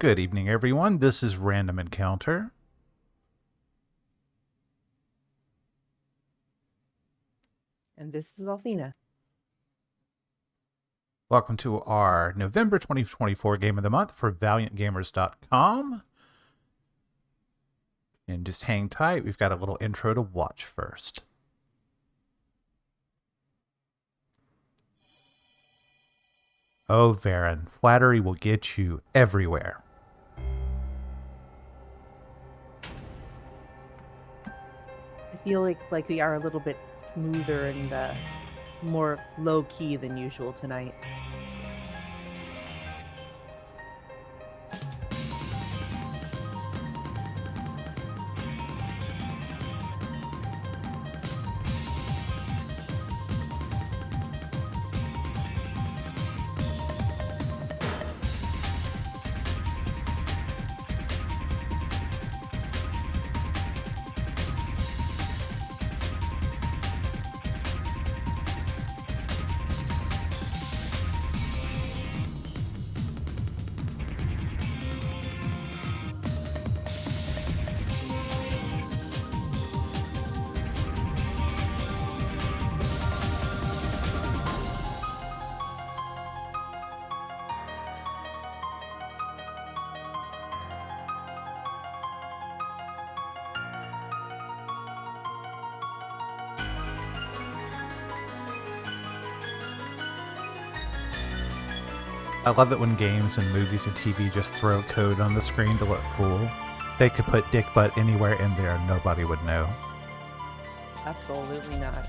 Good evening, everyone. This is Random Encounter. And this is Althena. Welcome to our November 2024 Game of the Month for ValiantGamers.com. And just hang tight, we've got a little intro to watch first. Oh, Varen, flattery will get you everywhere. I feel like we are a little bit smoother and more low-key than usual tonight. I love it when games and movies and TV just throw code on the screen to look cool. They could put dick butt anywhere in there and nobody would know. Absolutely not.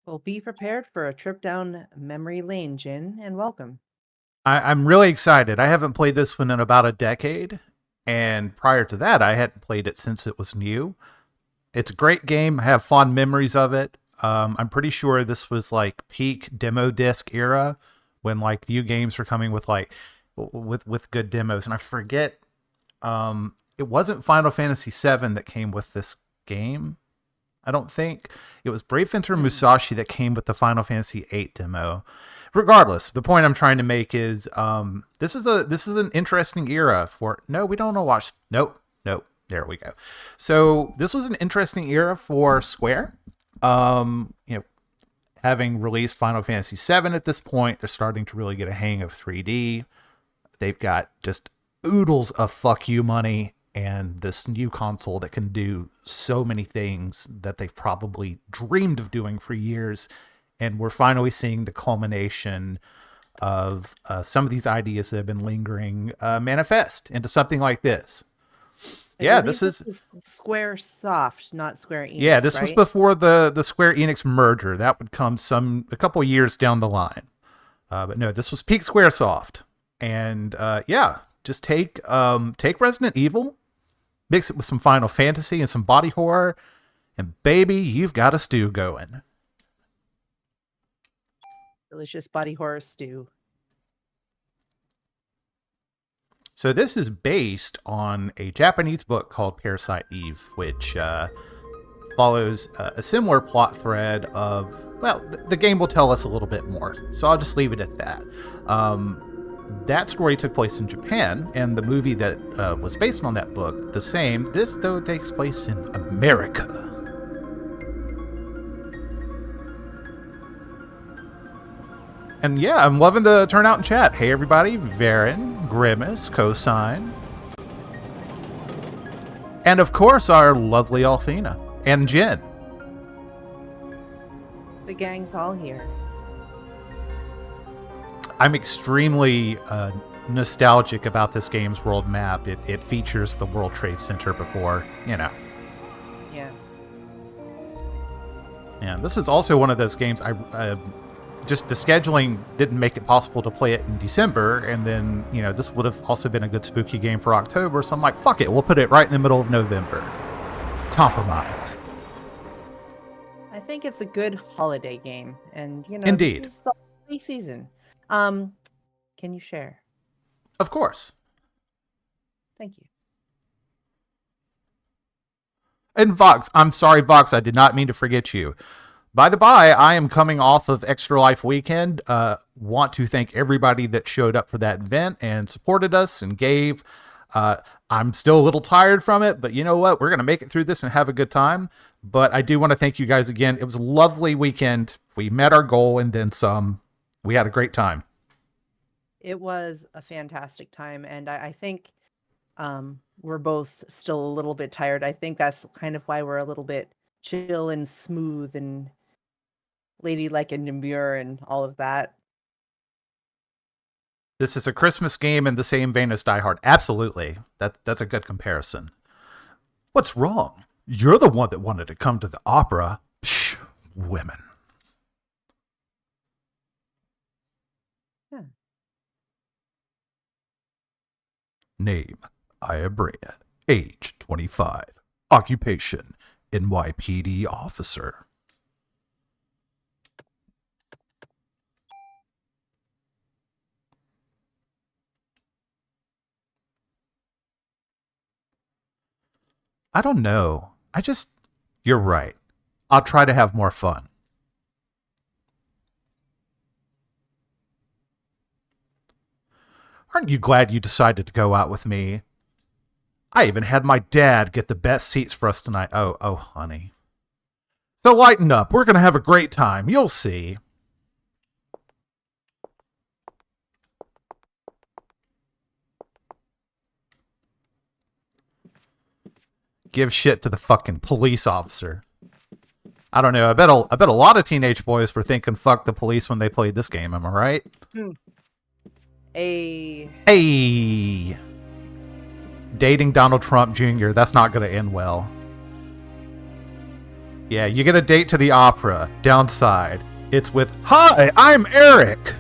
Well, be prepared for a trip down memory lane, Jin, and welcome. I'm really excited. I haven't played this one in about a decade, and prior to that, I hadn't played it since it was new. It's a great game. I have fond memories of it. I'm pretty sure this was like peak demo disc era when like new games were coming with like with good demos, and I forget. It wasn't Final Fantasy VII that came with this game. I don't think it was Brave Fencer Musashi that came with the Final Fantasy VIII demo. Regardless, the point I'm trying to make is this is an interesting era for. No, we don't know. Watch. Nope. There we go. So this was an interesting era for Square. Having released Final Fantasy VII at this point, they're starting to really get a hang of 3D. They've got just oodles of fuck you money and this new console that can do so many things that they've probably dreamed of doing for years. And we're finally seeing the culmination of some of these ideas that have been lingering manifest into something like this. This is Square Soft, not Square Enix. Yeah, this was before the Square Enix merger. That would come a couple years down the line. But no, this was peak Square Soft. And just take Resident Evil, mix it with some Final Fantasy and some body horror, and baby, you've got a stew going. Delicious body horror stew. So this is based on a Japanese book called Parasite Eve, which follows a similar plot thread of, well, the game will tell us a little bit more. So I'll just leave it at that. That story took place in Japan, and the movie that was based on that book, the same. This, though, takes place in America. And yeah, I'm loving the turnout in chat. Hey, everybody. Varen, Grimace, Cosine. And, of course, our lovely Althena. And Jen. The gang's all here. I'm extremely nostalgic about this game's world map. It features the World Trade Center before, Yeah. Yeah, this is also one of those games just the scheduling didn't make it possible to play it in December, and then, this would have also been a good spooky game for October, so I'm like, fuck it, we'll put it right in the middle of November. Compromise. I think it's a good holiday game, and Indeed. this is the holiday season. Can you share? Of course. Thank you. And Vox, I'm sorry, Vox, I did not mean to forget you. By the by, I am coming off of Extra Life Weekend. Want to thank everybody that showed up for that event and supported us and gave. I'm still a little tired from it, but you know what? We're going to make it through this and have a good time. But I do want to thank you guys again. It was a lovely weekend. We met our goal and then some. We had a great time. It was a fantastic time, and I think we're both still a little bit tired. I think that's kind of why we're a little bit chill and smooth and ladylike and demure and all of that. This is a Christmas game in the same vein as Die Hard. Absolutely. That's a good comparison. What's wrong? You're the one that wanted to come to the opera. Psh, women. Yeah. Name, Iabrea. Age, 25. Occupation, NYPD officer. I don't know. You're right. I'll try to have more fun. Aren't you glad you decided to go out with me? I even had my dad get the best seats for us tonight. Oh, honey. So lighten up. We're going to have a great time. You'll see. Give shit to the fucking police officer. I don't know. I bet a lot of teenage boys were thinking fuck the police when they played this game. Am I right? Hey. Dating Donald Trump Jr. That's not going to end well. Yeah, you get a date to the opera. Downside, it's with, "Hi, I'm Eric."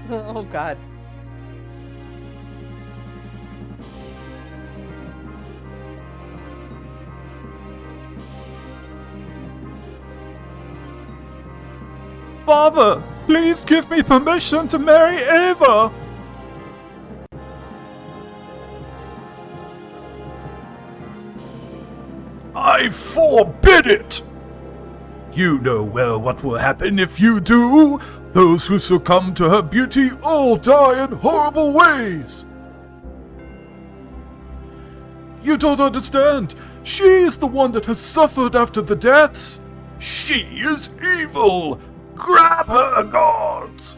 Oh, God. Father, please give me permission to marry Ava. I forbid it! You know well what will happen if you do. Those who succumb to her beauty all die in horrible ways. You don't understand. She is the one that has suffered after the deaths. She is evil. Grab her, gods,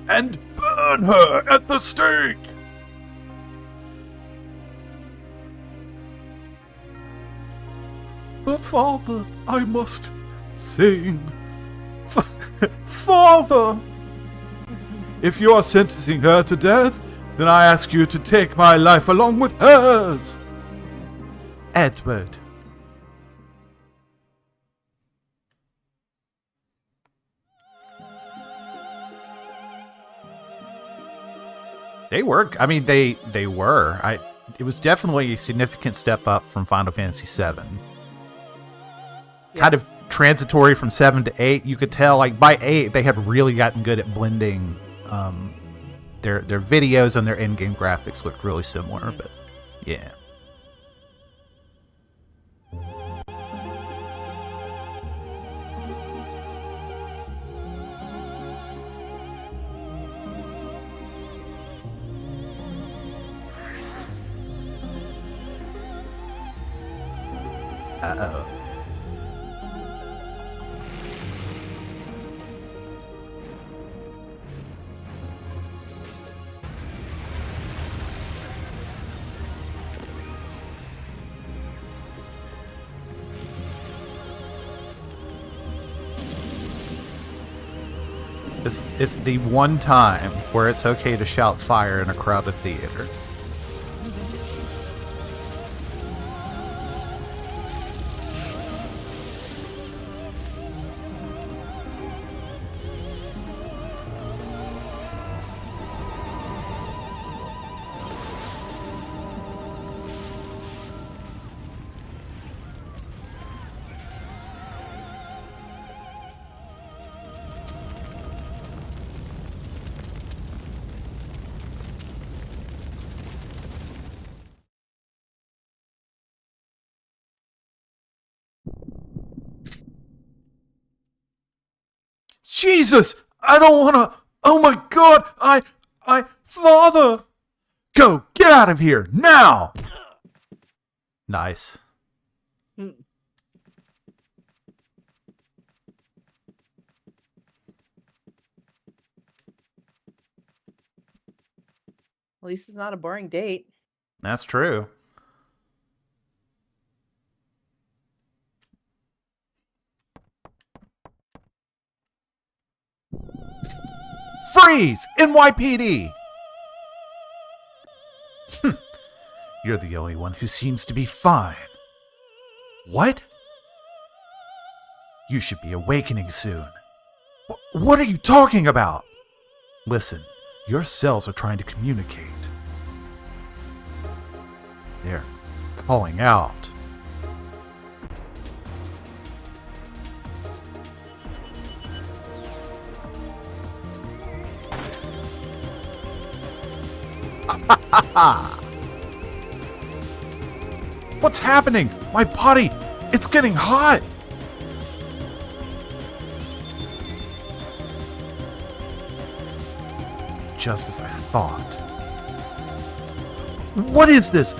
and burn her at the stake. But Father, I must sing. Father! If you are sentencing her to death, then I ask you to take my life along with hers. Edward. They were. I mean, they were. It was definitely a significant step up from Final Fantasy VII. Yes. Kind of transitory from 7 to 8. You could tell, like, by 8, they had really gotten good at blending. Their videos and their in-game graphics looked really similar, but yeah. Uh-oh. It's the one time where it's okay to shout fire in a crowded theater. Jesus! I don't want to. Oh my God! Father! Go! Get out of here! Now! Nice. Hmm. At least it's not a boring date. That's true. Freeze! NYPD! You're the only one who seems to be fine. What? You should be awakening soon. What are you talking about? Listen, your cells are trying to communicate. They're calling out. What's happening? My body, it's getting hot. Just as I thought. What is this?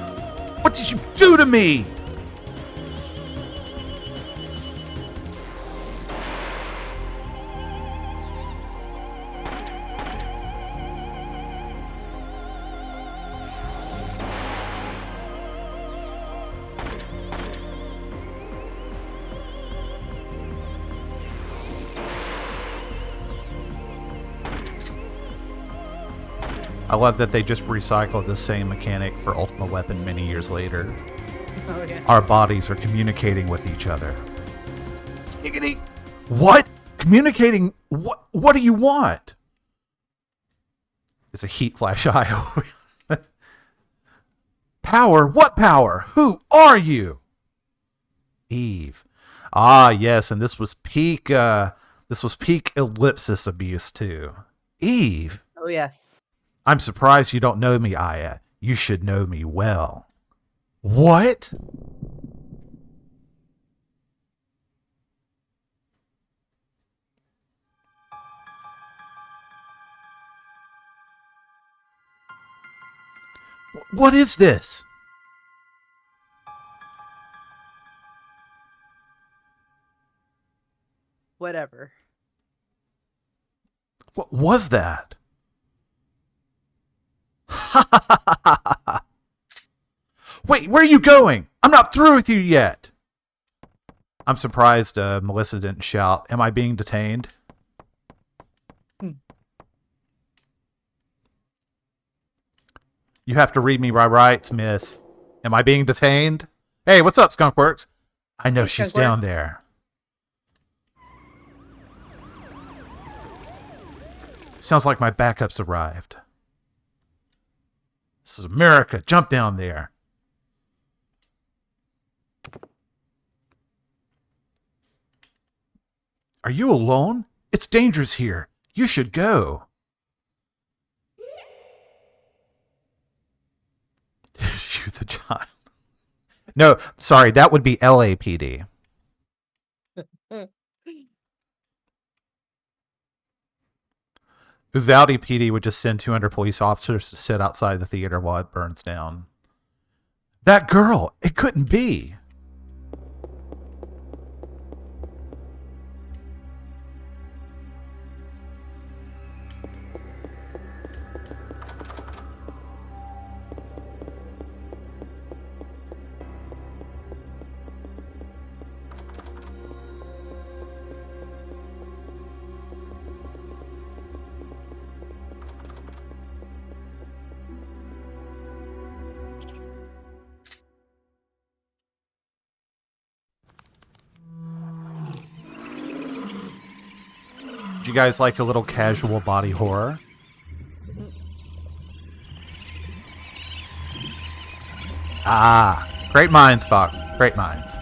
What did you do to me? I love that they just recycled the same mechanic for Ultimate Weapon many years later. Oh, yeah. Our bodies are communicating with each other. What? Communicating? What do you want? It's a heat flash eye. Power? What power? Who are you? Eve. Ah, yes, and this was peak ellipsis abuse too. Eve. Oh, yes. I'm surprised you don't know me, Aya. You should know me well. What? What is this? Whatever. What was that? Wait, where are you going? I'm not through with you yet. I'm surprised Melissa didn't shout, am I being detained? You have to read me my rights, miss. Am I being detained? Hey, what's up, Skunkworks? I know Hey, she's Skunkworks. down there. Sounds like my backup's arrived. This is America. Jump down there. Are you alone? It's dangerous here. You should go. Shoot the child. No, sorry, that would be LAPD. Uvalde PD would just send 200 police officers to sit outside the theater while it burns down. That girl! It couldn't be! you guys like a little casual body horror? Ah, great minds, Fox. Great minds.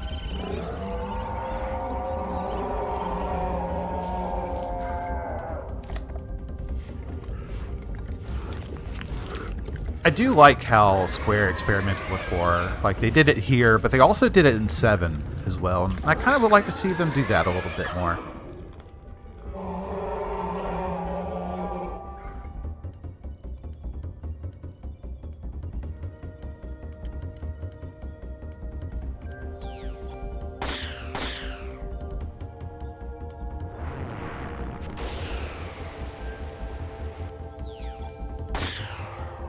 I do like how Square experimented with horror. Like, they did it here, but they also did it in 7 as well. And I kind of would like to see them do that a little bit more.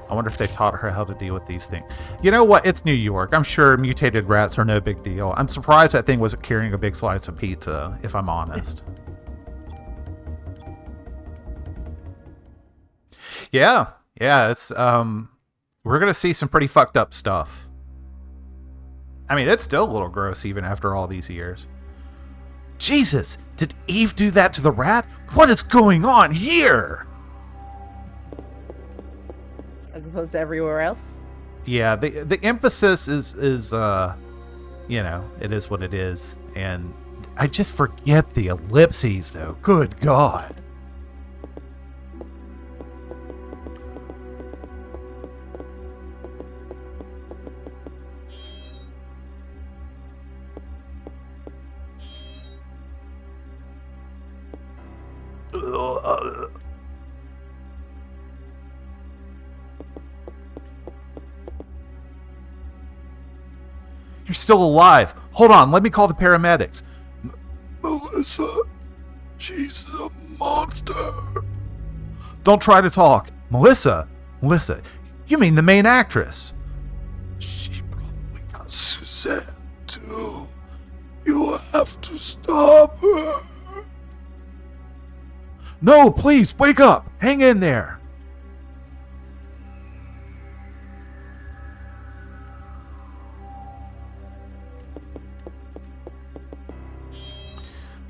I wonder if they taught her how to deal with these things. You know what? It's New York. I'm sure mutated rats are no big deal. I'm surprised that thing wasn't carrying a big slice of pizza, if I'm honest. Yeah. Yeah, it's we're going to see some pretty fucked up stuff. I mean, it's still a little gross even after all these years. Jesus, did Eve do that to the rat? What is going on here? As opposed to everywhere else. Yeah, the emphasis is you know, it is what it is. And I just forget the ellipses, though. Good God. You're still alive. Hold on, let me call the paramedics. Melissa, she's a monster. Don't try to talk. Melissa, you mean the main actress? She probably got Suzanne, too. You have to stop her. No, please, wake up. Hang in there.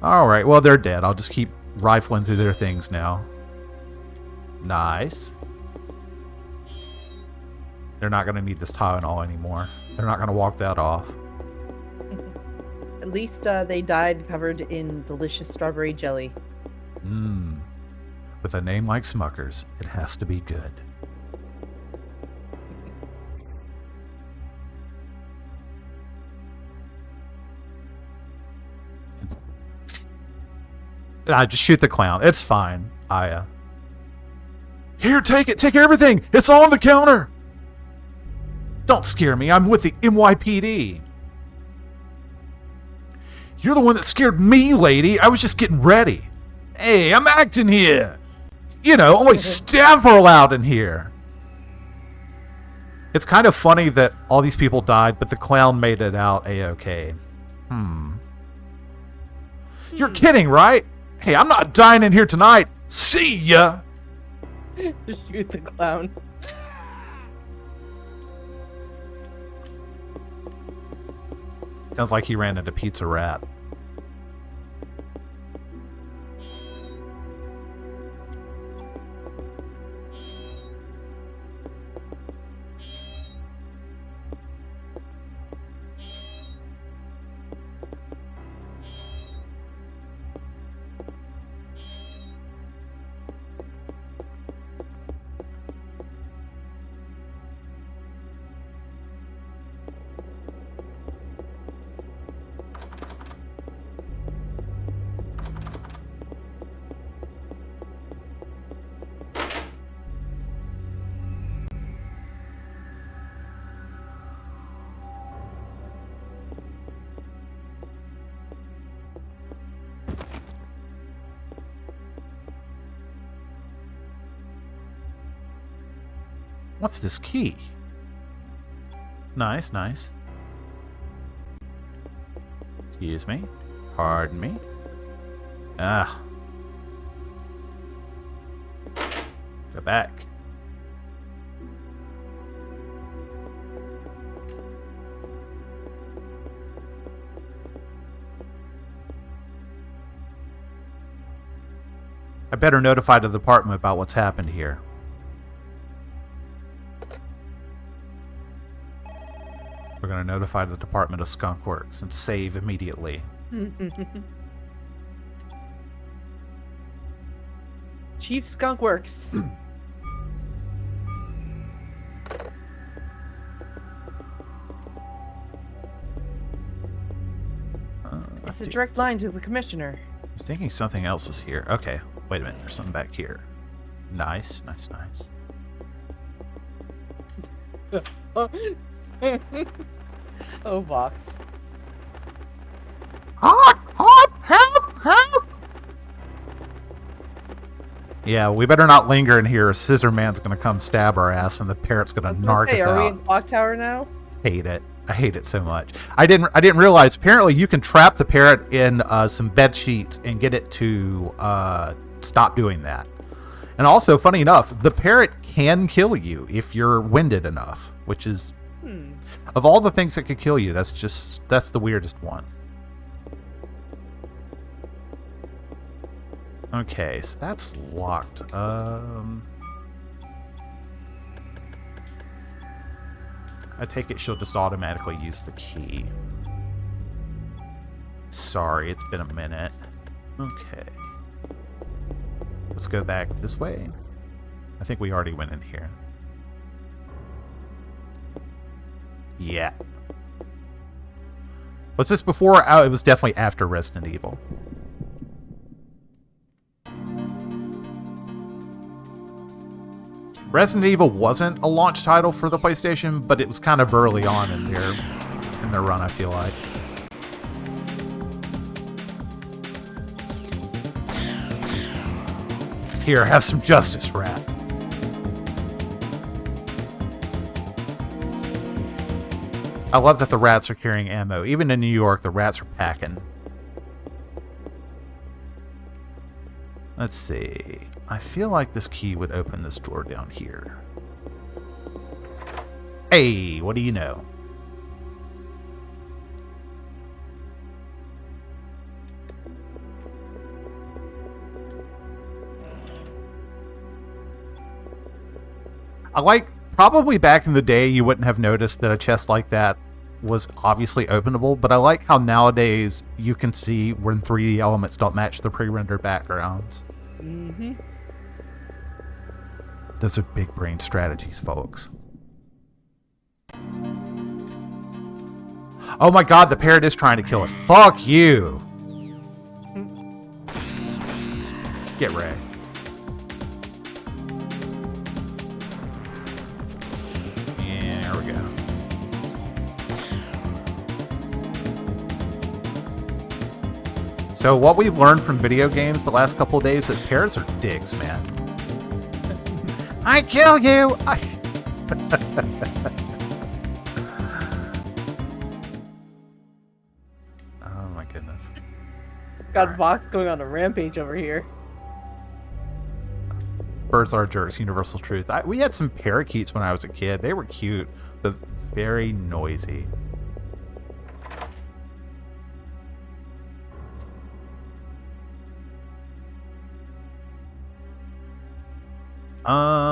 Alright, well, they're dead. I'll just keep rifling through their things now. Nice. They're not going to need this Tylenol anymore. They're not going to walk that off. At least they died covered in delicious strawberry jelly. Mmm. With a name like Smuckers, it has to be good. Just shoot the clown. It's fine, Aya. Here, take it. Take everything. It's on the counter. Don't scare me. I'm with the NYPD. You're the one that scared me, lady. I was just getting ready. Hey, I'm acting here. You know, only staff are allowed in here. It's kind of funny that all these people died, but the clown made it out A-okay. You're kidding, right? Hey, I'm not dying in here tonight. See ya. Shoot the clown. Sounds like he ran into Pizza Rat. What's this key? Nice, nice. Excuse me. Pardon me. Ah. Go back. I better notify the department about what's happened here. We're going to notify the Department of Skunk Works and save immediately. Chief Skunk Works. It's a direct line to the commissioner. I was thinking something else was here. Okay, wait a minute. There's something back here. Nice, nice, nice. Oh, Vox. Help! Yeah, we better not linger in here. Scissor Man's gonna come stab our ass, and the parrot's gonna narc us Are we out. in Clock Tower now? Hate it. I hate it so much. I didn't realize. Apparently, you can trap the parrot in some bed sheets and get it to stop doing that. And also, funny enough, the parrot can kill you if you're winded enough, which is of all the things that could kill you, that's the weirdest one. Okay, so that's locked. I take it she'll just automatically use the key. Sorry, it's been a minute. Okay. Let's go back this way. I think we already went in here. Yeah. Was this before? Oh, it was definitely after Resident Evil. Resident Evil wasn't a launch title for the PlayStation, but it was kind of early on in their run, I feel like. Here, have some justice, rat. I love that the rats are carrying ammo. Even in New York, the rats are packing. Let's see. I feel like this key would open this door down here. Hey, what do you know? I like, probably back in the day, you wouldn't have noticed that a chest like that was obviously openable, but I like how nowadays you can see when 3D elements don't match the pre-rendered backgrounds. Mm-hmm. Those are big brain strategies, folks. Oh my god, the parrot is trying to kill us. Fuck you! Get Ray. Yeah, there we go. So what we've learned from video games the last couple of days is that parrots are dicks, man. I kill you! Oh my goodness. Got Vox going on a rampage over here. Birds are jerks, universal truth. We had some parakeets when I was a kid. They were cute, but very noisy.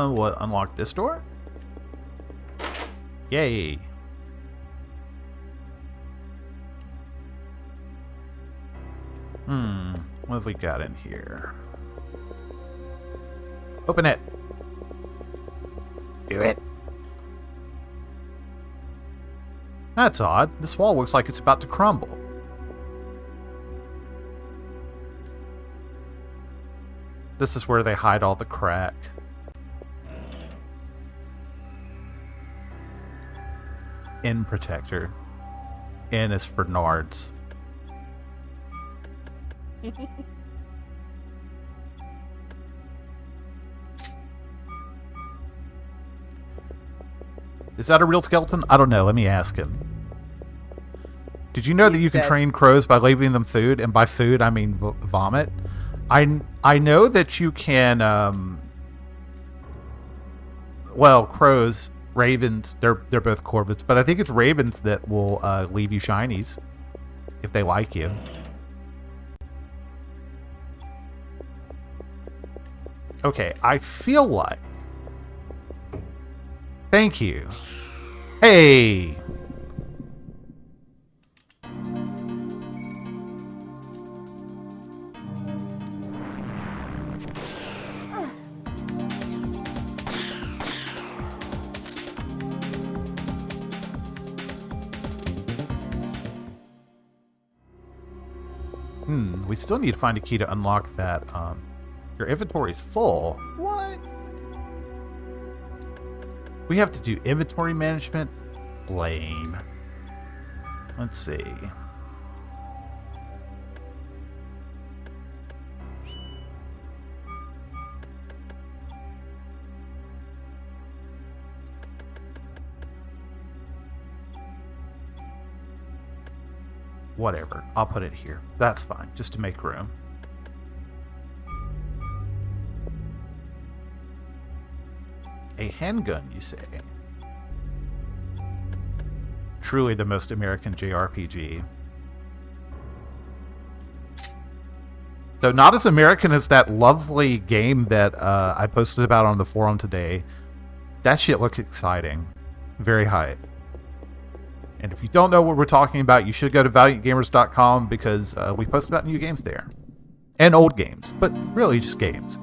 What? Unlock this door? Yay. What have we got in here? Open it. Do it. That's odd. This wall looks like it's about to crumble. This is where they hide all the crack. N protector. N is for nards. Is that a real skeleton? I don't know. Let me ask him. Did you know that you can train crows by leaving them food? And by food, I mean vomit. I know that you can... well, crows, ravens, they're both corvids. But I think it's ravens that will leave you shinies if they like you. Okay, I feel like... Thank you. Hey! We still need to find a key to unlock that. Your inventory's full. What? We have to do inventory management? Lame. Let's see. Whatever. I'll put it here. That's fine, just to make room. A handgun, you say? Truly the most American JRPG. Though not as American as that lovely game that I posted about on the forum today. That shit looks exciting. Very hype. And if you don't know what we're talking about, you should go to valiantgamers.com because we post about new games there. And old games, but really just games.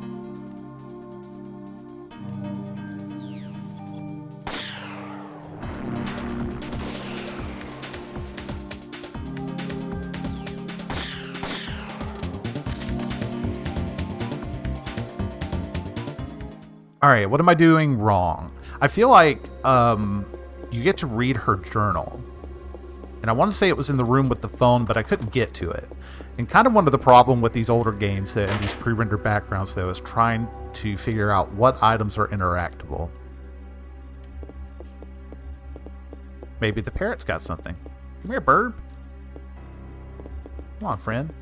Alright, what am I doing wrong? I feel like you get to read her journal. And I want to say it was in the room with the phone, but I couldn't get to it. And kind of one of the problem with these older games and these pre-rendered backgrounds, though, is trying to figure out what items are interactable. Maybe the parrot's got something. Come here, bird. Come on, friend.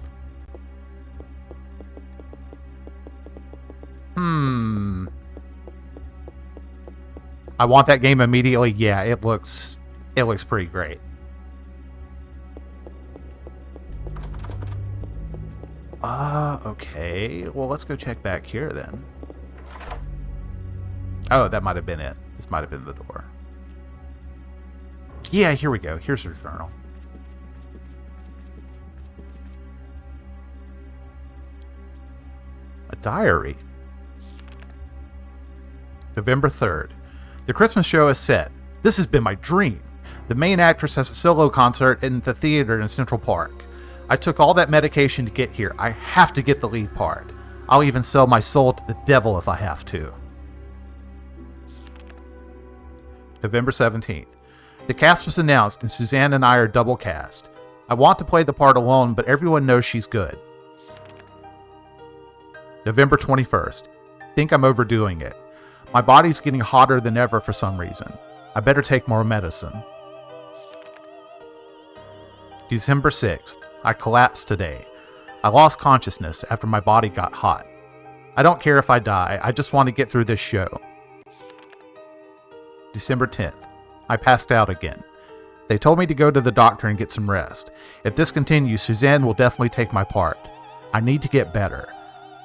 I want that game immediately. Yeah, it looks pretty great. Okay. Well, let's go check back here then. Oh, that might have been it. This might have been the door. Yeah, here we go. Here's her journal. A diary. November 3rd. The Christmas show is set. This has been my dream. The main actress has a solo concert in the theater in Central Park. I took all that medication to get here. I have to get the lead part. I'll even sell my soul to the devil if I have to. November 17th. The cast was announced and Suzanne and I are double cast. I want to play the part alone, but everyone knows she's good. November 21st. Think I'm overdoing it. My body's getting hotter than ever for some reason. I better take more medicine. December 6th. I collapsed today. I lost consciousness after my body got hot. I don't care if I die. I just want to get through this show. December 10th. I passed out again. They told me to go to the doctor and get some rest. If this continues, Suzanne will definitely take my part. I need to get better.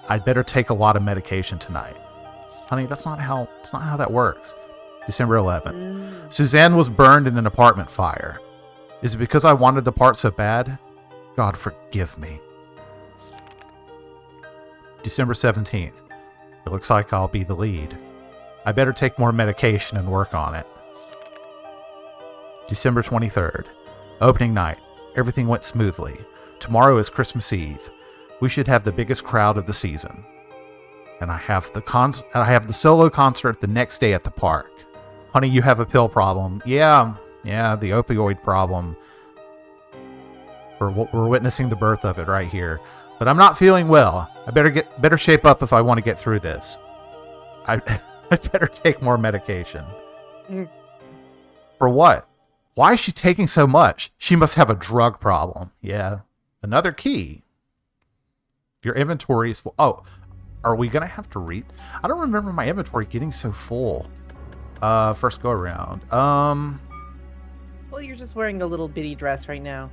I'd better take a lot of medication tonight. Honey, that's not how that works. December 11th. Suzanne was burned in an apartment fire. Is it because I wanted the part so bad? God forgive me. December 17th. It looks like I'll be the lead. I better take more medication and work on it. December 23rd. Opening night. Everything went smoothly. Tomorrow is Christmas Eve. We should have the biggest crowd of the season. And I have the solo concert the next day at the park. Honey, you have a pill problem. Yeah, the opioid problem. We're witnessing the birth of it right here. But I'm not feeling well. I better shape up if I want to get through this. I better take more medication. For what? Why is she taking so much? She must have a drug problem. Yeah. Another key. Your inventory is full. Oh, are we going to have to read? I don't remember my inventory getting so full. First go around. Well, you're just wearing a little bitty dress right now.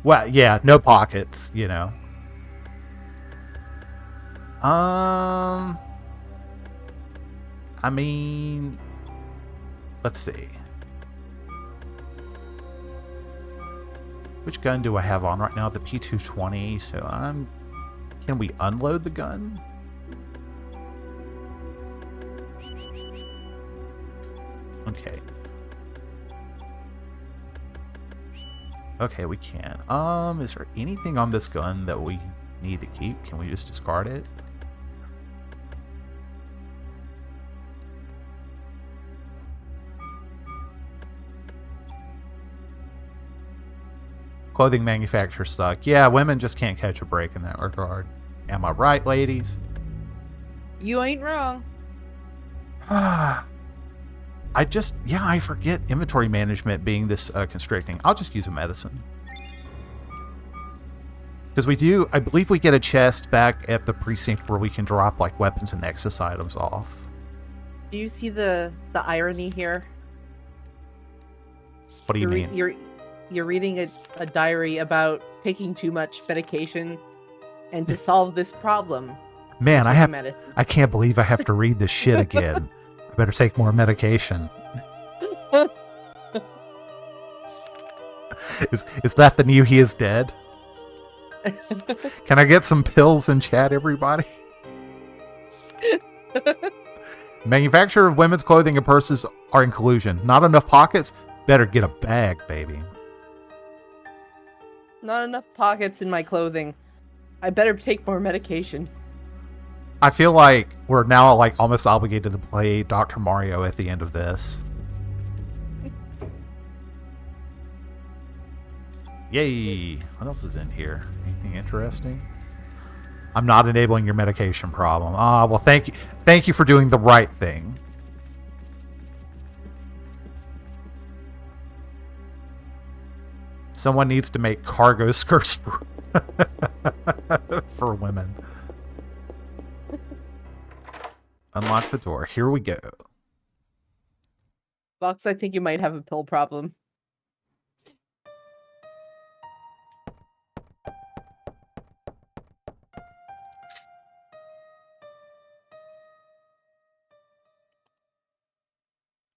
Well, yeah, no pockets, you know. I mean, let's see. Which gun do I have on right now? The P220. So can we unload the gun? Okay. Okay, we can. Is there anything on this gun that we need to keep? Can we just discard it? Clothing manufacturers suck. Yeah, women just can't catch a break in that regard. Am I right, ladies? You ain't wrong. I forget inventory management being this constricting. I'll just use a medicine. Because I believe we get a chest back at the precinct where we can drop like weapons and Nexus items off. Do you see the irony here? What do you mean? You're reading a diary about taking too much medication, and to solve this problem, man, medicine. I can't believe I have to read this shit again. I better take more medication. Is that the new He Is Dead? Can I get some pills in chat, everybody? Manufacturer of women's clothing and purses are in collusion. Not enough pockets? Better get a bag, baby. Not enough pockets in my clothing. I better take more medication. I feel like we're now like almost obligated to play Dr. Mario at the end of this. Yay! What else is in here? Anything interesting? I'm not enabling your medication problem. Well, thank you. Thank you for doing the right thing. Someone needs to make cargo skirts for women. Unlock the door. Here we go. Fox, I think you might have a pill problem.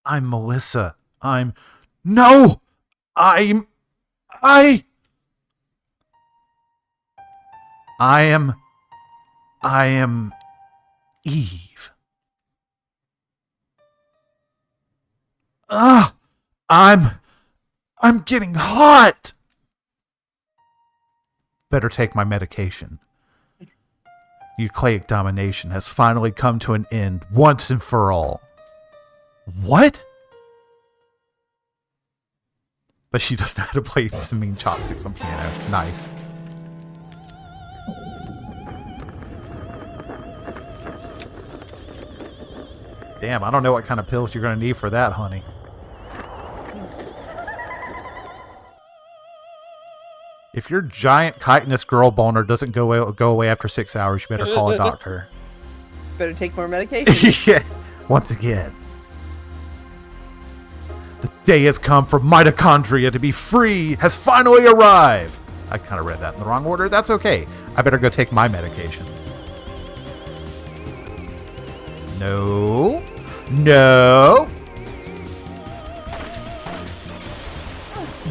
I'm Melissa. No! I am Eve. I'm getting hot. Better take my medication. Euclaic domination has finally come to an end once and for all. What? But she doesn't know how to play some mean chopsticks on piano. Nice. Damn, I don't know what kind of pills you're going to need for that, honey. If your giant chitinous girl boner doesn't go away after 6 hours, you better call a doctor. Better take more medication. Yeah, once again. The day has come for mitochondria to be free, has finally arrived. I kind of read that in the wrong order. That's okay. I better go take my medication. No. No.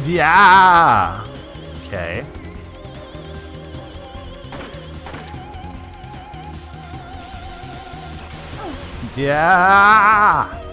Yeah. Okay. Yeah.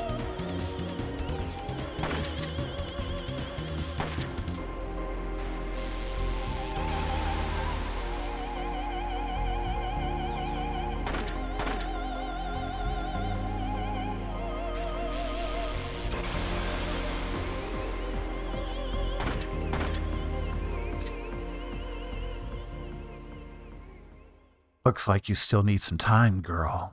Looks like you still need some time, girl.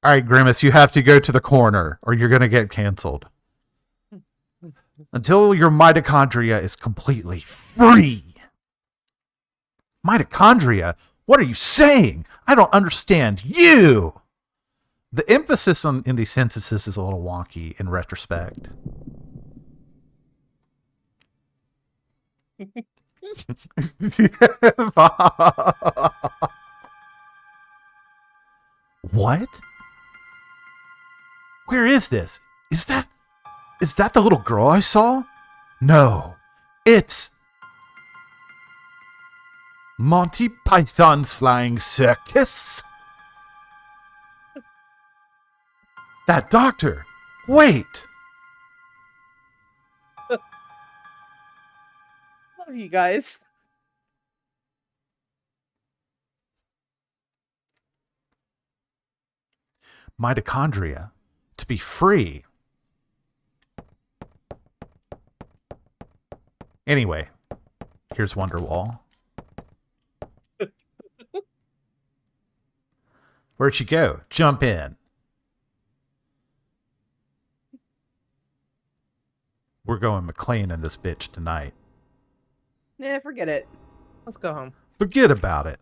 All right, Grimace, you have to go to the corner or you're going to get canceled. Until your mitochondria is completely free. Mitochondria? What are you saying? I don't understand you. The emphasis in these sentences is a little wonky in retrospect. What? Where is this? Is that the little girl I saw? No. It's Monty Python's Flying Circus. That doctor. Wait. Love you guys. Mitochondria. To be free. Anyway, here's Wonderwall. Where'd she go? Jump in. We're going McLean in this bitch tonight. Nah, forget it. Let's go home. Forget about it.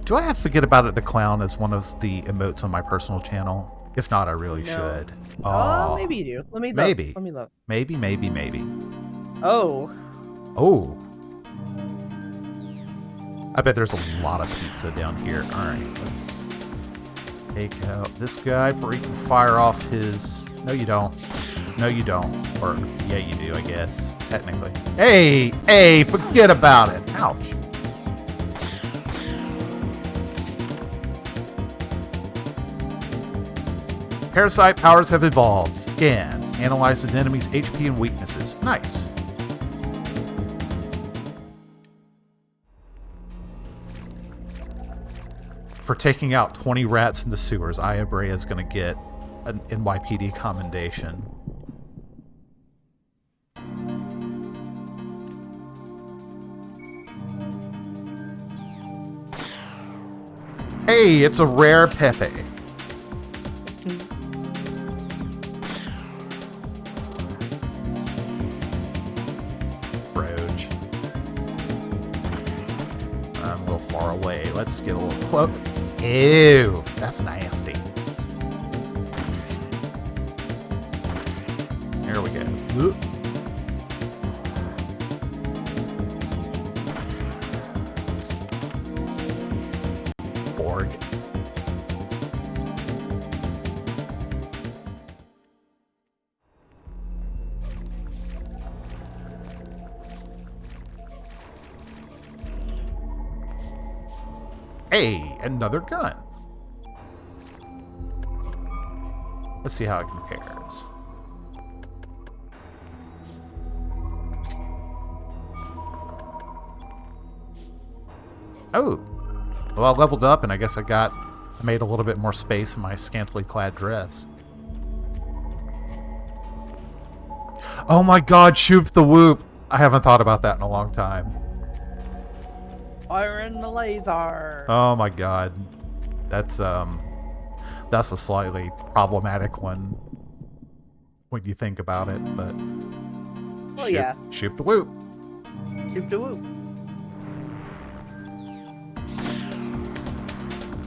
Do I have Forget About It the Clown as one of the emotes on my personal channel? If not, I really should. Oh, maybe you do. Let me look. Maybe. Let me look. Maybe. Oh. Oh. I bet there's a lot of pizza down here. Alright, let's take out this guy before he can fire off his... No, you don't. No, you don't. Or, yeah, you do, I guess. Technically. Hey, forget about it. Ouch. Parasite powers have evolved. Scan. Analyzes enemies' HP and weaknesses. Nice. For taking out 20 rats in the sewers, Aya Brea is going to get an NYPD commendation. Hey, it's a rare Pepe. Roach. I'm a little far away. Let's get a little close. Ew, that's nasty. There we go. Oop. Borg. Hey, another gun. Let's see how it compares. Oh, well, I leveled up, and I guess I made a little bit more space in my scantily clad dress. Oh my God, Shoop the Whoop! I haven't thought about that in a long time. Fire in the laser. Oh my God, that's a slightly problematic one when you think about it, but well, yeah. Shoop the Whoop. Shoop the whoop.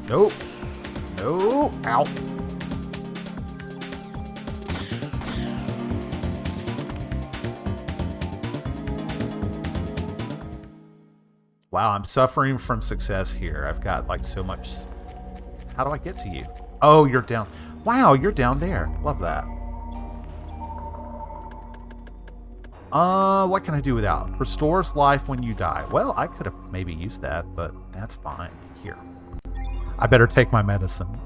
Nope. No. Ow. Wow, I'm suffering from success here. I've got like so much. How do I get to you? Oh, you're down. Wow, you're down there. Love that. What can I do without? Restores life when you die. Well, I could have maybe used that, but that's fine. Here. I better take my medicine.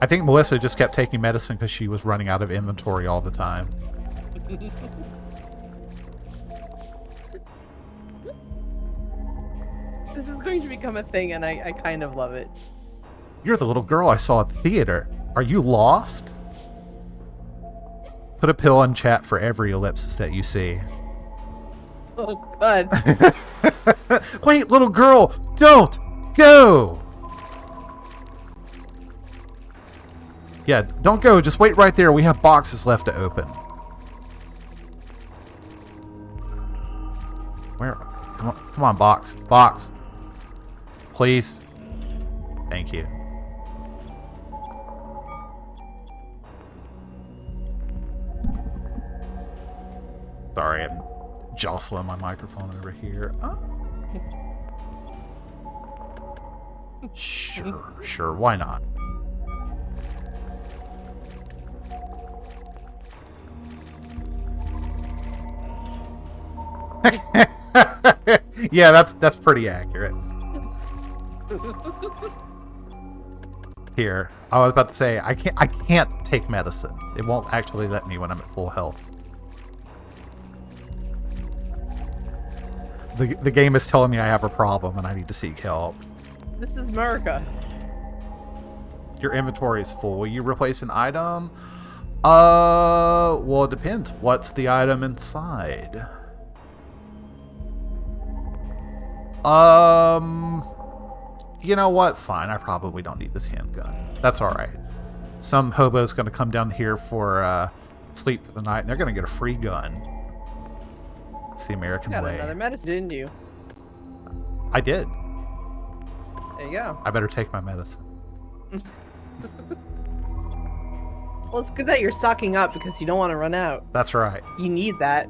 I think Melissa just kept taking medicine because she was running out of inventory all the time. This is going to become a thing, and I kind of love it. You're the little girl I saw at the theater. Are you lost? Put a pill in chat for every ellipsis that you see. Oh, God. Wait, little girl, don't go. Yeah, don't go. Just wait right there. We have boxes left to open. Where? Come on, box. Box. Please. Thank you. Sorry, I'm jostling my microphone over here. Oh. Sure, why not? Yeah, that's pretty accurate. Here, I was about to say I can't take medicine. It won't actually let me when I'm at full health. The game is telling me I have a problem and I need to seek help. This is America. Your inventory is full. Will you replace an item? Well, it depends. What's the item inside? You know what? Fine. I probably don't need this handgun. That's all right. Some hobo's going to come down here for sleep for the night, and they're going to get a free gun. It's the American Got way. another medicine, didn't you? I did. There you go. I better take my medicine. Well, it's good that you're stocking up because you don't want to run out. That's right. You need that.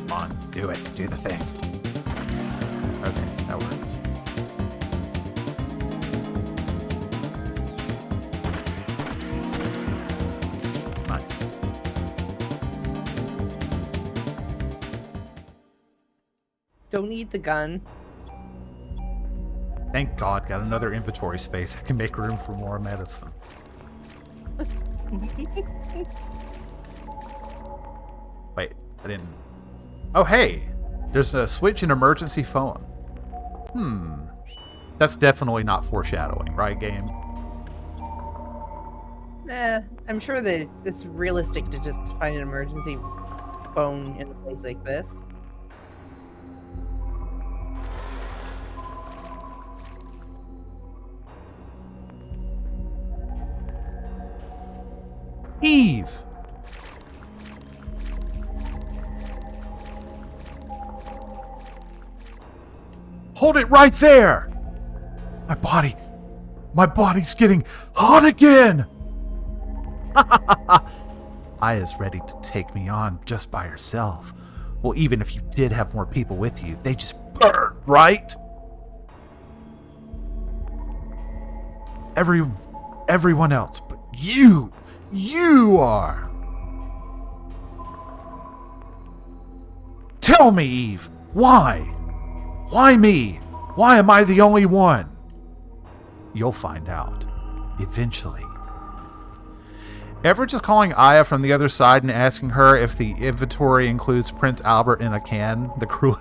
Come on, do it. Do the thing. Okay, that works. Nice. Don't need the gun. Thank God, got another inventory space. I can make room for more medicine. Wait, I didn't... Oh, hey! There's a switch in emergency phone. That's definitely not foreshadowing, right, game? I'm sure that it's realistic to just find an emergency phone in a place like this. Eve! Hold it right there! My body's getting hot again! Aya's ready to take me on just by herself. Well, even if you did have more people with you, they just burn, right? Everyone else, but you are. Tell me, Eve, why? Why me? Why am I the only one? You'll find out, eventually. Ever just calling Aya from the other side and asking her if the inventory includes Prince Albert in a can? The cruel...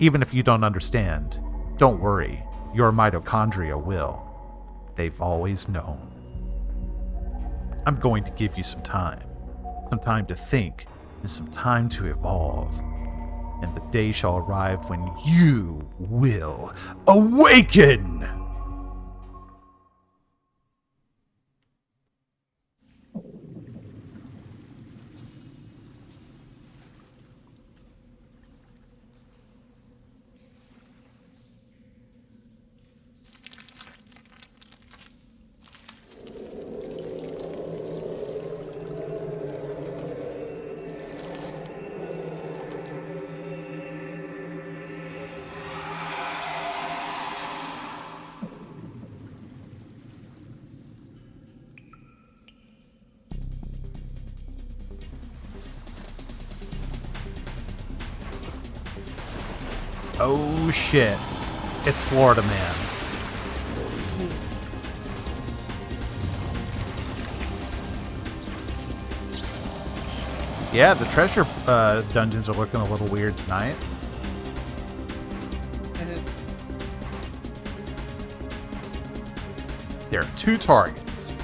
Even if you don't understand, don't worry. Your mitochondria will. They've always known. I'm going to give you some time to think, and some time to evolve. And the day shall arrive when you will awaken! Oh shit. It's Florida Man. Yeah, the treasure dungeons are looking a little weird tonight. There are 2 targets.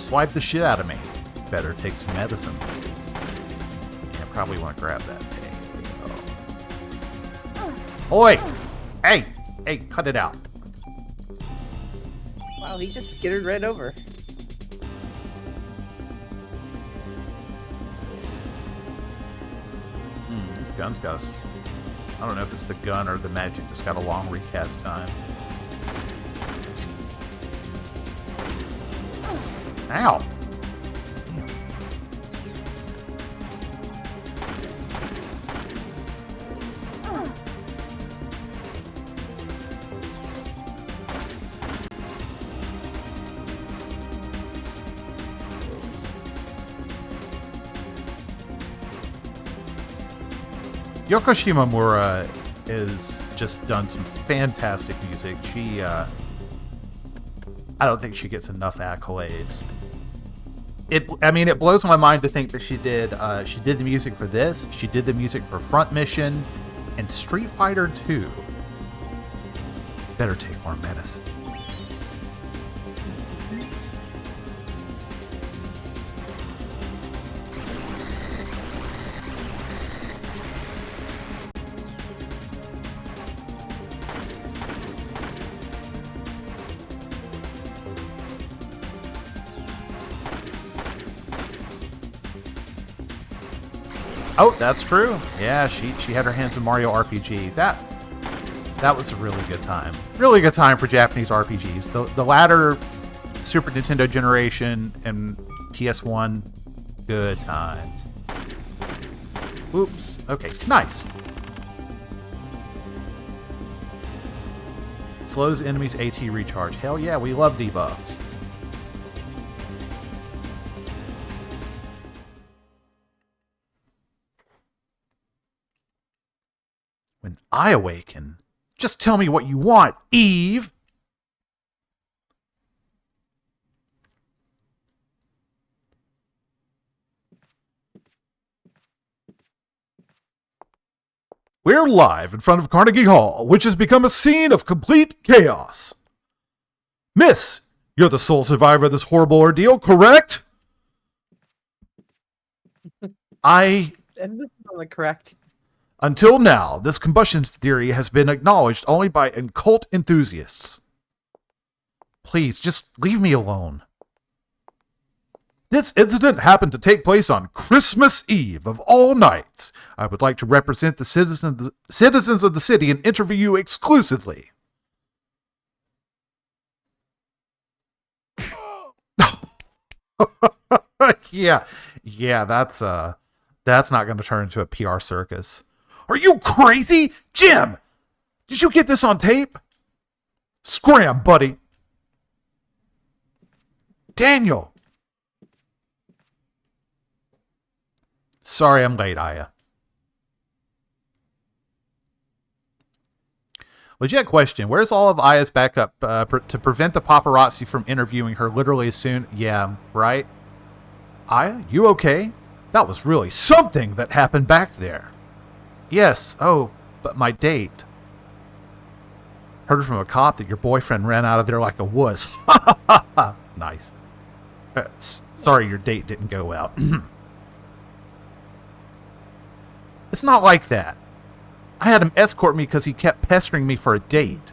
swipe the shit out of me. Better take some medicine. Yeah, probably want to grab that. Oi! Hey! Hey, cut it out. Wow, he just skittered right over. This gun's got I don't know if it's the gun or the magic that's got a long recast time. Ow! Yoko Shimomura has just done some fantastic music. She, I don't think she gets enough accolades. It blows my mind to think that she did the music for this, she did the music for Front Mission, and Street Fighter 2. Better take more medicine. Oh, that's true. Yeah, she had her hands in Mario RPG. That was a really good time. Really good time for Japanese RPGs. The latter Super Nintendo generation and PS1, good times. Oops. Okay, nice. Slows enemies' AT recharge. Hell yeah, we love debuffs. When I awaken, just tell me what you want, Eve! We're live in front of Carnegie Hall, which has become a scene of complete chaos. Miss, you're the sole survivor of this horrible ordeal, correct? And this is not correct. Until now, this combustion theory has been acknowledged only by occult enthusiasts. Please, just leave me alone. This incident happened to take place on Christmas Eve of all nights. I would like to represent the citizens of the city and interview you exclusively. Yeah, that's not going to turn into a PR circus. Are you crazy? Jim! Did you get this on tape? Scram, buddy. Daniel! Sorry I'm late, Aya. Legit question. Where's all of Aya's backup to prevent the paparazzi from interviewing her literally as soon... Yeah, right? Aya, you okay? That was really something that happened back there. Yes, oh, but my date. Heard from a cop that your boyfriend ran out of there like a wuss. Nice. Sorry your date didn't go out. It's not like that. I had him escort me because he kept pestering me for a date.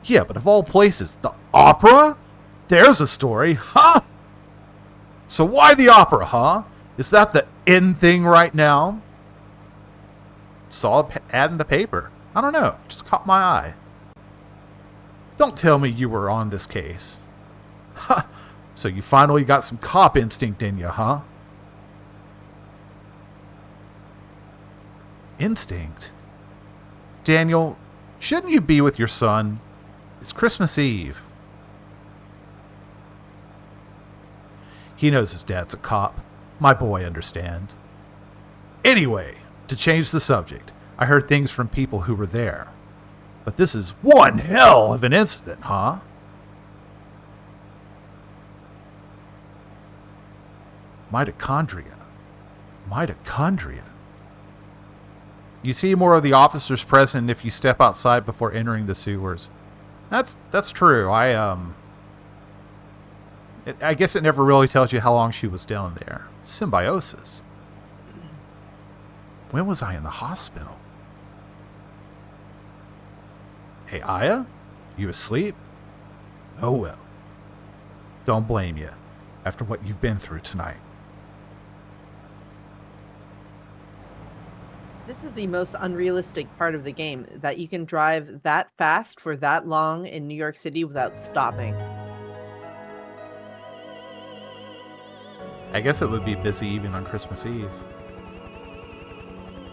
Yeah, but of all places, the opera? There's a story, huh? So why the opera, huh? Is that the in thing right now? Saw an ad in the paper. I don't know. Just caught my eye. Don't tell me you were on this case. Ha! So you finally got some cop instinct in you, huh? Instinct? Daniel, shouldn't you be with your son? It's Christmas Eve. He knows his dad's a cop. My boy understands. Anyway, to change the subject, I heard things from people who were there. But this is one hell of an incident, huh? Mitochondria. You see more of the officers present if you step outside before entering the sewers. That's true. I guess it never really tells you how long she was down there. Symbiosis. When was I in the hospital? Hey, Aya? You asleep? Oh well. Don't blame you after what you've been through tonight. This is the most unrealistic part of the game, that you can drive that fast for that long in New York City without stopping. I guess it would be busy even on Christmas Eve.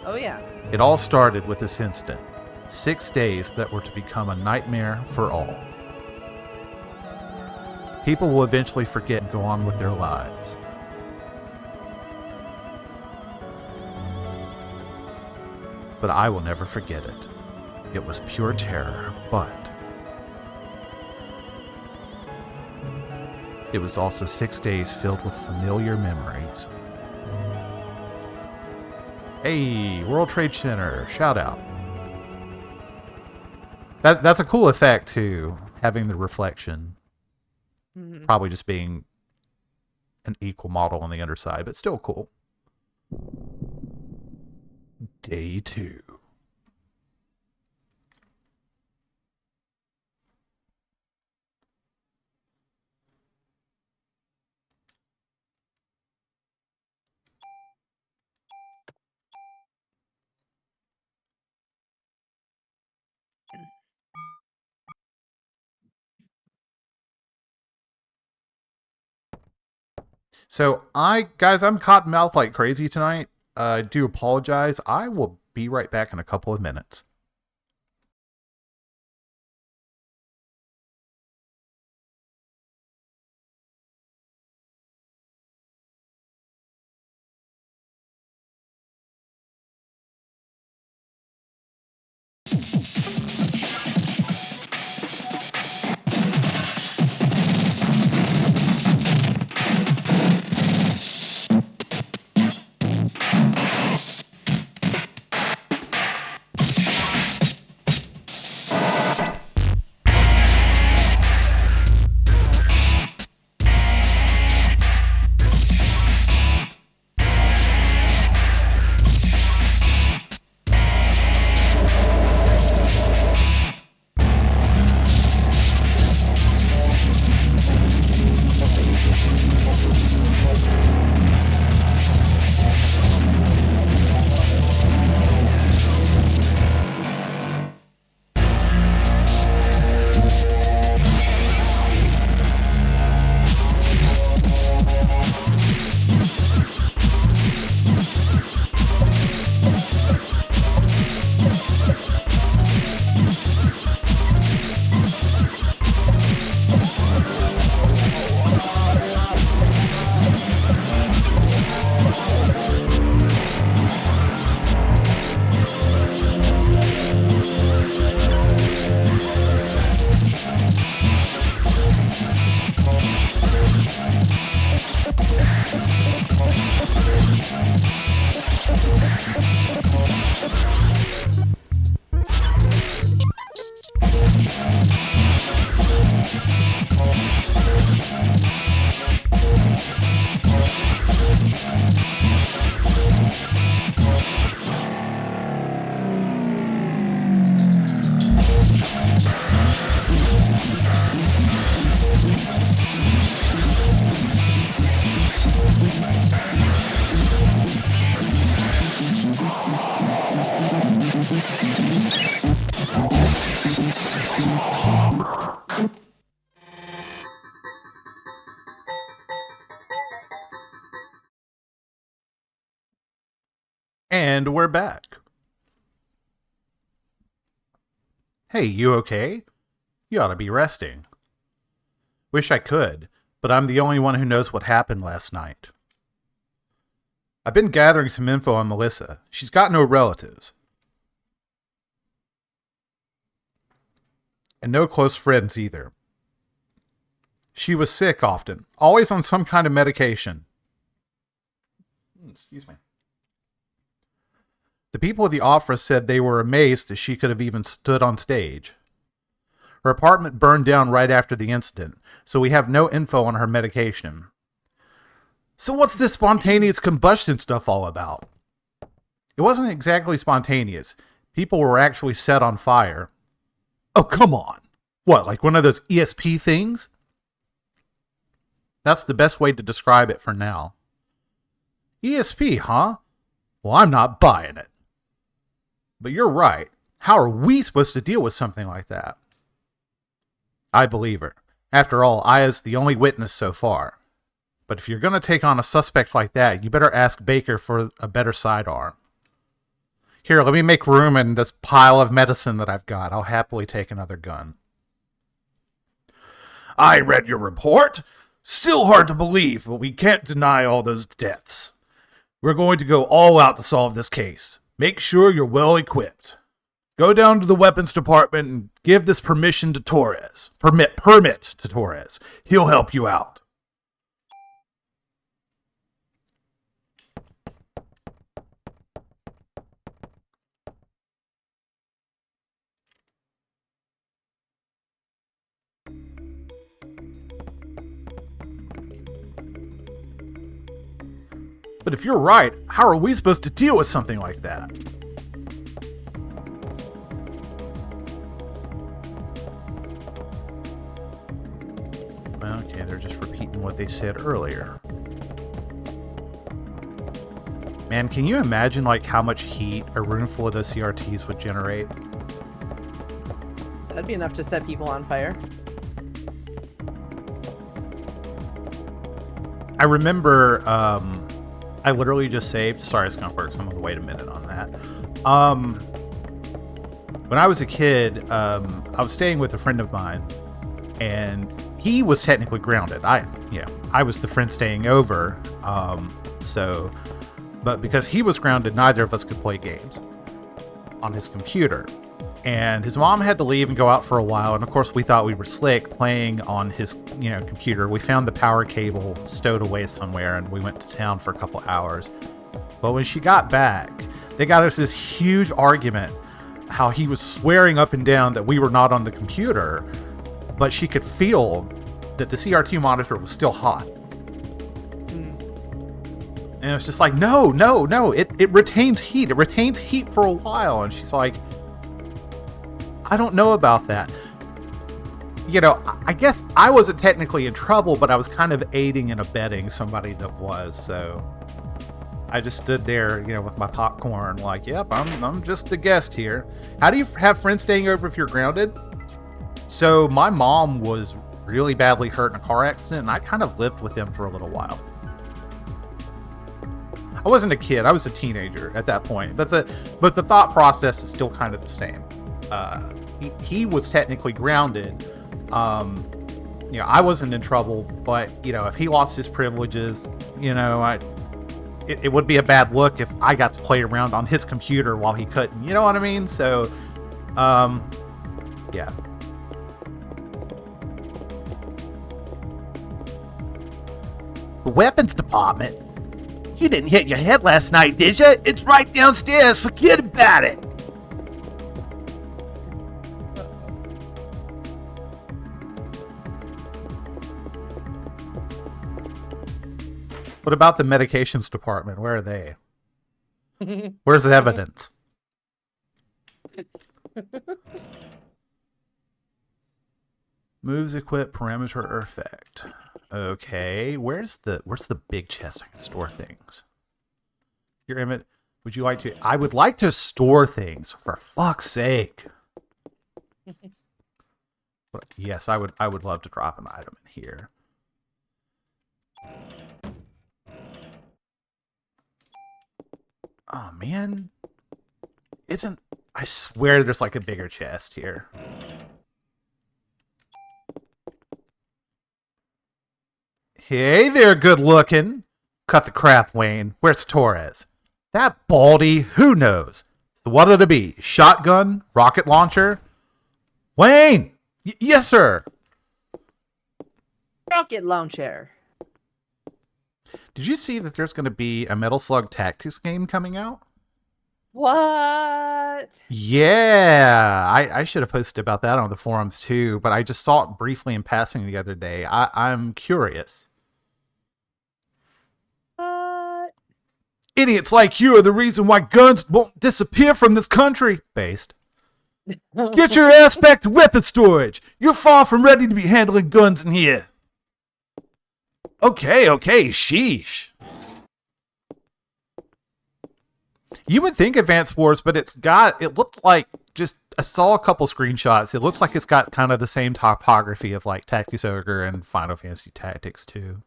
Oh yeah. It all started with this incident. 6 days that were to become a nightmare for all. People will eventually forget and go on with their lives. But I will never forget it. It was pure terror, but it was also 6 days filled with familiar memories. Hey, World Trade Center, shout out. That's a cool effect too, having the reflection. Mhm. Probably just being an equal model on the underside, but still cool. Day 2. So I'm cotton mouth like crazy tonight. I do apologize. I will be right back in a couple of minutes. And we're back. Hey, you okay? You ought to be resting. Wish I could, but I'm the only one who knows what happened last night. I've been gathering some info on Melissa. She's got no relatives. And no close friends either. She was sick often, always on some kind of medication. Excuse me. The people at the opera said they were amazed that she could have even stood on stage. Her apartment burned down right after the incident, so we have no info on her medication. So what's this spontaneous combustion stuff all about? It wasn't exactly spontaneous. People were actually set on fire. Oh, come on. What, like one of those ESP things? That's the best way to describe it for now. ESP, huh? Well, I'm not buying it. But you're right. How are we supposed to deal with something like that? I believe her. After all, Aya's the only witness so far. But if you're going to take on a suspect like that, you better ask Baker for a better sidearm. Here, let me make room in this pile of medicine that I've got. I'll happily take another gun. I read your report. Still hard to believe, but we can't deny all those deaths. We're going to go all out to solve this case. Make sure you're well equipped. Go down to the weapons department and give this permission to Torres. Permit to Torres. He'll help you out. But if you're right, how are we supposed to deal with something like that? Okay, they're just repeating what they said earlier. Man, can you imagine like how much heat a room full of those CRTs would generate? That'd be enough to set people on fire. I remember, I literally just saved. Sorry, it's gonna work, so I'm gonna wait a minute on that. When I was a kid, I was staying with a friend of mine, and he was technically grounded. I was the friend staying over, but because he was grounded, neither of us could play games on his computer. And his mom had to leave and go out for a while, and of course we thought we were slick playing on his computer. We found the power cable stowed away somewhere, and we went to town for a couple hours. But when she got back, they got us this huge argument, how he was swearing up and down that we were not on the computer, but she could feel that the CRT monitor was still hot. And it's just like, no, it retains heat. It retains heat for a while. And she's like, I don't know about that. I guess I wasn't technically in trouble, but I was kind of aiding and abetting somebody that was. So I just stood there, with my popcorn, like, yep, I'm just a guest here. How do you have friends staying over if you're grounded? So my mom was really badly hurt in a car accident, and I kind of lived with them for a little while. I wasn't a kid; I was a teenager at that point. But the thought process is still kind of the same. He was technically grounded. I wasn't in trouble, but if he lost his privileges, it would be a bad look if I got to play around on his computer while he couldn't. You know what I mean? So, yeah. The weapons department? You didn't hit your head last night, did you? It's right downstairs. Forget about it. What about the medications department? Where are they? Where's the evidence? Moves, equip, parameter, or effect. Okay, where's the big chest I can store things? Your image. Would you like to? I would like to store things, for fuck's sake. Yes, I would love to drop an item in here. Oh man, I swear there's like a bigger chest here. Hey there, good looking. Cut the crap, Wayne. Where's Torres? That baldy, who knows? So what'll it be? Shotgun? Rocket launcher? Wayne! Yes, sir. Rocket launcher. Did you see that there's going to be a Metal Slug Tactics game coming out? What? What? Yeah, I should have posted about that on the forums too, but I just saw it briefly in passing the other day. I'm curious. What? Idiots like you are the reason why guns won't disappear from this country. Based. Get your ass back to weapon storage. You're far from ready to be handling guns in here. Okay, sheesh. You would think Advanced Wars, but it looks like just, I saw a couple screenshots. It looks like it's got kind of the same topography of like Tactics Ogre and Final Fantasy Tactics too.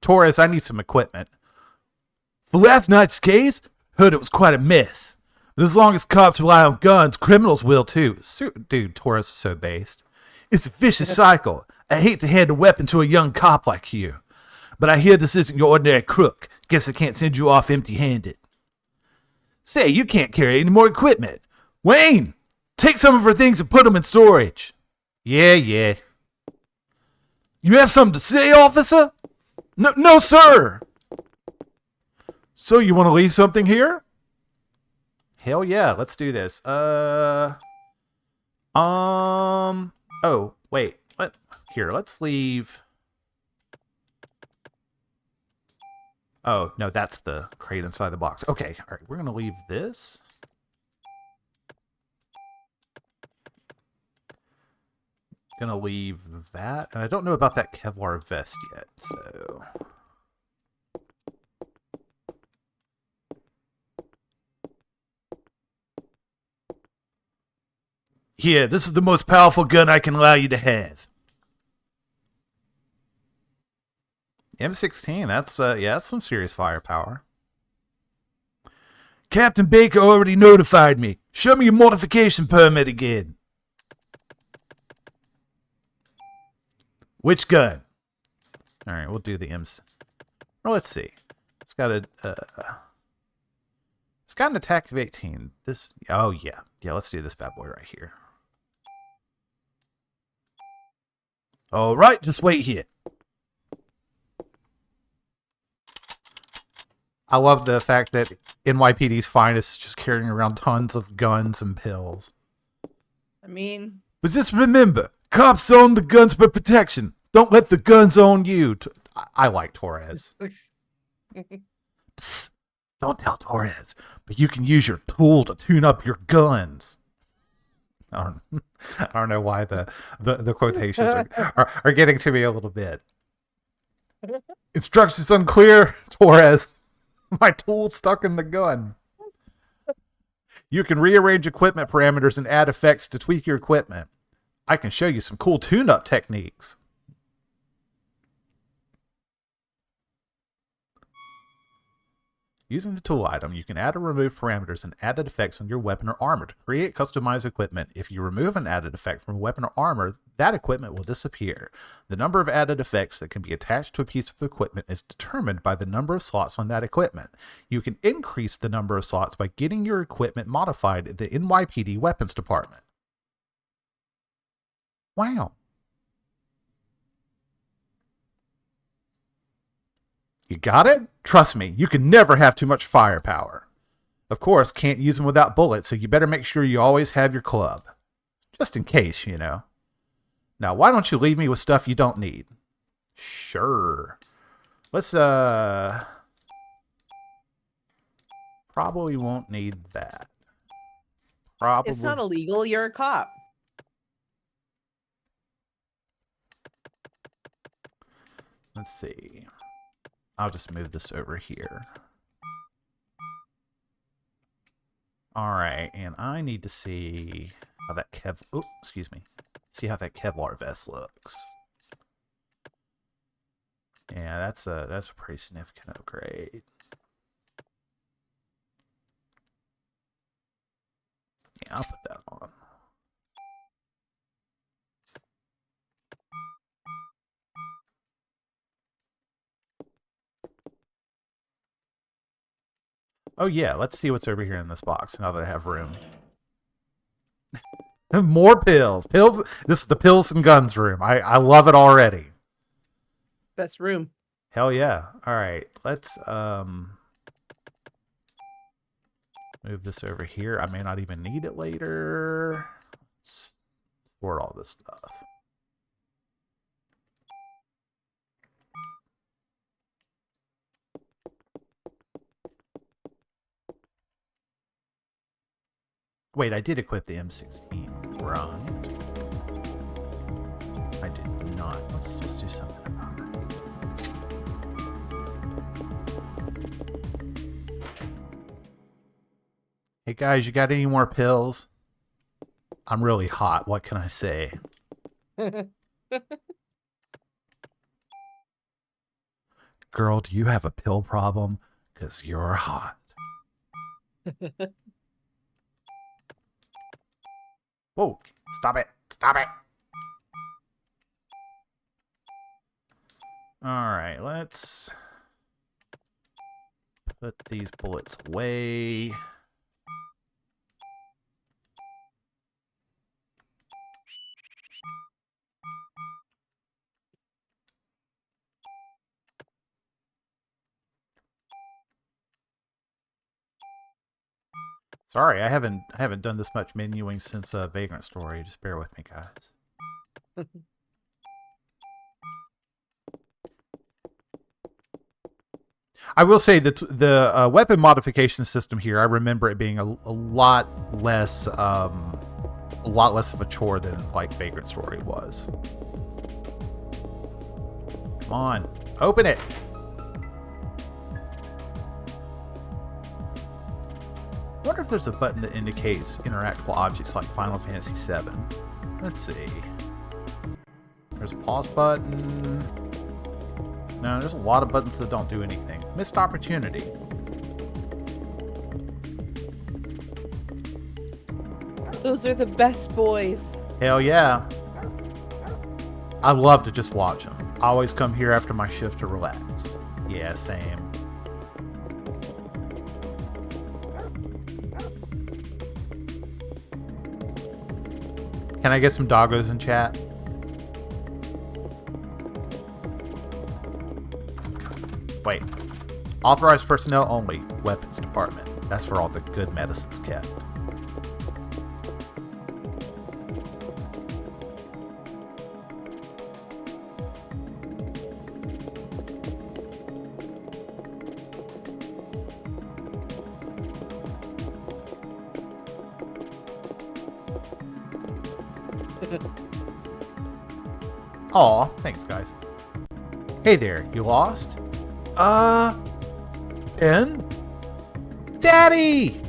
Torres, I need some equipment. For last night's case, heard it was quite a mess. But as long as cops rely on guns, criminals will too. Dude, Torres is so based. It's a vicious cycle. I hate to hand a weapon to a young cop like you. But I hear this isn't your ordinary crook. Guess I can't send you off empty-handed. Say, you can't carry any more equipment. Wayne, take some of her things and put them in storage. Yeah. You have something to say, officer? No, sir. So you want to leave something here? Hell yeah, let's do this. Oh, wait. Here, let's leave. Oh, no, that's the crate inside the box. Okay, all right, we're going to leave this. Gonna leave that. And I don't know about that Kevlar vest yet, so... Here, this is the most powerful gun I can allow you to have. M16, that's some serious firepower. Captain Baker already notified me. Show me your mortification permit again. Which gun? All right, we'll do the M's. Well, let's see. It's got an attack of 18. Oh yeah, let's do this bad boy right here. All right, just wait here. I love the fact that NYPD's finest is just carrying around tons of guns and pills. I mean... But just remember, cops own the guns for protection. Don't let the guns own you. I like Torres. Psst, don't tell Torres, but you can use your tool to tune up your guns. I don't know why the quotations are getting to me a little bit. Instructions unclear, Torres. My tool's stuck in the gun. You can rearrange equipment parameters and add effects to tweak your equipment. I can show you some cool tune-up techniques. Using the tool item, you can add or remove parameters and added effects on your weapon or armor to create customized equipment. If you remove an added effect from a weapon or armor, that equipment will disappear. The number of added effects that can be attached to a piece of equipment is determined by the number of slots on that equipment. You can increase the number of slots by getting your equipment modified at the NYPD Weapons Department. Wow. You got it? Trust me, you can never have too much firepower. Of course, can't use them without bullets, so you better make sure you always have your club. Just in case, you know. Now, why don't you leave me with stuff you don't need? Sure. Let's, probably won't need that. Probably. It's not illegal, you're a cop. Let's see. I'll just move this over here. Alright, and I need to see how that see how that Kevlar vest looks. Yeah, that's a pretty significant upgrade. Yeah, I'll put that on. Oh yeah, let's see what's over here in this box now that I have room. More pills. Pills. This is the pills and guns room. I love it already. Best room. Hell yeah. All right, let's Move this over here. I may not even need it later. Let's sort all this stuff. Wait, I did equip the M16, right? I did not. Let's do something about it. Hey guys, you got any more pills? I'm really hot. What can I say? Girl, do you have a pill problem? Because you're hot. Whoa, stop it. Stop it. Alright, let's put these bullets away. Sorry, I haven't done this much menuing since Vagrant Story. Just bear with me, guys. I will say that the weapon modification system here, I remember it being a lot less of a chore than like Vagrant Story was. Come on, open it. I wonder if there's a button that indicates interactable objects like Final Fantasy VII. Let's see. There's a pause button. No, there's a lot of buttons that don't do anything. Missed opportunity. Those are the best boys. Hell yeah. I love to just watch them. I always come here after my shift to relax. Yeah, same. Can I get some doggos in chat? Wait. Authorized personnel only. Weapons department. That's where all the good medicine's kept. Aw, thanks guys. Hey there, you lost? Ben? Daddy!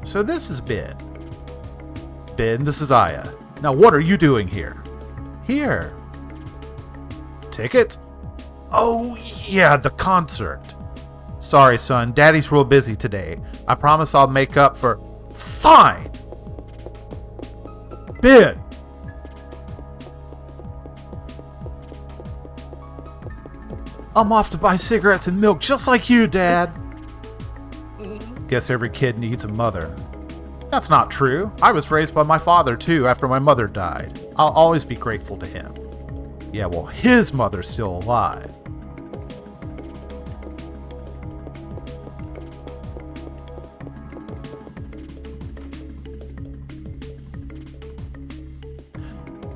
So this is Ben. Ben, this is Aya. Now what are you doing here? Here. Ticket? Oh yeah, the concert. Sorry, son. Daddy's real busy today. I promise I'll make up for... Fine! Ben! I'm off to buy cigarettes and milk just like you, Dad. Guess every kid needs a mother. That's not true. I was raised by my father, too, after my mother died. I'll always be grateful to him. Yeah, well, his mother's still alive.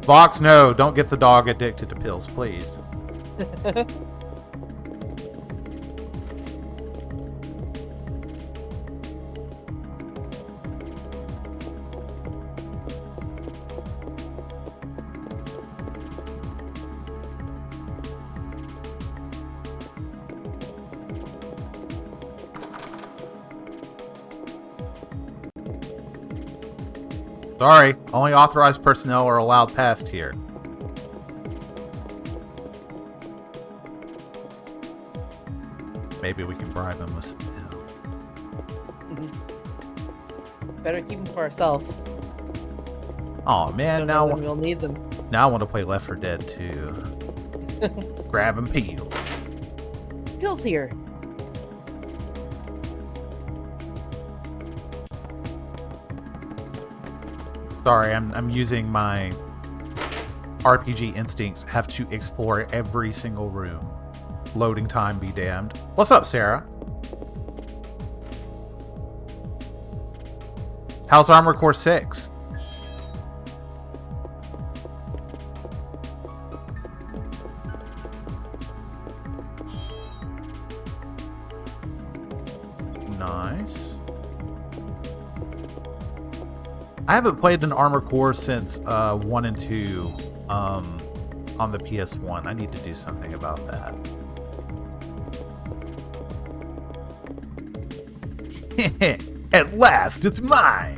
Vox, no, don't get the dog addicted to pills, please. Sorry, only authorized personnel are allowed past here. Maybe we can bribe him with some pills. Better keep them for ourselves. Oh man, now we'll need them. Now I want to play Left 4 Dead 2. Grabbing pills. Pills here. Sorry, I'm using my RPG instincts. Have to explore every single room. Loading time be damned. What's up, Sarah? How's Armor Core 6? Nice. I haven't played an Armor Core since 1 and 2 on the PS1. I need to do something about that. At last, it's mine!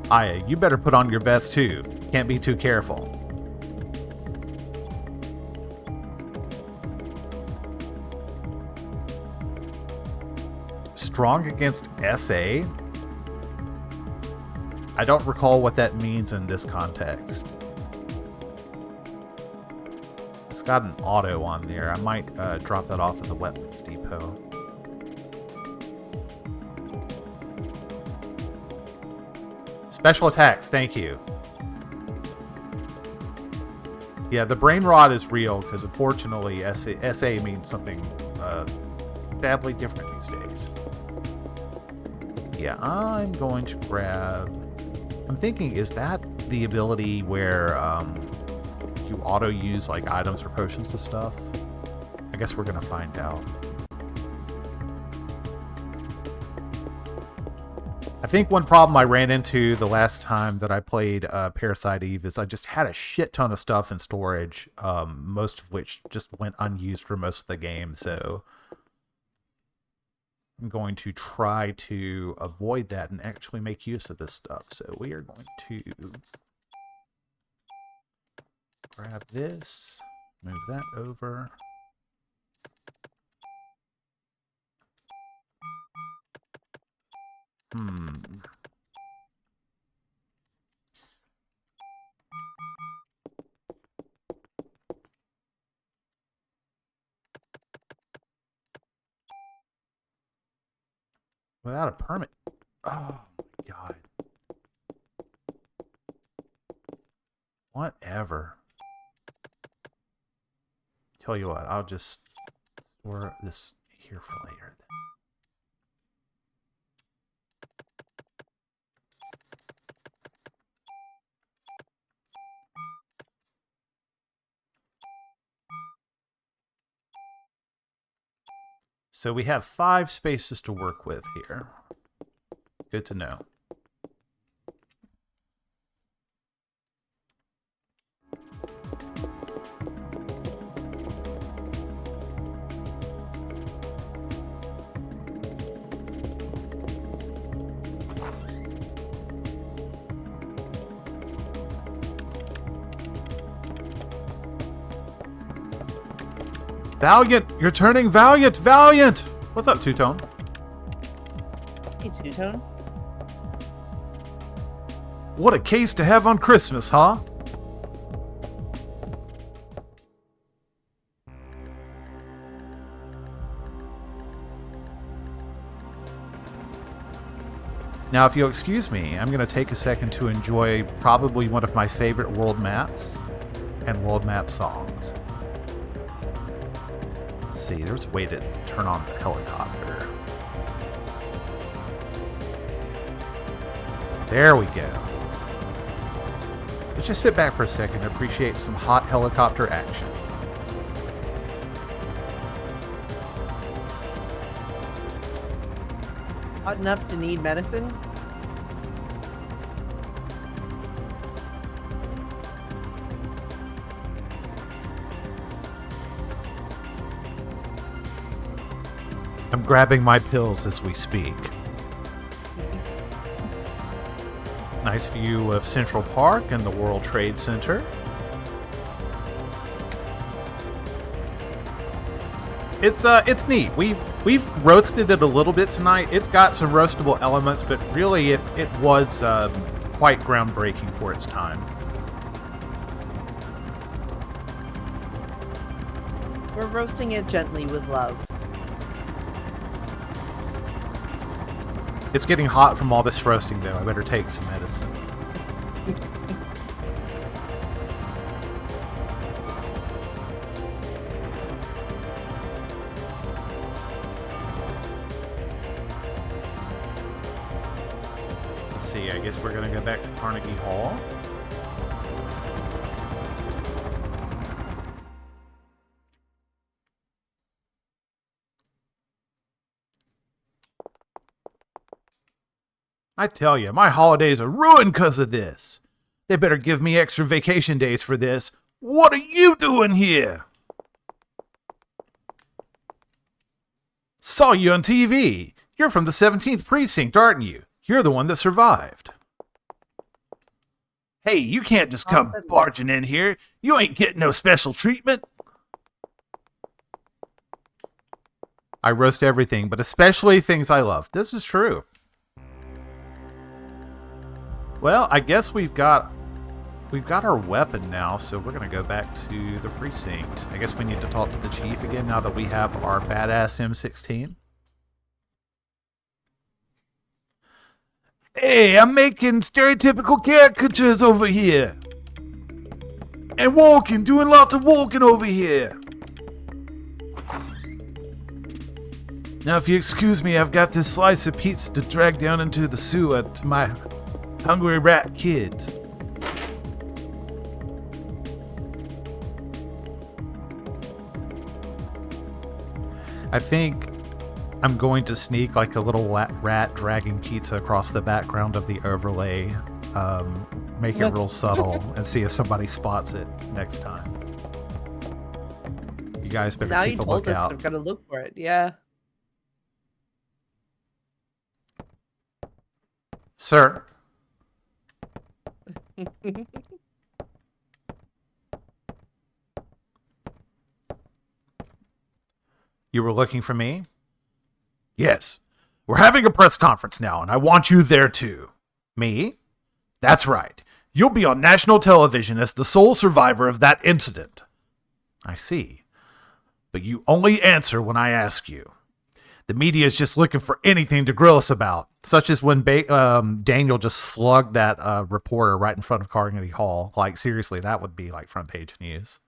Aya, you better put on your vest too. Can't be too careful. Strong against SA? I don't recall what that means in this context. It's got an auto on there. I might drop that off at the weapons depot. Special attacks, thank you. Yeah, the brain rot is real because unfortunately SA means something sadly different these days. Yeah, I'm going to grab... I'm thinking, is that the ability where you auto-use like items or potions and stuff? I guess we're going to find out. I think one problem I ran into the last time that I played Parasite Eve is I just had a shit ton of stuff in storage, most of which just went unused for most of the game, so I'm going to try to avoid that and actually make use of this stuff. So we are going to grab this, move that over. Without a permit. Oh my god. Whatever. Tell you what, I'll just store this here for later then. So we have 5 spaces to work with here. Good to know. Valiant! You're turning Valiant! Valiant! What's up, Two-Tone? Hey, Two-Tone. What a case to have on Christmas, huh? Now, if you'll excuse me, I'm going to take a second to enjoy probably one of my favorite world maps and world map songs. Let's see, there's a way to turn on the helicopter. There we go. Let's just sit back for a second and appreciate some hot helicopter action. Hot enough to need medicine? I'm grabbing my pills as we speak. Nice view of Central Park and the World Trade Center. It's neat. We've roasted it a little bit tonight. It's got some roastable elements, but really it was quite groundbreaking for its time. We're roasting it gently with love. It's getting hot from all this roasting, though. I better take some medicine. I guess we're going to go back to Carnegie Hall. I tell you, my holidays are ruined because of this. They better give me extra vacation days for this. What are you doing here? Saw you on TV. You're from the 17th Precinct, aren't you? You're the one that survived. Hey, you can't just come barging in here. You ain't getting no special treatment. I roast everything, but especially things I love. This is true. Well, I guess we've got our weapon now, so we're going to go back to the precinct. I guess we need to talk to the chief again now that we have our badass M16. Hey, I'm making stereotypical caricatures over here. And doing lots of walking over here. Now, if you excuse me, I've got this slice of pizza to drag down into the sewer to my hungry rat kids. I think I'm going to sneak like a little rat dragging pizza across the background of the overlay, make it real subtle, and see if somebody spots it next time. You guys better keep a lookout. Now you told us I'm gonna look for it, yeah. Sir. You were looking for me? Yes. We're having a press conference now, and I want you there too. Me? That's right. You'll be on national television as the sole survivor of that incident. I see. But you only answer when I ask you. The media is just looking for anything to grill us about, such as when Daniel just slugged that reporter right in front of Carnegie Hall. Like, seriously, that would be like front page news.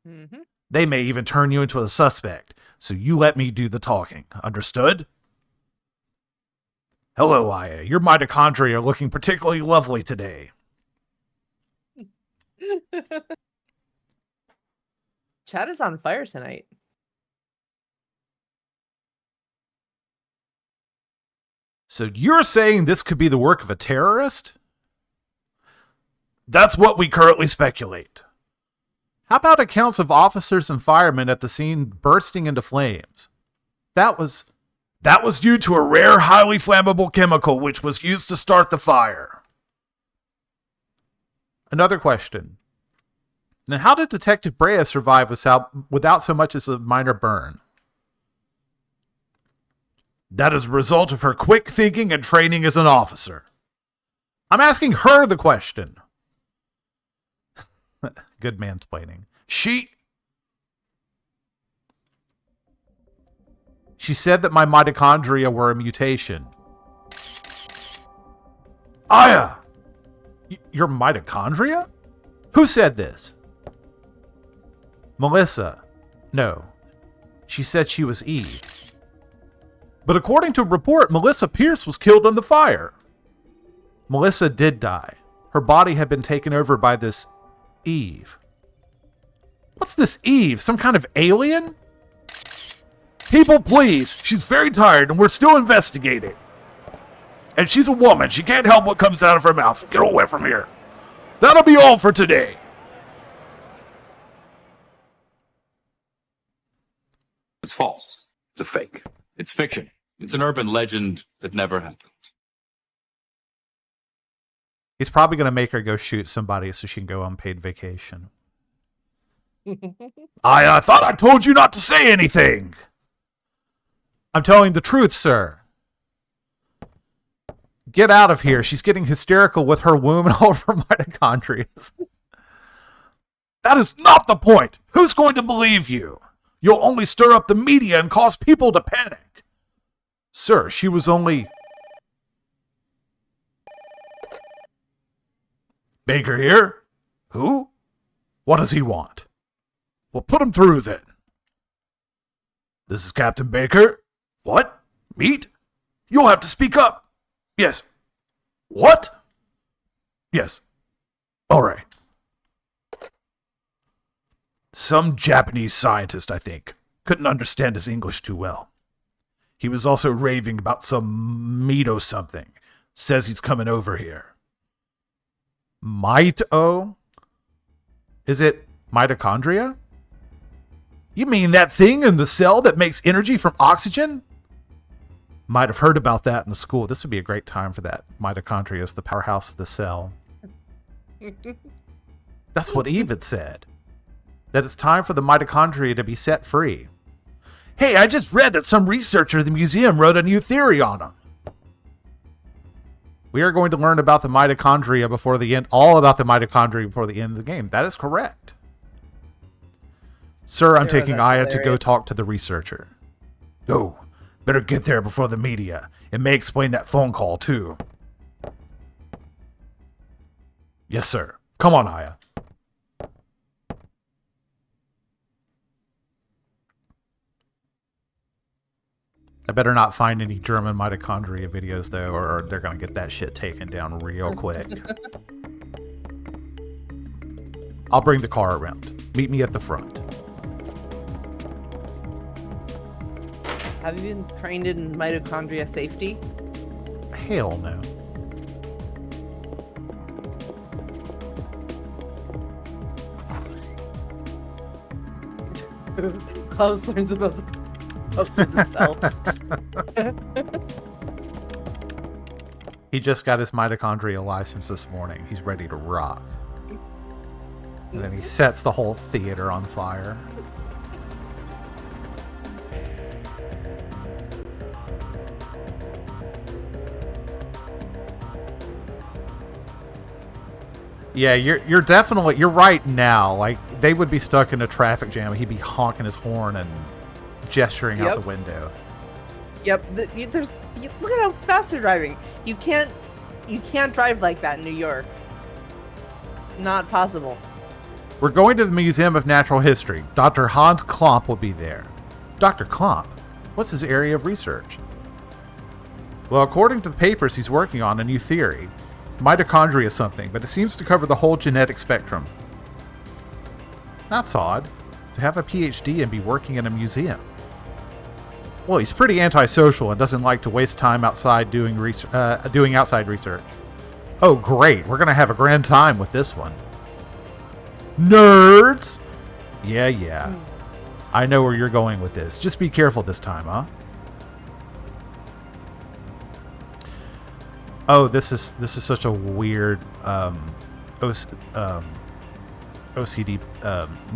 Mm-hmm. They may even turn you into a suspect, so you let me do the talking. Understood? Hello, Aya. Your mitochondria are looking particularly lovely today. Chad is on fire tonight. So you're saying this could be the work of a terrorist? That's what we currently speculate. How about accounts of officers and firemen at the scene bursting into flames? That was due to a rare, highly flammable chemical which was used to start the fire. Another question. Then how did Detective Brea survive without so much as a minor burn? That is a result of her quick thinking and training as an officer. I'm asking her the question. Good mansplaining. She said that my mitochondria were a mutation. Aya! Your mitochondria? Who said this? Melissa. No. She said she was Eve. But according to a report, Melissa Pierce was killed in the fire. Melissa did die. Her body had been taken over by this Eve. What's this Eve? Some kind of alien? People, please. She's very tired and we're still investigating. And she's a woman. She can't help what comes out of her mouth. Get away from here. That'll be all for today. It's false. It's a fake. It's fiction. It's an urban legend that never happened. He's probably going to make her go shoot somebody so she can go on paid vacation. I thought I told you not to say anything. I'm telling the truth, sir. Get out of here. She's getting hysterical with her womb and all of her mitochondria. That is not the point. Who's going to believe you? You'll only stir up the media and cause people to panic. Sir, she was only... Baker here? Who? What does he want? Well, put him through then. This is Captain Baker. What? Meat? You'll have to speak up. Yes. What? Yes. All right. Some Japanese scientist, I think. Couldn't understand his English too well. He was also raving about some Mito something. Says he's coming over here. Mito? Is it mitochondria? You mean that thing in the cell that makes energy from oxygen? Might have heard about that in the school. This would be a great time for that. Mitochondria is the powerhouse of the cell. That's what Eve had said. That it's time for the mitochondria to be set free. Hey, I just read that some researcher at the museum wrote a new theory on them. We are going to learn about the mitochondria before the end, all about the mitochondria before the end of the game. That is correct. Sir, I'm taking Aya to go talk to the researcher. Go. Better get there before the media. It may explain that phone call, too. Yes, sir. Come on, Aya. I better not find any German mitochondria videos, though, or they're going to get that shit taken down real quick. I'll bring the car around. Meet me at the front. Have you been trained in mitochondria safety? Hell no. Klaus learns about the of the cell. He just got his mitochondria license this morning. He's ready to rock. And then he sets the whole theater on fire. Yeah, you're definitely, you're right now. Like, they would be stuck in a traffic jam. He'd be honking his horn and gesturing out the window. Yep. Look at how fast they're driving. You can't drive like that in New York. Not possible. We're going to the Museum of Natural History. Dr. Hans Klomp will be there. Dr. Klomp? What's his area of research? Well, according to the papers, he's working on a new theory. Mitochondria is something, but it seems to cover the whole genetic spectrum. That's odd, to have a PhD and be working in a museum. Well, he's pretty antisocial and doesn't like to waste time outside doing outside research. Oh, great. We're going to have a grand time with this one. Nerds! Yeah. I know where you're going with this. Just be careful this time, huh? Oh, this is such a weird OCD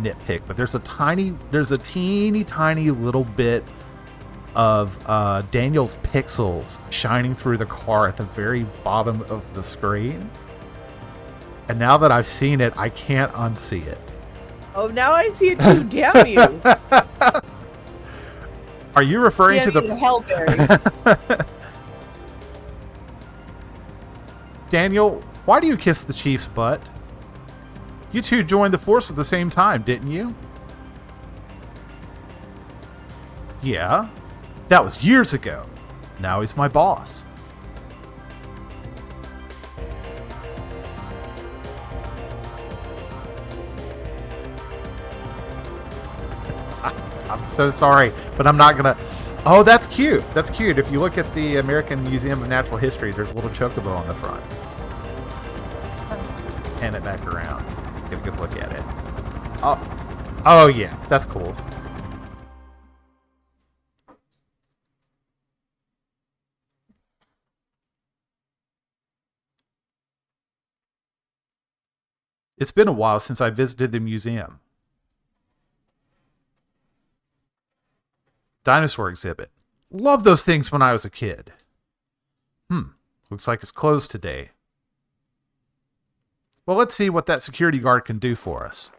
nitpick, but there's a teeny tiny little bit of Daniel's pixels shining through the car at the very bottom of the screen. And now that I've seen it, I can't unsee it. Oh, now I see it too. Damn you! Are you referring to the Hellberry? Daniel, why do you kiss the Chief's butt? You two joined the force at the same time, didn't you? Yeah, that was years ago. Now he's my boss. I'm so sorry, but I'm not gonna... Oh, that's cute. That's cute. If you look at the American Museum of Natural History, there's a little chocobo on the front. Let's pan it back around. Get a good look at it. Oh yeah, that's cool. It's been a while since I visited the museum. Dinosaur exhibit. Loved those things when I was a kid. Looks like it's closed today. Well, let's see what that security guard can do for us.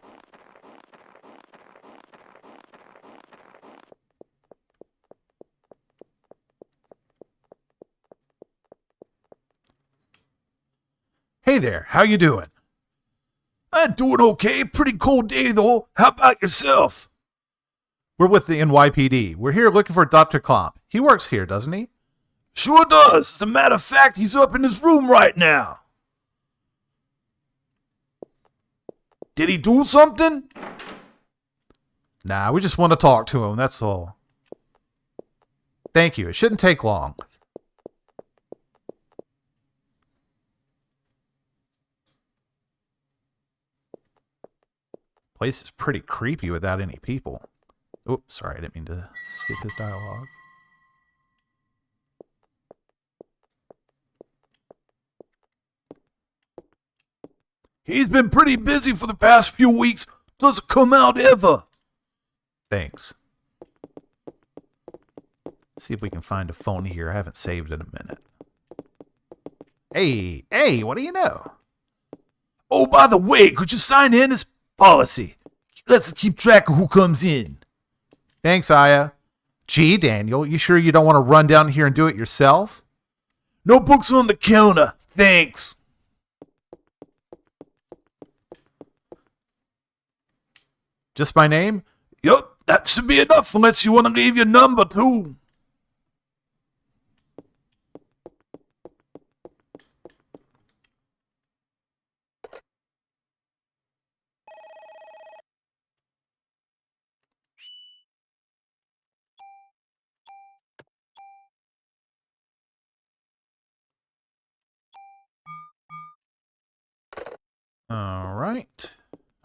Hey there, how you doing? I'm doing okay. Pretty cold day, though. How about yourself? We're with the NYPD. We're here looking for Dr. Klomp. He works here, doesn't he? Sure does. As a matter of fact, he's up in his room right now. Did he do something? Nah, we just want to talk to him, that's all. Thank you. It shouldn't take long. Place is pretty creepy without any people. Oops, sorry, I didn't mean to skip his dialogue. He's been pretty busy for the past few weeks. Doesn't come out ever. Thanks. Let's see if we can find a phone here. I haven't saved in a minute. Hey, what do you know? Oh, by the way, could you sign in as policy? Let's keep track of who comes in. Thanks, Aya. Gee, Daniel, you sure you don't want to run down here and do it yourself? No books on the counter. Thanks. Just my name? Yup, that should be enough unless you want to leave your number, too. All right.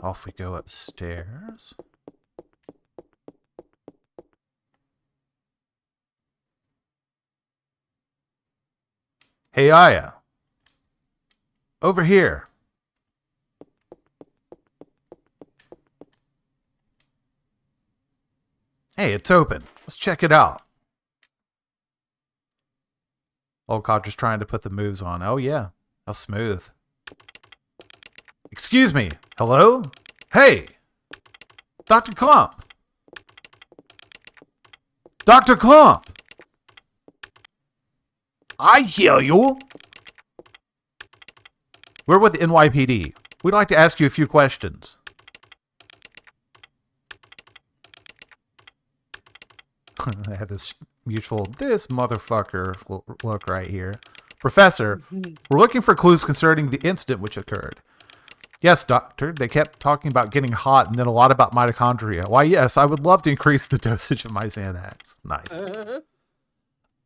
Off we go upstairs. Hey, Aya. Over here. Hey, it's open. Let's check it out. Old Codger's trying to put the moves on. Oh, yeah. How smooth. Excuse me. Hello? Hey! Dr. Klump! Dr. Klump! I hear you. We're with NYPD. We'd like to ask you a few questions. I have this this motherfucker look right here. Professor, we're looking for clues concerning the incident which occurred. Yes, doctor. They kept talking about getting hot and then a lot about mitochondria. Why, yes, I would love to increase the dosage of my Xanax. Nice.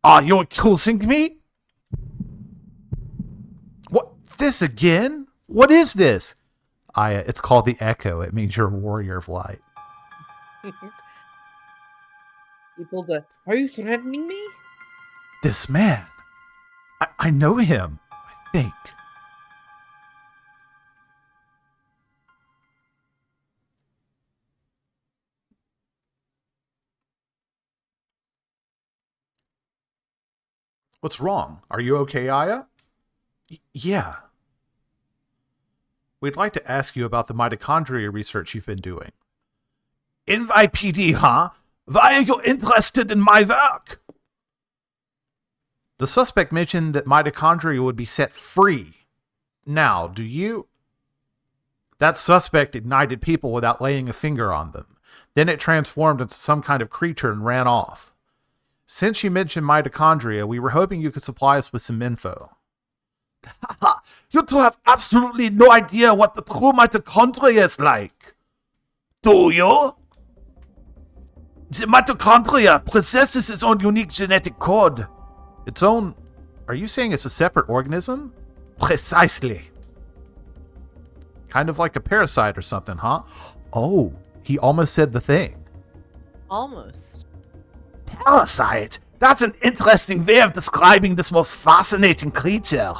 Are you accusing me? What? This again? What is this? It's called the Echo. It means you're a warrior of light. Are you threatening me? This man. I know him, I think. What's wrong? Are you okay, Aya? Yeah. We'd like to ask you about the mitochondria research you've been doing. NYPD, huh? Why are you interested in my work? The suspect mentioned that mitochondria would be set free. Now, do you... That suspect ignited people without laying a finger on them. Then it transformed into some kind of creature and ran off. Since you mentioned mitochondria, we were hoping you could supply us with some info. You two have absolutely no idea what the true mitochondria is like. Do you? The mitochondria possesses its own unique genetic code. Its own... Are you saying it's a separate organism? Precisely. Kind of like a parasite or something, huh? Oh, he almost said the thing. Almost. Parasite? That's an interesting way of describing this most fascinating creature.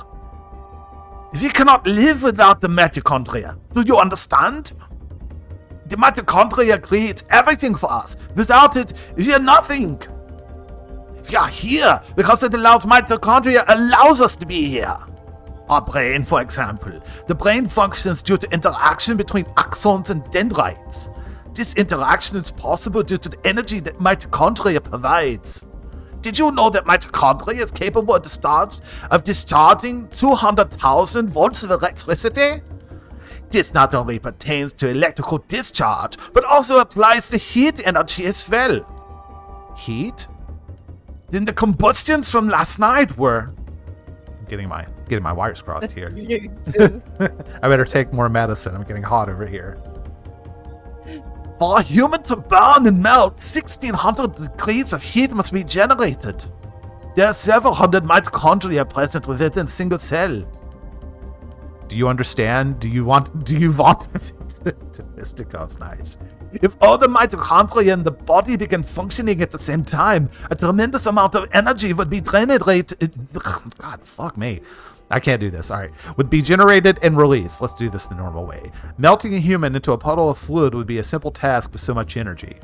We cannot live without the mitochondria. Do you understand? The mitochondria creates everything for us. Without it, we are nothing. We are here because mitochondria allows us to be here. Our brain, for example. The brain functions due to interaction between axons and dendrites. This interaction is possible due to the energy that mitochondria provides. Did you know that mitochondria is capable of discharging 200,000 volts of electricity? This not only pertains to electrical discharge, but also applies to heat energy as well. Heat? Then the combustions from last night were... I'm getting my wires crossed here. I better take more medicine. I'm getting hot over here. For a human to burn and melt, 1600 degrees of heat must be generated. There are several hundred mitochondria present within a single cell. Do you understand? Do you want Fisticuffs, nice. If all the mitochondria in the body begin functioning at the same time, a tremendous amount of energy would be generated. God, fuck me. I can't do this. All right. Would be generated and released. Let's do this the normal way. Melting a human into a puddle of fluid would be a simple task with so much energy.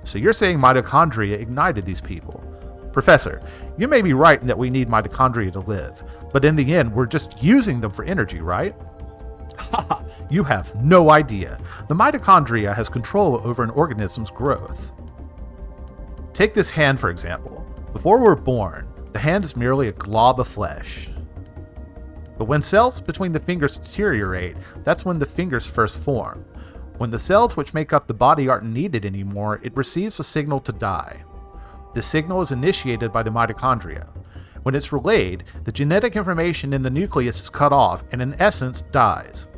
So you're saying mitochondria ignited these people. Professor, you may be right in that we need mitochondria to live, but in the end, we're just using them for energy, right? Haha, you have no idea. The mitochondria has control over an organism's growth. Take this hand, for example. Before we're born, the hand is merely a glob of flesh. But when cells between the fingers deteriorate, that's when the fingers first form. When the cells which make up the body aren't needed anymore, it receives a signal to die. The signal is initiated by the mitochondria. When it's relayed, the genetic information in the nucleus is cut off and in essence dies.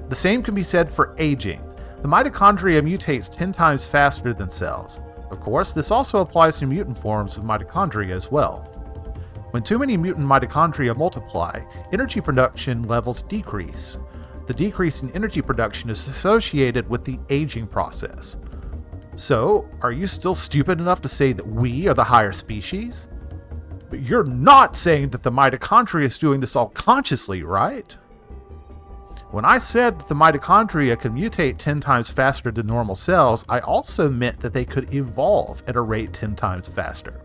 The same can be said for aging. The mitochondria mutates 10 times faster than cells. Of course, this also applies to mutant forms of mitochondria as well. When too many mutant mitochondria multiply, energy production levels decrease. The decrease in energy production is associated with the aging process. So, are you still stupid enough to say that we are the higher species? But you're not saying that the mitochondria is doing this all consciously, right? When I said that the mitochondria could mutate 10 times faster than normal cells, I also meant that they could evolve at a rate 10 times faster.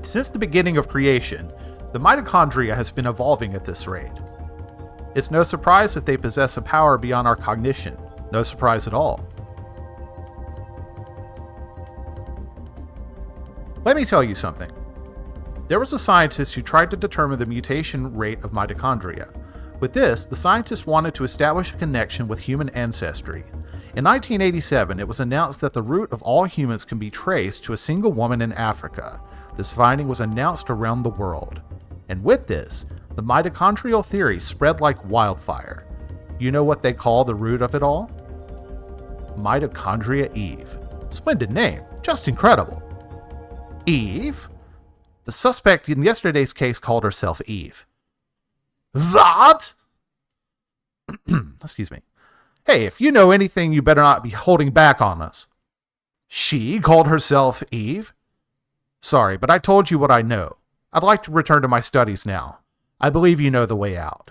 Since the beginning of creation, the mitochondria has been evolving at this rate. It's no surprise if they possess a power beyond our cognition. No surprise at all. Let me tell you something. There was a scientist who tried to determine the mutation rate of mitochondria. With this, the scientist wanted to establish a connection with human ancestry. In 1987, it was announced that the root of all humans can be traced to a single woman in Africa. This finding was announced around the world. And with this, the mitochondrial theory spread like wildfire. You know what they call the root of it all? Mitochondria Eve. Splendid name, just incredible. Eve? The suspect in yesterday's case called herself Eve. That? Excuse me. Hey, if you know anything, you better not be holding back on us. She called herself Eve? Sorry, but I told you what I know. I'd like to return to my studies now. I believe you know the way out.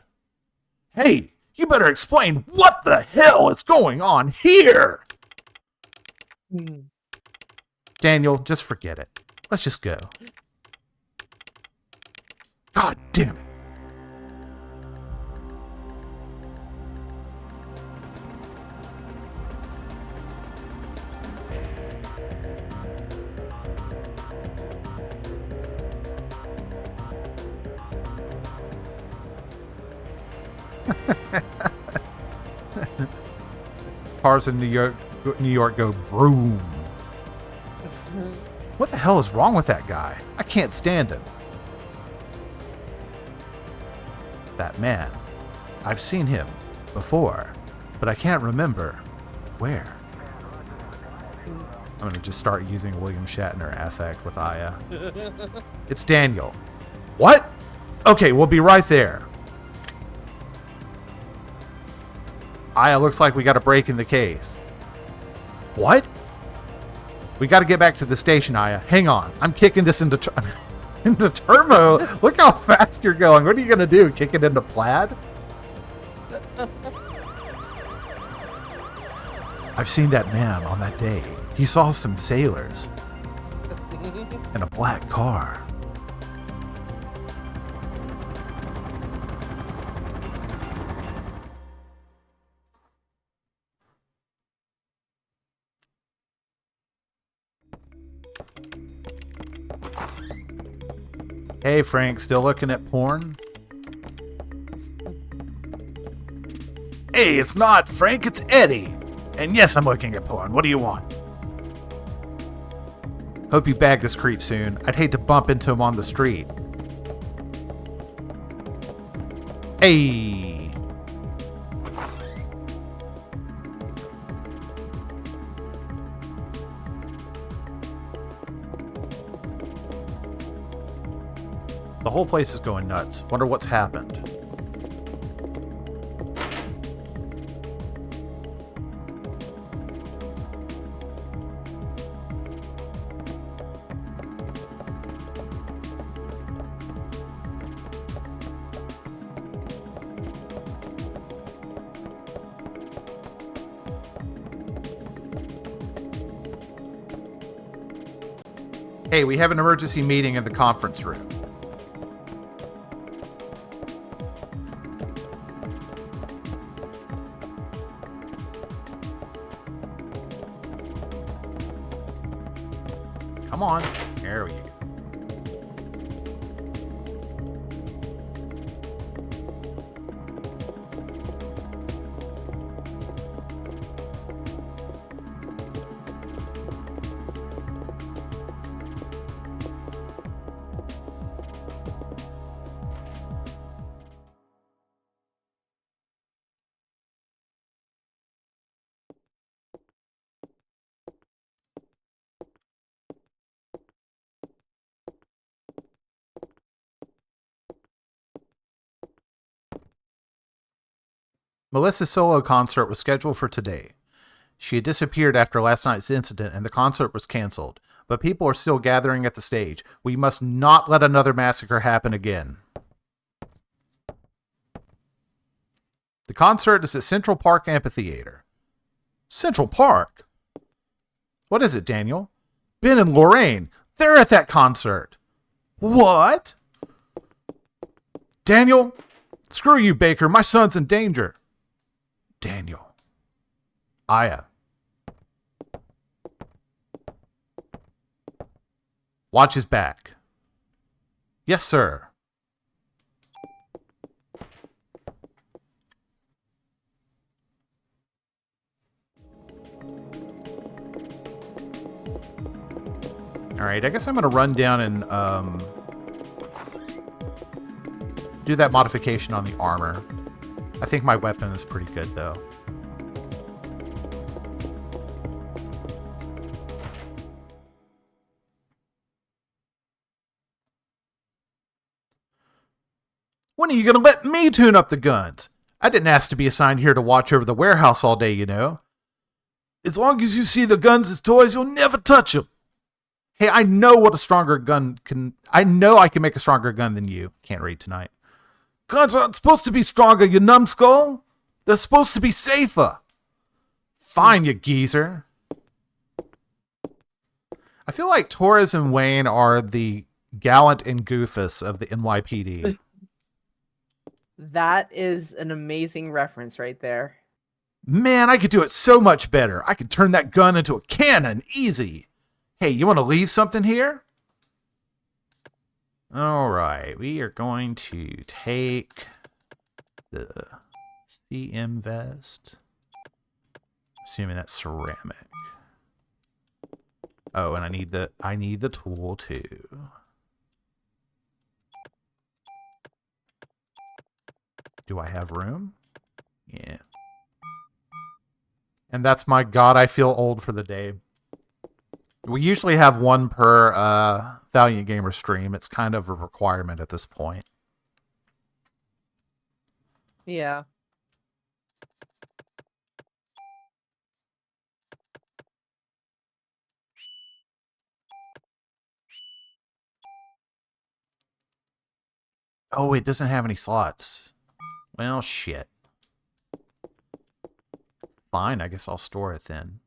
Hey, you better explain what the hell is going on here! Daniel, just forget it. Let's just go. God damn it. Cars in New York go vroom. What the hell is wrong with that guy? I can't stand him. That man. I've seen him before, but I can't remember where. I'm going to just start using William Shatner affect with Aya. It's Daniel. What? Okay, we'll be right there. Aya, looks like we got a break in the case. What? We got to get back to the station, Aya. Hang on. I'm kicking this into turbo. Look how fast you're going. What are you going to do? Kick it into plaid? I've seen that man on that day. He saw some sailors in a black car. Hey, Frank, still looking at porn? Hey, it's not Frank, it's Eddie. And yes, I'm looking at porn. What do you want? Hope you bag this creep soon. I'd hate to bump into him on the street. Hey! The whole place is going nuts. Wonder what's happened. Hey, we have an emergency meeting in the conference room. Come on. There we go. Melissa's solo concert was scheduled for today. She had disappeared after last night's incident and the concert was canceled, but people are still gathering at the stage. We must not let another massacre happen again. The concert is at Central Park Amphitheater. Central Park? What is it, Daniel? Ben and Lorraine, they're at that concert. What? Daniel? Screw you, Baker. My son's in danger. Daniel. Aya. Watch his back. Yes, sir. Alright, I guess I'm going to run down and do that modification on the armor. I think my weapon is pretty good, though. When are you going to let me tune up the guns? I didn't ask to be assigned here to watch over the warehouse all day, you know. As long as you see the guns as toys, you'll never touch them. Hey, I know what a stronger gun can... I know I can make a stronger gun than you. Can't read tonight. Guns aren't supposed to be stronger, you numbskull. They're supposed to be safer. Fine, you geezer. I feel like Torres and Wayne are the Gallant and Goofus of the NYPD. That is an amazing reference right there. Man, I could do it so much better. I could turn that gun into a cannon, easy. Hey, you want to leave something here? All right, we are going to take the CM vest. Assuming that's ceramic. Oh, and I need the tool too. Do I have room? Yeah. And that's my God, I feel old for the day. We usually have one per Valiant Gamer stream. It's kind of a requirement at this point. Yeah. Oh, it doesn't have any slots. Well, shit. Fine, I guess I'll store it then.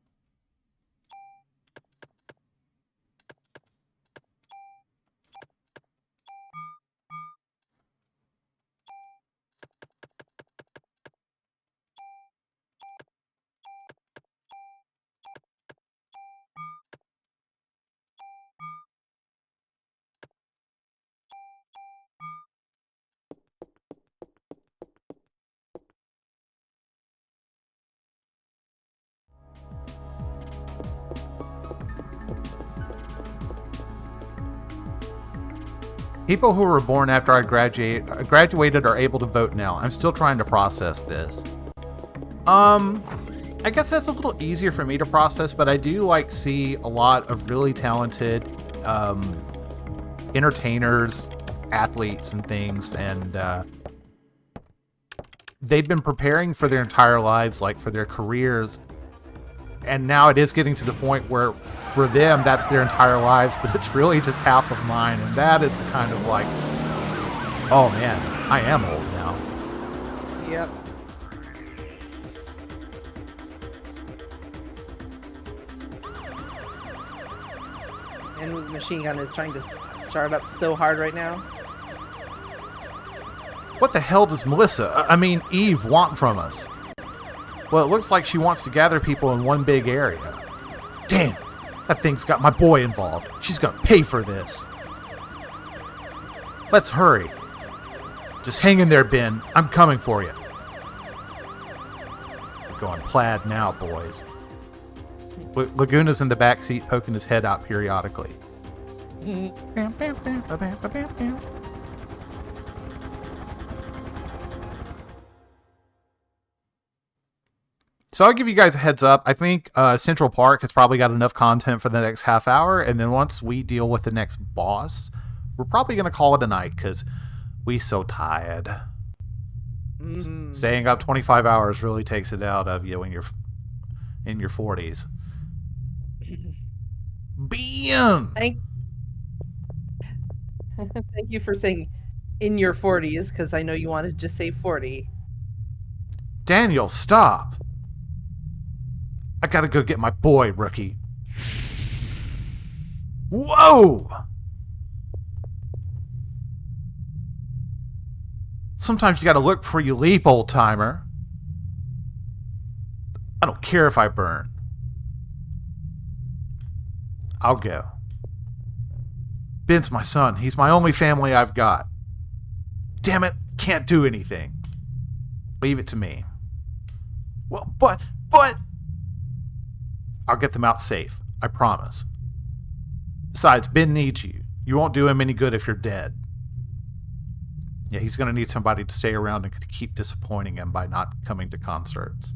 People who were born after I graduated are able to vote now. I'm still trying to process this. I guess that's a little easier for me to process, but I do like see a lot of really talented entertainers, athletes, and things, and they've been preparing for their entire lives, like for their careers, and now it is getting to the point where for them that's their entire lives, but it's really just half of mine, and that is kind of like, oh man, I am old now. Yep. And Machine Gun is trying to start up so hard right now. What the hell does Eve want from us? Well, it looks like she wants to gather people in one big area. Damn, that thing's got my boy involved. She's gonna pay for this. Let's hurry. Just hang in there, Ben. I'm coming for you. We're going plaid now, boys. Laguna's in the back seat, poking his head out periodically. So I'll give you guys a heads up. I think Central Park has probably got enough content for the next half hour, and then once we deal with the next boss, we're probably going to call it a night because we so tired. Staying up 25 hours really takes it out of you when you're in your 40s. Bam! Thank you for saying in your 40s, because I know you wanted to just say 40. Daniel, stop! I gotta go get my boy, rookie. Whoa! Sometimes you gotta look before you leap, old timer. I don't care if I burn. I'll go. Ben's my son. He's my only family I've got. Damn it, can't do anything. Leave it to me. Well, but... I'll get them out safe. I promise. Besides, Ben needs you. You won't do him any good if you're dead. Yeah, he's going to need somebody to stay around and keep disappointing him by not coming to concerts.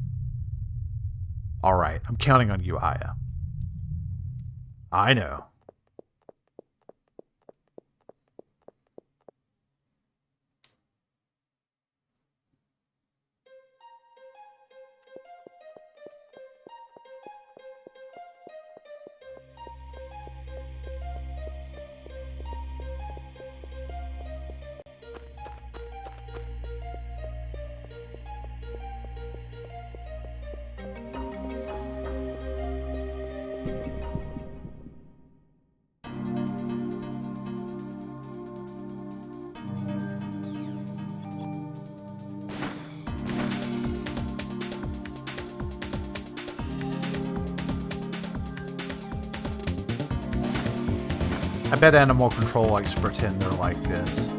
All right, I'm counting on you, Aya. I know. I bet Animal Control likes to pretend they're like this.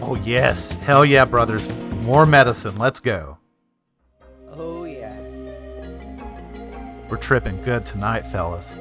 Oh yes, hell yeah, brothers. More medicine, let's go. Oh yeah. We're tripping good tonight, fellas.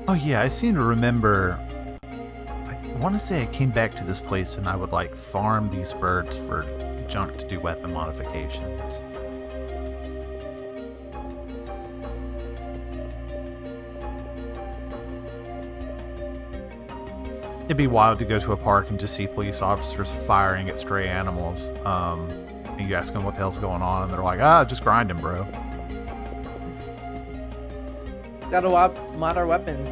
Oh yeah, I seem to remember. I want to say I came back to this place and I would like farm these birds for junk to do weapon modifications. It'd be wild to go to a park and just see police officers firing at stray animals. And you ask them what the hell's going on, and they're like, just grinding, bro. Gotta mod our weapons.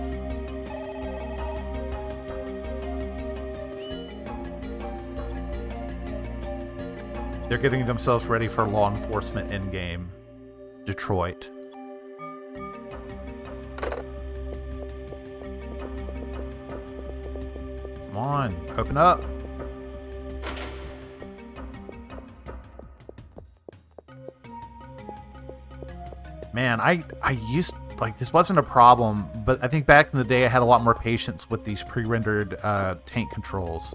They're getting themselves ready for law enforcement endgame. Detroit. Come on, open up. Man, I used, like, this wasn't a problem, but I think back in the day I had a lot more patience with these pre-rendered tank controls.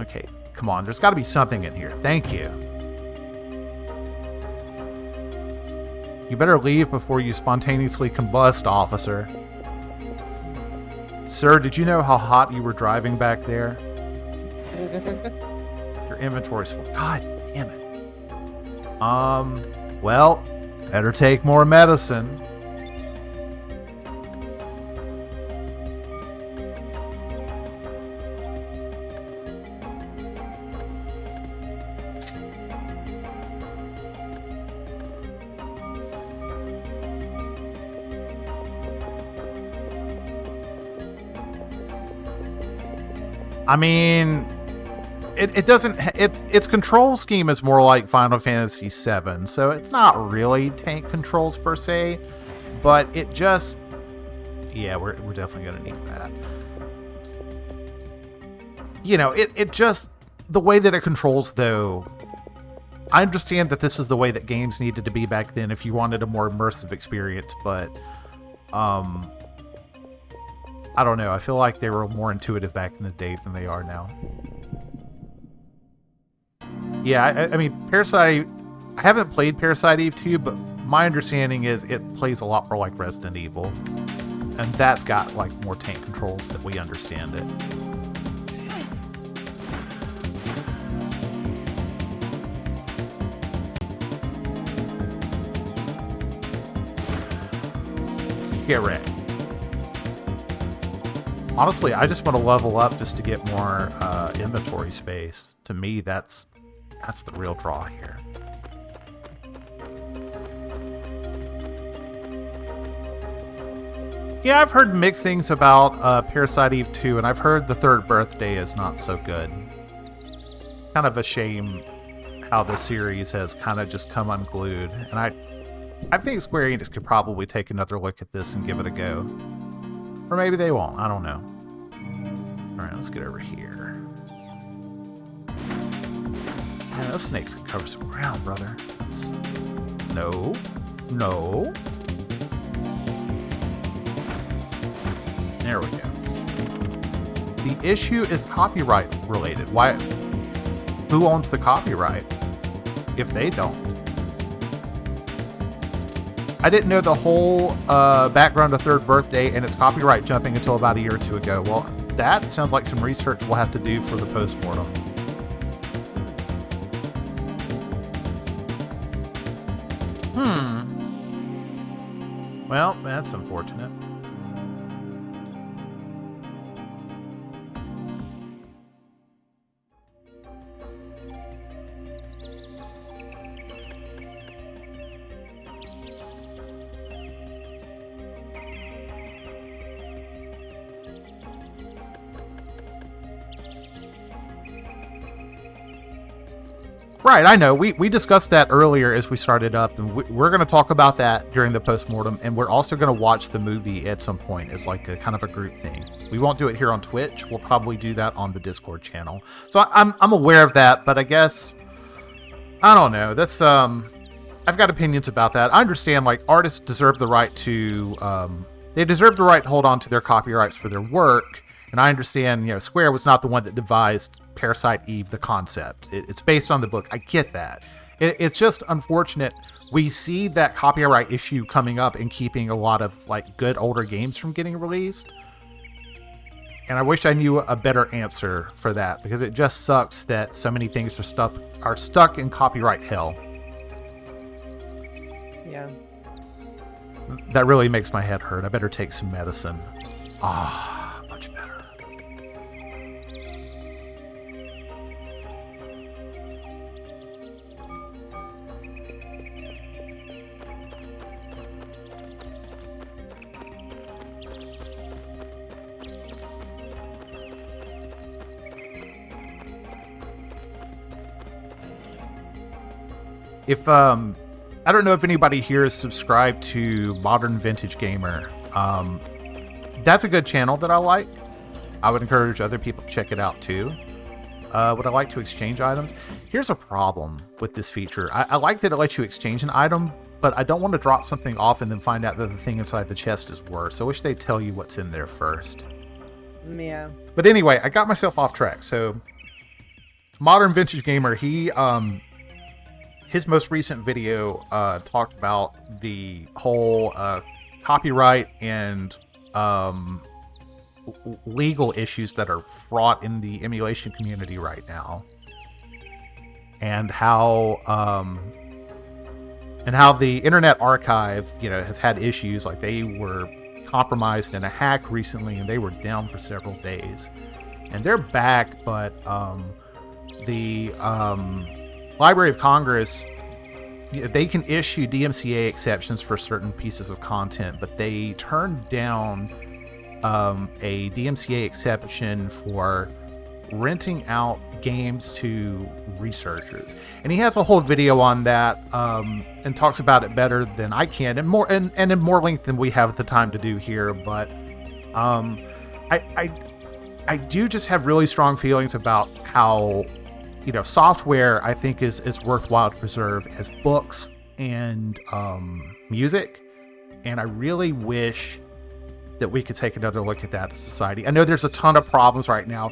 Okay, come on, there's got to be something in here. Thank you. You better leave before you spontaneously combust, officer. Sir, did you know how hot you were driving back there? Your inventory's full. God damn it. Well, better take more medicine. I mean, it doesn't. Its control scheme is more like Final Fantasy VII, so it's not really tank controls per se, but it just, yeah, we're definitely gonna need that. You know, it just, the way that it controls though. I understand that this is the way that games needed to be back then if you wanted a more immersive experience, but I don't know. I feel like they were more intuitive back in the day than they are now. Yeah, I mean, Parasite... I haven't played Parasite Eve 2, but my understanding is it plays a lot more like Resident Evil. And that's got, like, more tank controls that we understand it. Get ready. Honestly, I just want to level up just to get more inventory space. To me, that's the real draw here. Yeah, I've heard mixed things about Parasite Eve 2, and I've heard the third birthday is not so good. Kind of a shame how the series has kind of just come unglued. And I think Square Enix could probably take another look at this and give it a go. Or maybe they won't. I don't know. Alright, let's get over here. Yeah, those snakes can cover some ground, brother. No. No. There we go. The issue is copyright related. Why? Who owns the copyright if they don't? I didn't know the whole background of Third Birthday and its copyright jumping until about a year or two ago. Well, that sounds like some research we'll have to do for the postmortem. Well, that's unfortunate. Right, I know. We discussed that earlier as we started up, and we're going to talk about that during the postmortem, and we're also going to watch the movie at some point as like a kind of a group thing. We won't do it here on Twitch. We'll probably do that on the Discord channel. So I'm aware of that, but I guess I don't know. That's I've got opinions about that. I understand like artists deserve the right to they deserve the right to hold on to their copyrights for their work. And I understand, Square was not the one that devised Parasite Eve, the concept. It's based on the book. I get that. It's just unfortunate. We see that copyright issue coming up and keeping a lot of like good older games from getting released. And I wish I knew a better answer for that, because it just sucks that so many things are stuck in copyright hell. Yeah. That really makes my head hurt. I better take some medicine. Much better. If I don't know if anybody here is subscribed to Modern Vintage Gamer. That's a good channel that I like. I would encourage other people to check it out too. Would I like to exchange items? Here's a problem with this feature. I like that it lets you exchange an item, but I don't want to drop something off and then find out that the thing inside the chest is worse. I wish they'd tell you what's in there first. Yeah. But anyway, I got myself off track. So Modern Vintage Gamer, his most recent video talked about the whole copyright and legal issues that are fraught in the emulation community right now, and how the Internet Archive, has had issues. Like, they were compromised in a hack recently, and they were down for several days, and they're back, but the Library of Congress, they can issue DMCA exceptions for certain pieces of content, but they turned down a DMCA exception for renting out games to researchers. And he has a whole video on that, and talks about it better than I can, and in more length than we have the time to do here. But I do just have really strong feelings about how software, I think, is worthwhile to preserve as books and music. And I really wish that we could take another look at that as a society. I know there's a ton of problems right now,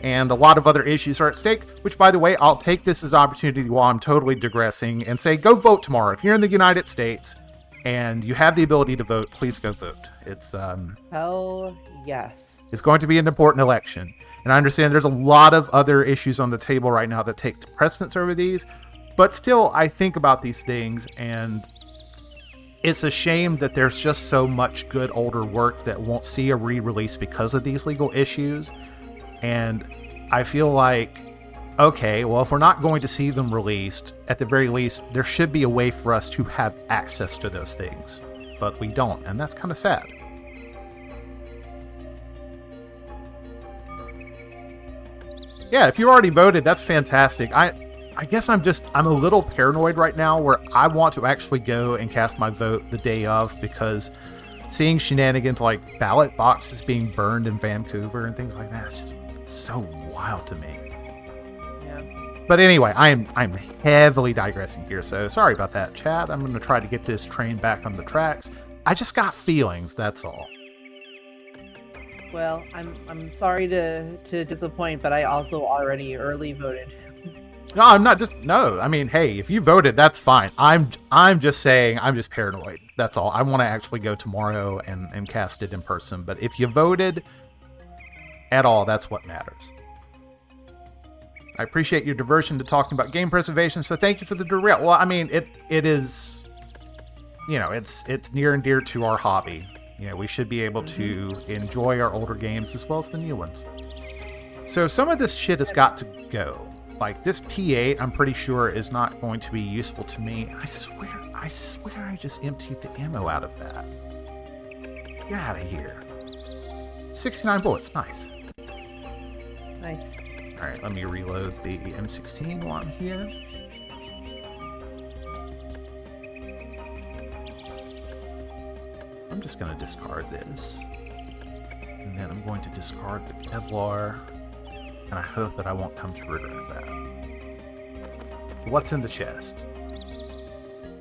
and a lot of other issues are at stake, which, by the way, I'll take this as an opportunity while I'm totally digressing and say, go vote tomorrow. If you're in the United States and you have the ability to vote, please go vote. It's Hell yes. It's going to be an important election. And I understand there's a lot of other issues on the table right now that take precedence over these. But still, I think about these things, and it's a shame that there's just so much good older work that won't see a re-release because of these legal issues. And I feel like, okay, well, if we're not going to see them released, at the very least, there should be a way for us to have access to those things. But we don't, and that's kind of sad. Yeah, if you already voted, that's fantastic. I guess I'm a little paranoid right now, where I want to actually go and cast my vote the day of, because seeing shenanigans like ballot boxes being burned in Vancouver and things like that is just so wild to me. Yeah. But anyway, I'm heavily digressing here, so sorry about that, chat. I'm going to try to get this train back on the tracks. I just got feelings, that's all. Well, I'm sorry to disappoint, but I also already early voted. No, I'm not just, no. I mean, hey, if you voted, that's fine. I'm just saying, I'm just paranoid. That's all. I want to actually go tomorrow and cast it in person. But if you voted at all, that's what matters. I appreciate your diversion to talking about game preservation, so thank you for the derail. Well, I mean, it is, it's near and dear to our hobby. We should be able to enjoy our older games as well as the new ones. So some of this shit has got to go. Like, this P8, I'm pretty sure, is not going to be useful to me. I swear I just emptied the ammo out of that. Get out of here. 69 bullets, nice. Nice. Alright, let me reload the M16 while I'm here. I'm just going to discard this. And then I'm going to discard the Kevlar. And I hope that I won't come to regret that. So what's in the chest?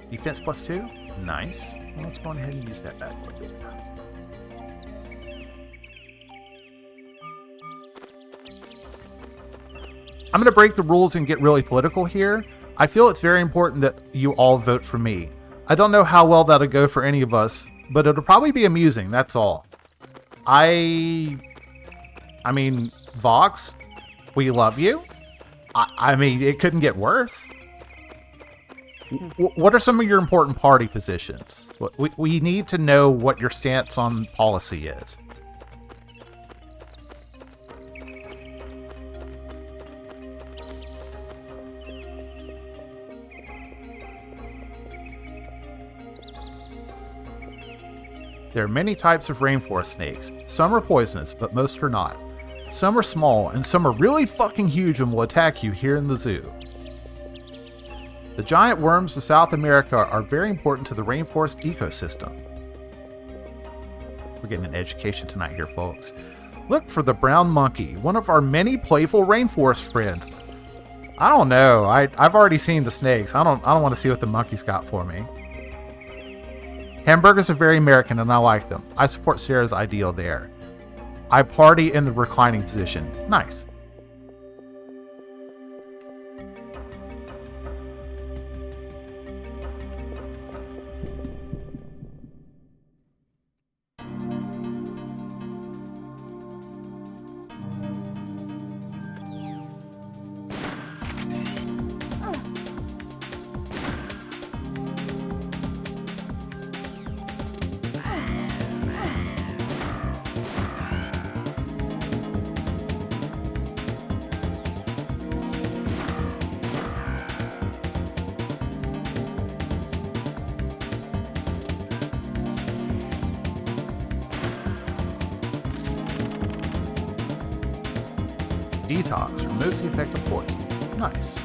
Defense +2? Nice. Well, let's go ahead and use that bad boy. I'm going to break the rules and get really political here. I feel it's very important that you all vote for me. I don't know how well that'll go for any of us, but it'll probably be amusing, that's all. I mean, Vox, we love you. I mean, it couldn't get worse. What are some of your important party positions? We need to know what your stance on policy is. There are many types of rainforest snakes. Some are poisonous, but most are not. Some are small, and some are really fucking huge and will attack you here in the zoo. The giant worms of South America are very important to the rainforest ecosystem. We're getting an education tonight here, folks. Look for the brown monkey, one of our many playful rainforest friends. I don't know. I've already seen the snakes. I don't want to see what the monkey's got for me. Hamburgers are very American and I like them. I support Sarah's ideal there. I party in the reclining position. Nice. Detox removes the effect of poison. Nice.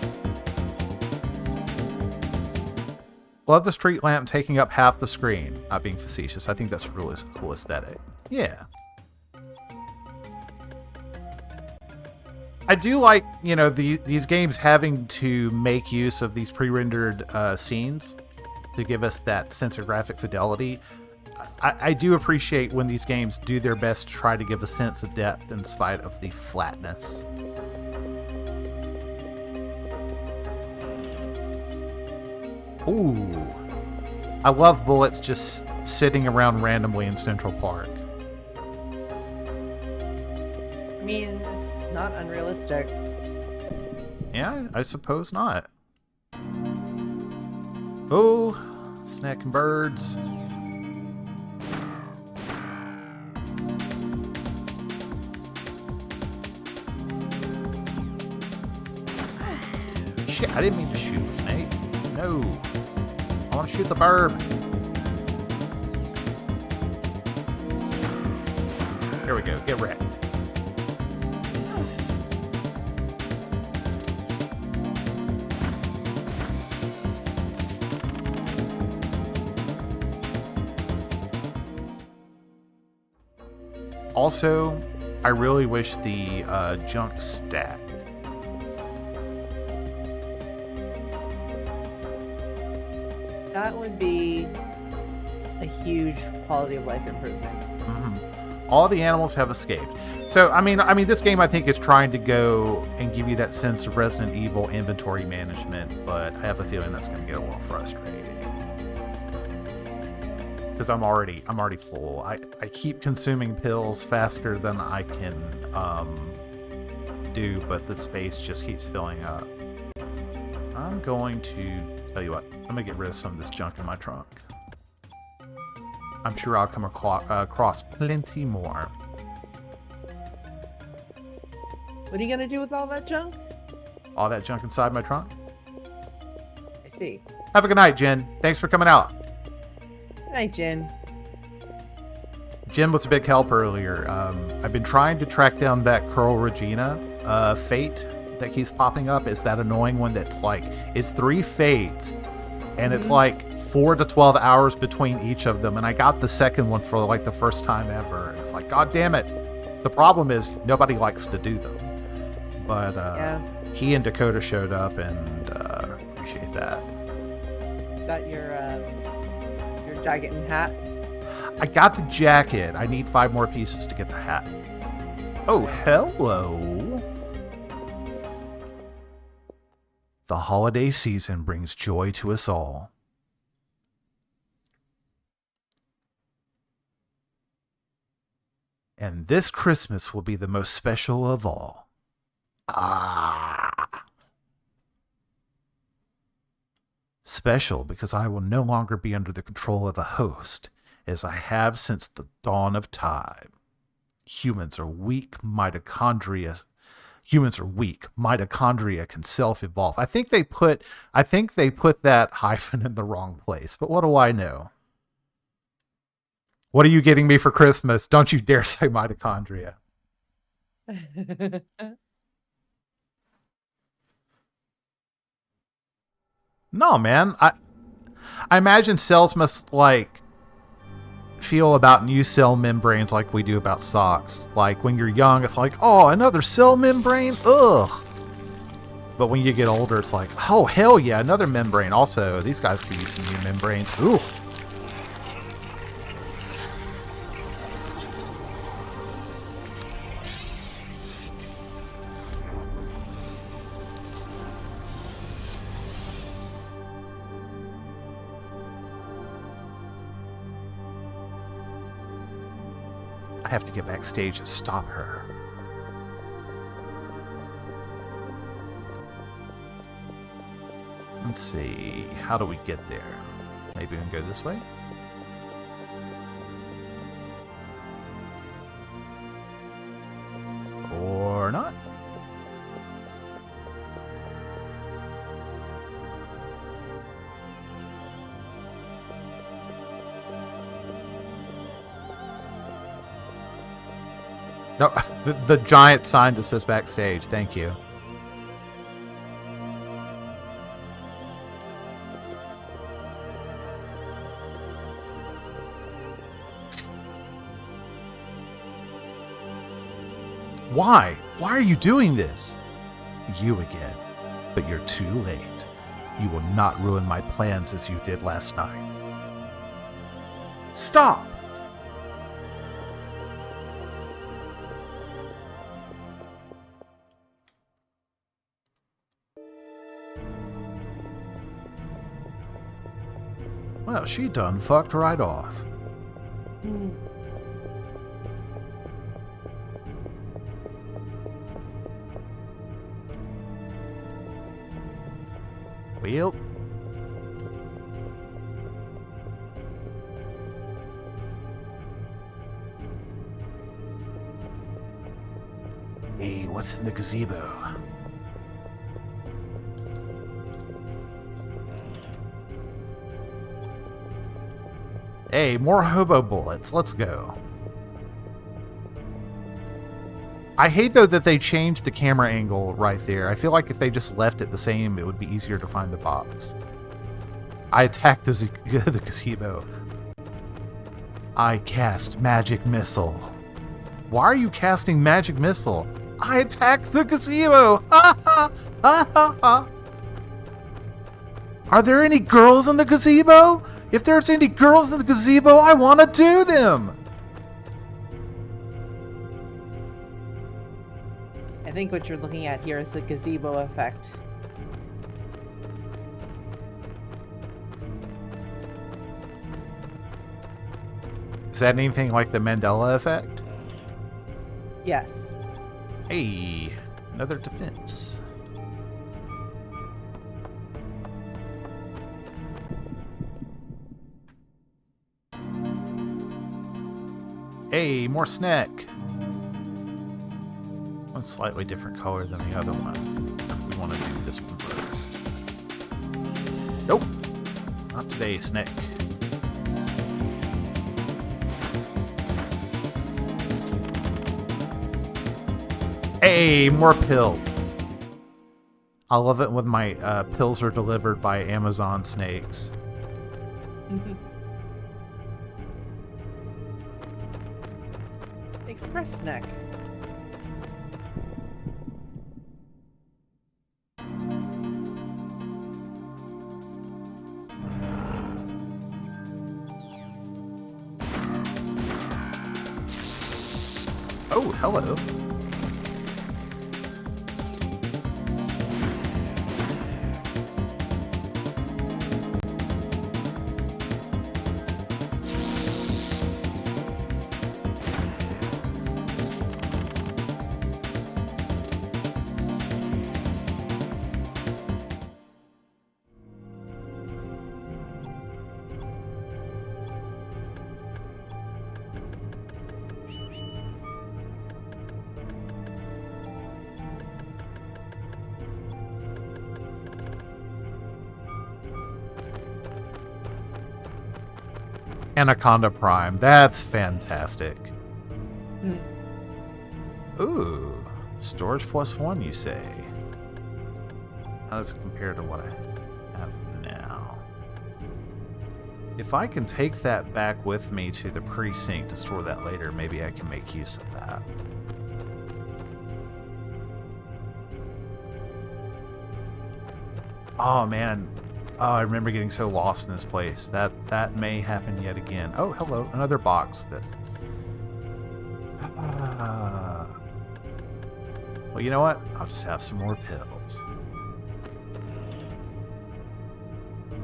Love the street lamp taking up half the screen. Not being facetious. I think that's a really cool aesthetic. Yeah. I do like, you know, these games having to make use of these pre-rendered scenes to give us that sense of graphic fidelity. I do appreciate when these games do their best to try to give a sense of depth in spite of the flatness. Ooh. I love bullets just sitting around randomly in Central Park. I mean, it's not unrealistic. Yeah, I suppose not. Oh, snacking birds. Shit, I didn't mean to shoot the snake. No. I want to shoot the bird. There we go. Get wrecked. Also, I really wish the junk stacked. That would be a huge quality of life improvement. Mm-hmm. All the animals have escaped. So, I mean, this game I think is trying to go and give you that sense of Resident Evil inventory management, but I have a feeling that's going to get a little frustrating. Because I'm already full. I keep consuming pills faster than I can do, but the space just keeps filling up. I'm going to tell you what. I'm gonna get rid of some of this junk in my trunk. I'm sure I'll come across plenty more. What are you gonna do with all that junk? All that junk inside my trunk? I see. Have a good night, Jen. Thanks for coming out. Good night, Jen. Jen was a big help earlier. I've been trying to track down that Curl Regina fate that keeps popping up. It's that annoying one that's like, it's 3 fates, and it's like 4 to 12 hours between each of them. And I got the second one for like the first time ever. And it's like, God damn it. The problem is nobody likes to do them. But yeah. He and Dakota showed up, and appreciate that. Got your jacket and hat. I got the jacket. I need 5 more pieces to get the hat. Oh, hello. The holiday season brings joy to us all. And this Christmas will be the most special of all. Special because I will no longer be under the control of a host, as I have since the dawn of time. Humans are weak. Mitochondria can self-evolve. I think they put that hyphen in the wrong place, but what do I know? What are you getting me for Christmas? Don't you dare say mitochondria. No, man. I imagine cells must feel about new cell membranes like we do about socks. Like when you're young, it's like, oh, another cell membrane? Ugh. But when you get older, it's like, oh, hell yeah, another membrane. Also, these guys could use some new membranes. Ugh. I have to get backstage and stop her. Let's see. How do we get there? Maybe we can go this way? Or not? No, the giant sign that says backstage. Thank you. Why? Why are you doing this? You again. But you're too late. You will not ruin my plans as you did last night. Stop! Well, she done fucked right off. Well. Hey, what's in the gazebo? Hey, more hobo bullets. Let's go. I hate, though, that they changed the camera angle right there. I feel like if they just left it the same, it would be easier to find the box. I attacked the gazebo. I cast magic missile. Why are you casting magic missile? I attacked the gazebo! Ha ha! Ha ha ha! Are there any girls in the gazebo? If there's any girls in the gazebo, I want to do them! I think what you're looking at here is the gazebo effect. Is that anything like the Mandela effect? Yes. Hey, another defense. Hey, more snack. One slightly different color than the other one. If we want to do this one first. Nope. Not today, snack. Hey, more pills. I love it when my pills are delivered by Amazon snakes. Express snack. Oh, hello. Anaconda Prime. That's fantastic. Mm. Ooh, storage +1, you say? How does it compare to what I have now? If I can take that back with me to the precinct to store that later, maybe I can make use of that. Oh, man. Oh, I remember getting so lost in this place. That may happen yet again. Oh, hello. Another box that... Well, you know what? I'll just have some more pills.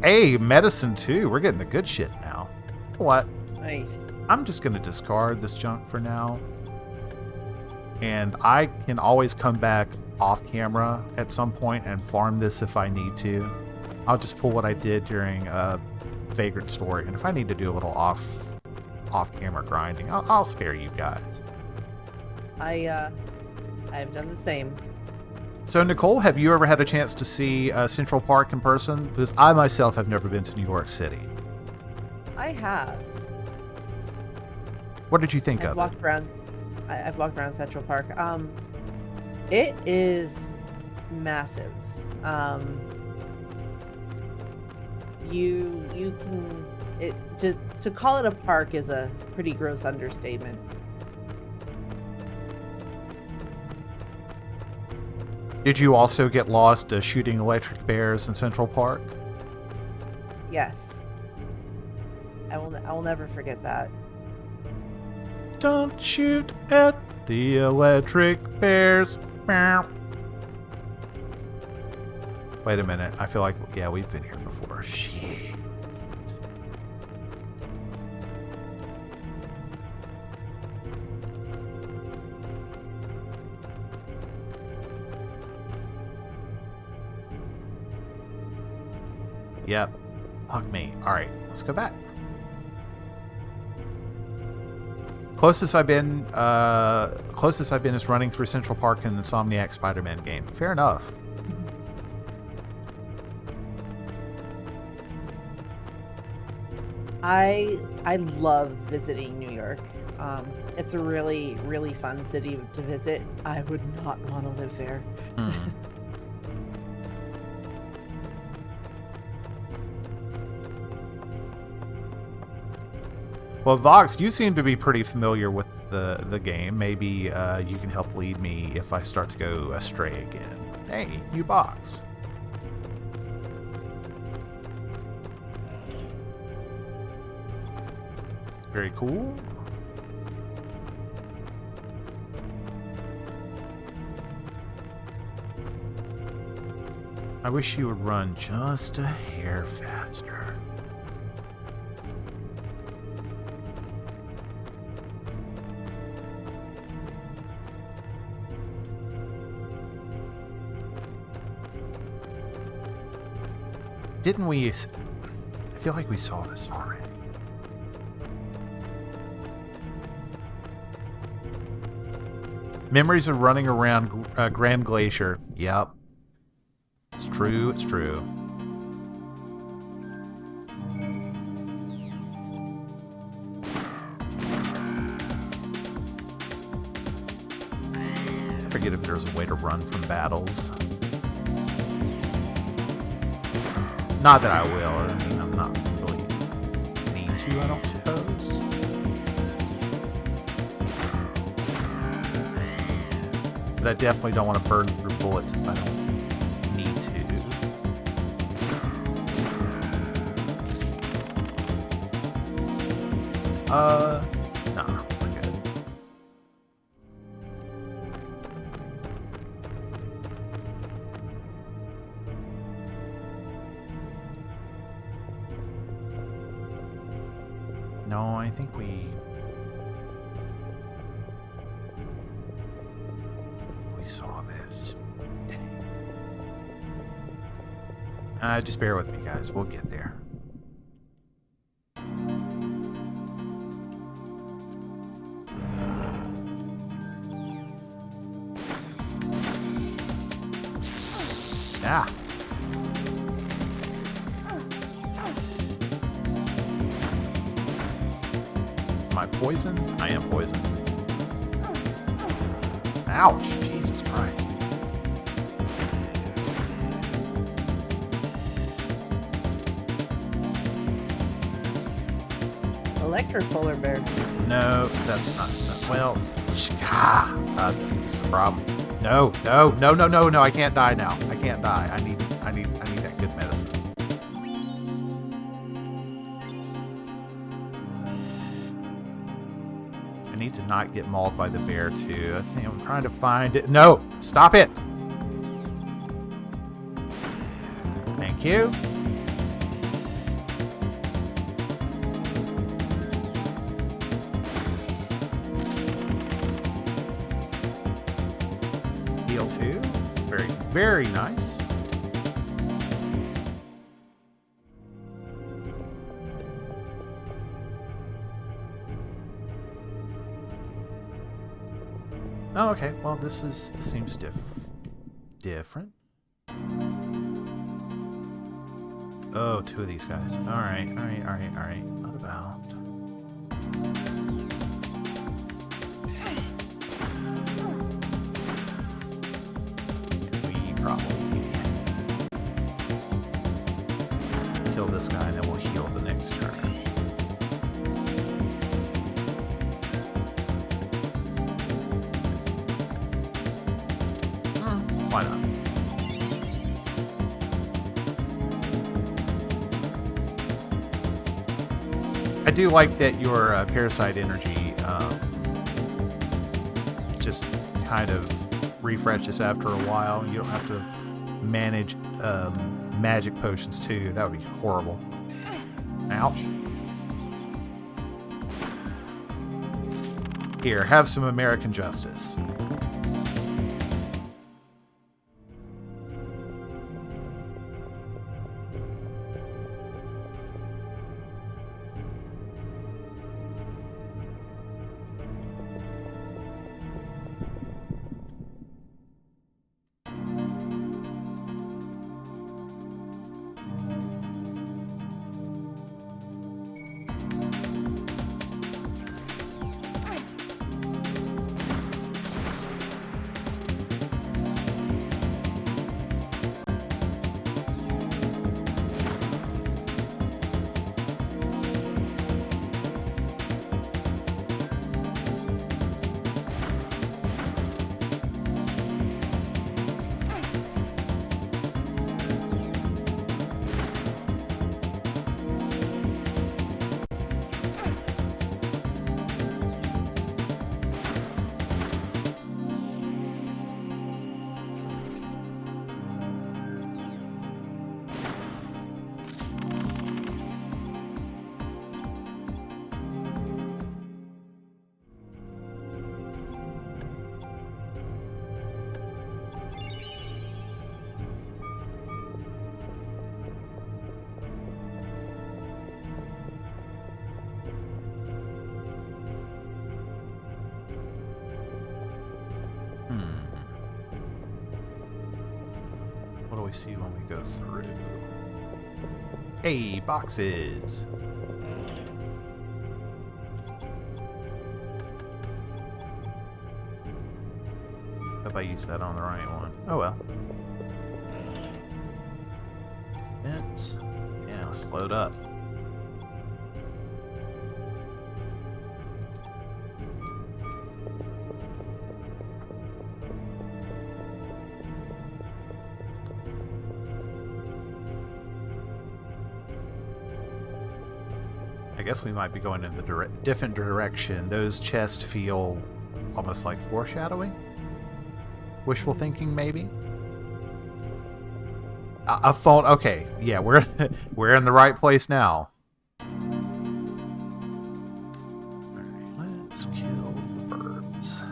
Hey, medicine too. We're getting the good shit now. You know what? Nice. I'm just going to discard this junk for now. And I can always come back off camera at some point and farm this if I need to. I'll just pull what I did during Vagrant Story. And if I need to do a little off-camera grinding, I'll spare you guys. I've done the same. So, Nicole, have you ever had a chance to see Central Park in person? Because I myself have never been to New York City. I have. What did you think I've of walked it? around. I've walked around Central Park. It is massive. You can to call it a park is a pretty gross understatement. Did you also get lost shooting electric bears in Central Park? Yes. I will never forget that. Don't shoot at the electric bears. Meow. Wait a minute. I feel like, yeah, we've been here before. Shit. Yep. Fuck me. Alright, let's go back. Closest I've been is running through Central Park in the Insomniac Spider-Man game. Fair enough. I love visiting New York. It's a really, really fun city to visit. I would not want to live there. Hmm. Well, Vox, you seem to be pretty familiar with the game. Maybe you can help lead me if I start to go astray again. Hey, new box. Very cool. I wish you would run just a hair faster. Didn't we? I feel like we saw this already. Memories of running around Grand Glacier. Yep. It's true, it's true. I forget if there's a way to run from battles. Not that I will. I mean, I'm not really need to, I don't suppose. But I definitely don't want to burn through bullets if I don't need to. Nah, we're good. No, I think we saw this. Just bear with me, guys. We'll get there. Yeah. I poisoned? I am poisoned. Ouch! Jesus Christ. Electric polar bear. No, that's not. Well, this is a problem. No, I can't die now. I can't die. I need that good medicine. I need to not get mauled by the bear too. I think I'm trying to find it. No, stop it. Thank you. Heal too. Very, very nice. Oh, okay. Well, this seems different. Oh, two of these guys. All right. What about? We probably kill this guy, and then we'll heal the next turn. Why not? I do like that your Parasite energy just kind of refreshes after a while. You don't have to manage magic potions too. That would be horrible. Ouch. Here, have some American justice. What do we see when we go through? Hey, boxes! Hope I used that on the right one. Oh well. Fence. Yeah, let's load up. I guess we might be going in the different direction. Those chests feel almost like foreshadowing. Wishful thinking, maybe. A phone. Okay, yeah, we're we're in the right place now. All right, let's kill the birds.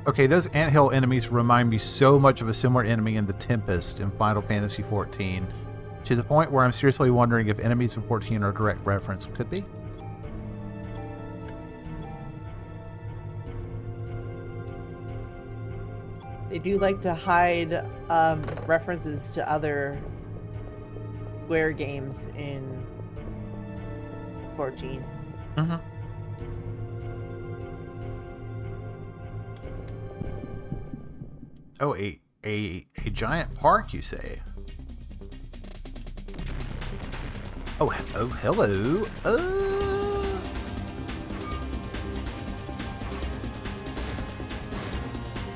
Okay, those anthill enemies remind me so much of a similar enemy in the Tempest in Final Fantasy XIV, to the point where I'm seriously wondering if enemies in 14 are a direct reference. Could be. They do like to hide references to other Square games in 14. Mm-hmm. Oh, a giant park, you say? Oh, hello.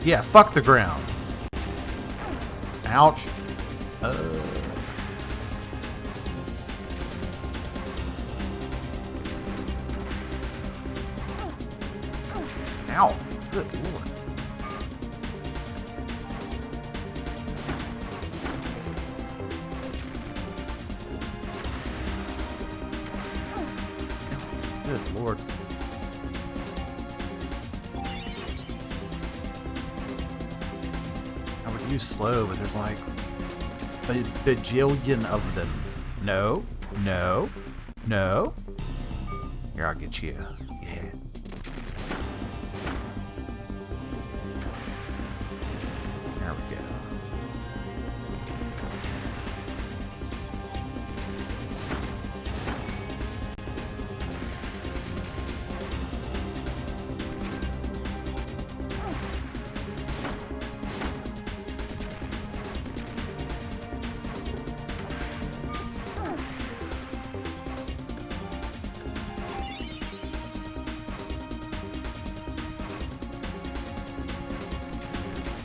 Yeah, fuck the ground. Ouch. Ow. Good lord. Good lord. I would use slow, but there's like a bajillion of them. No, no, no. Here, I'll get you. Yeah. There we go.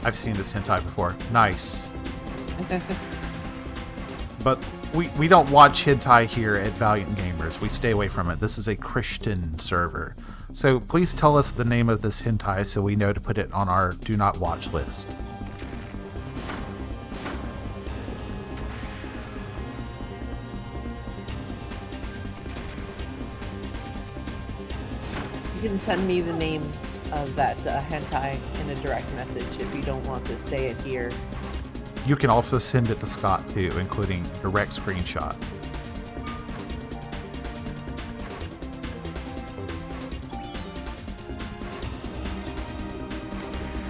I've seen this hentai before. Nice. But we don't watch hentai here at Valiant Gamers. We stay away from it. This is a Christian server. So please tell us the name of this hentai so we know to put it on our do not watch list. You can send me the name of that hentai in a direct message if you don't want to say it here. You can also send it to Scott too, including direct screenshot.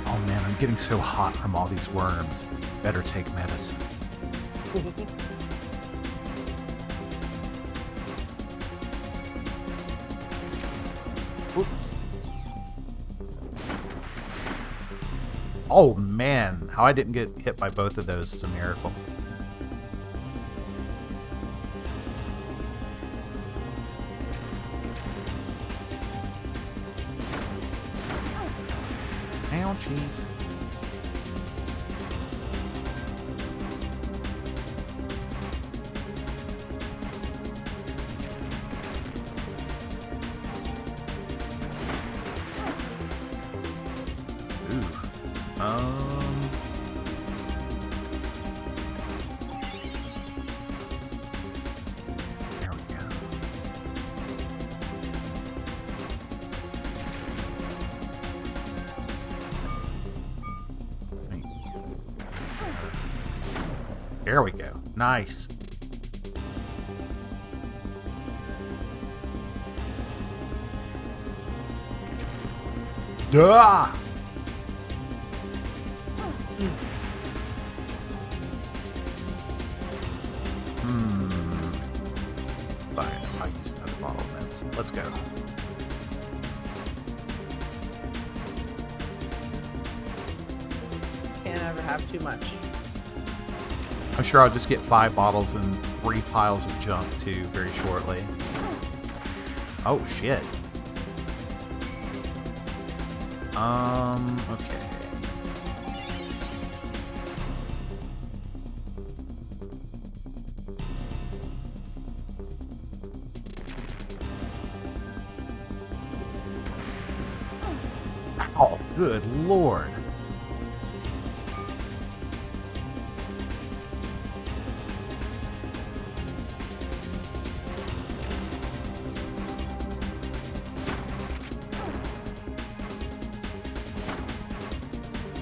Oh man, I'm getting so hot from all these worms. Better take medicine. Oop. Oh man, how I didn't get hit by both of those is a miracle. Ouchies. There we go. There we go. Nice. Ah! Fine, I'll use another bottle of medicine. Let's go. Can't ever have too much. I'm sure I'll just get 5 bottles and 3 piles of junk too very shortly. Oh shit. Okay. Oh, good lord.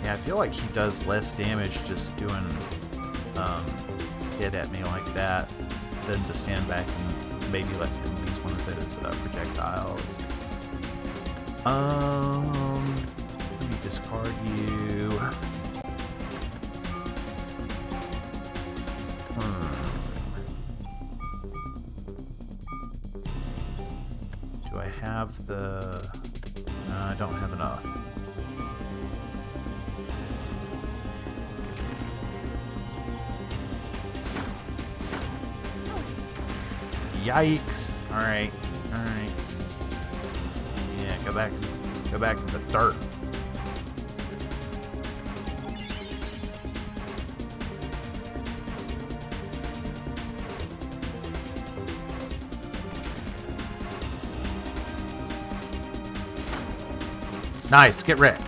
Yeah, I feel like he does less damage just doing hit at me like that than to stand back and maybe let him use one of his projectiles. Let me discard you. Do I have the... No, I don't have enough. Yikes. Alright. Alright. Yeah, go back in the dirt. Nice, get wrecked.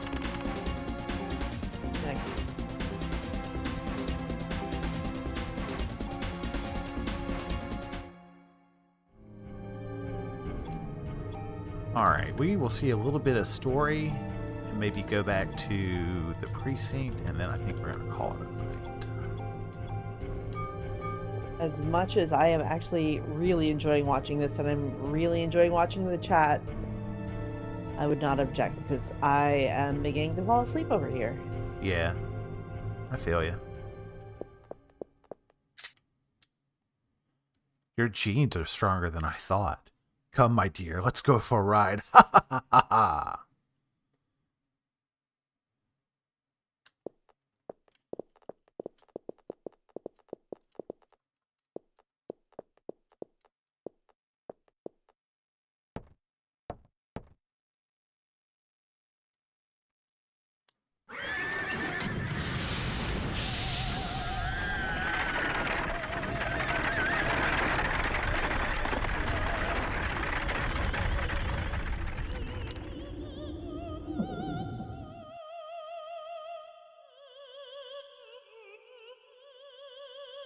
Nice. Alright, we will see a little bit of story and maybe go back to the precinct, and then I think we're going to call it a night. As much as I am actually really enjoying watching this, and I'm really enjoying watching the chat, I would not object because I am beginning to fall asleep over here. Yeah, I feel you. Your genes are stronger than I thought. Come, my dear, let's go for a ride. Ha ha ha ha ha.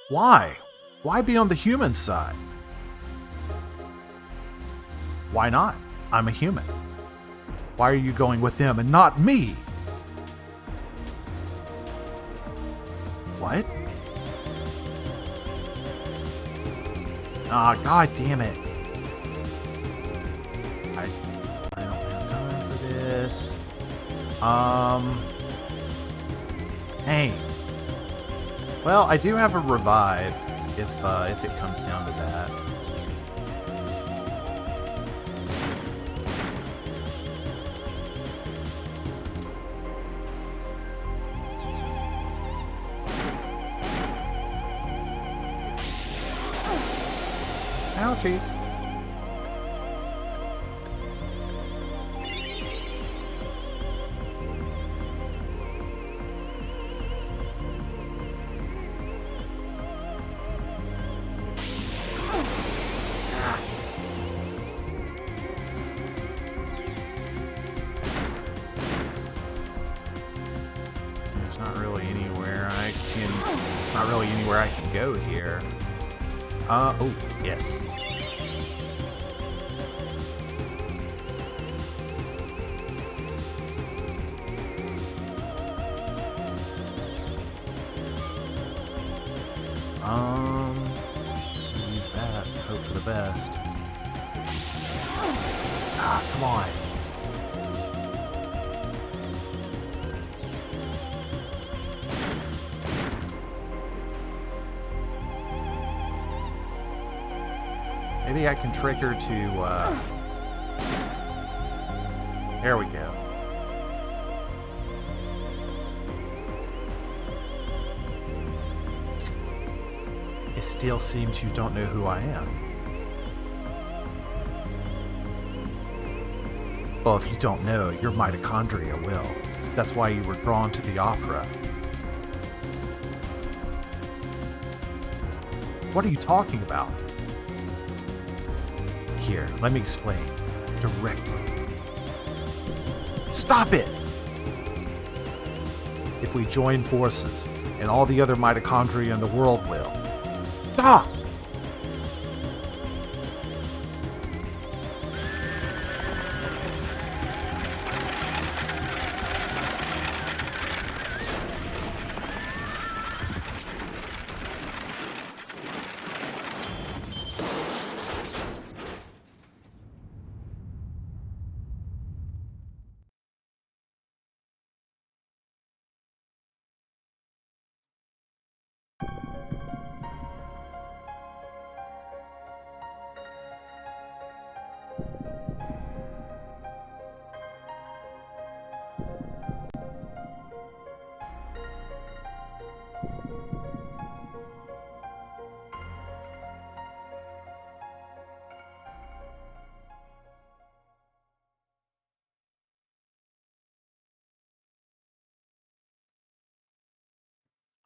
Why? Why be on the human side? Why not? I'm a human. Why are you going with them and not me? What? Ah, god damn it. I don't have time for this. Hey. Well, I do have a revive if it comes down to that. Ouchies. There's not really anywhere I can. There's not really anywhere I can go here. Oh, yes. Just gonna use that and hope for the best. Ah, come on. Maybe I can trick her to, there we go. It still seems you don't know who I am. Well, if you don't know, your mitochondria will. That's why you were drawn to the opera. What are you talking about? Here, let me explain. Directly. Stop it! If we join forces, and all the other mitochondria in the world will. Stop!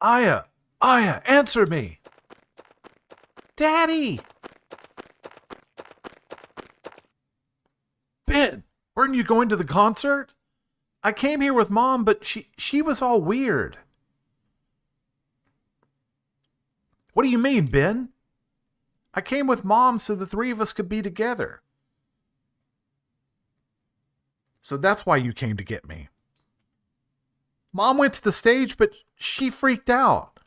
Aya! Aya, answer me! Daddy! Ben, weren't you going to the concert? I came here with Mom, but she was all weird. What do you mean, Ben? I came with Mom so the three of us could be together. So that's why you came to get me. Mom went to the stage, but she freaked out.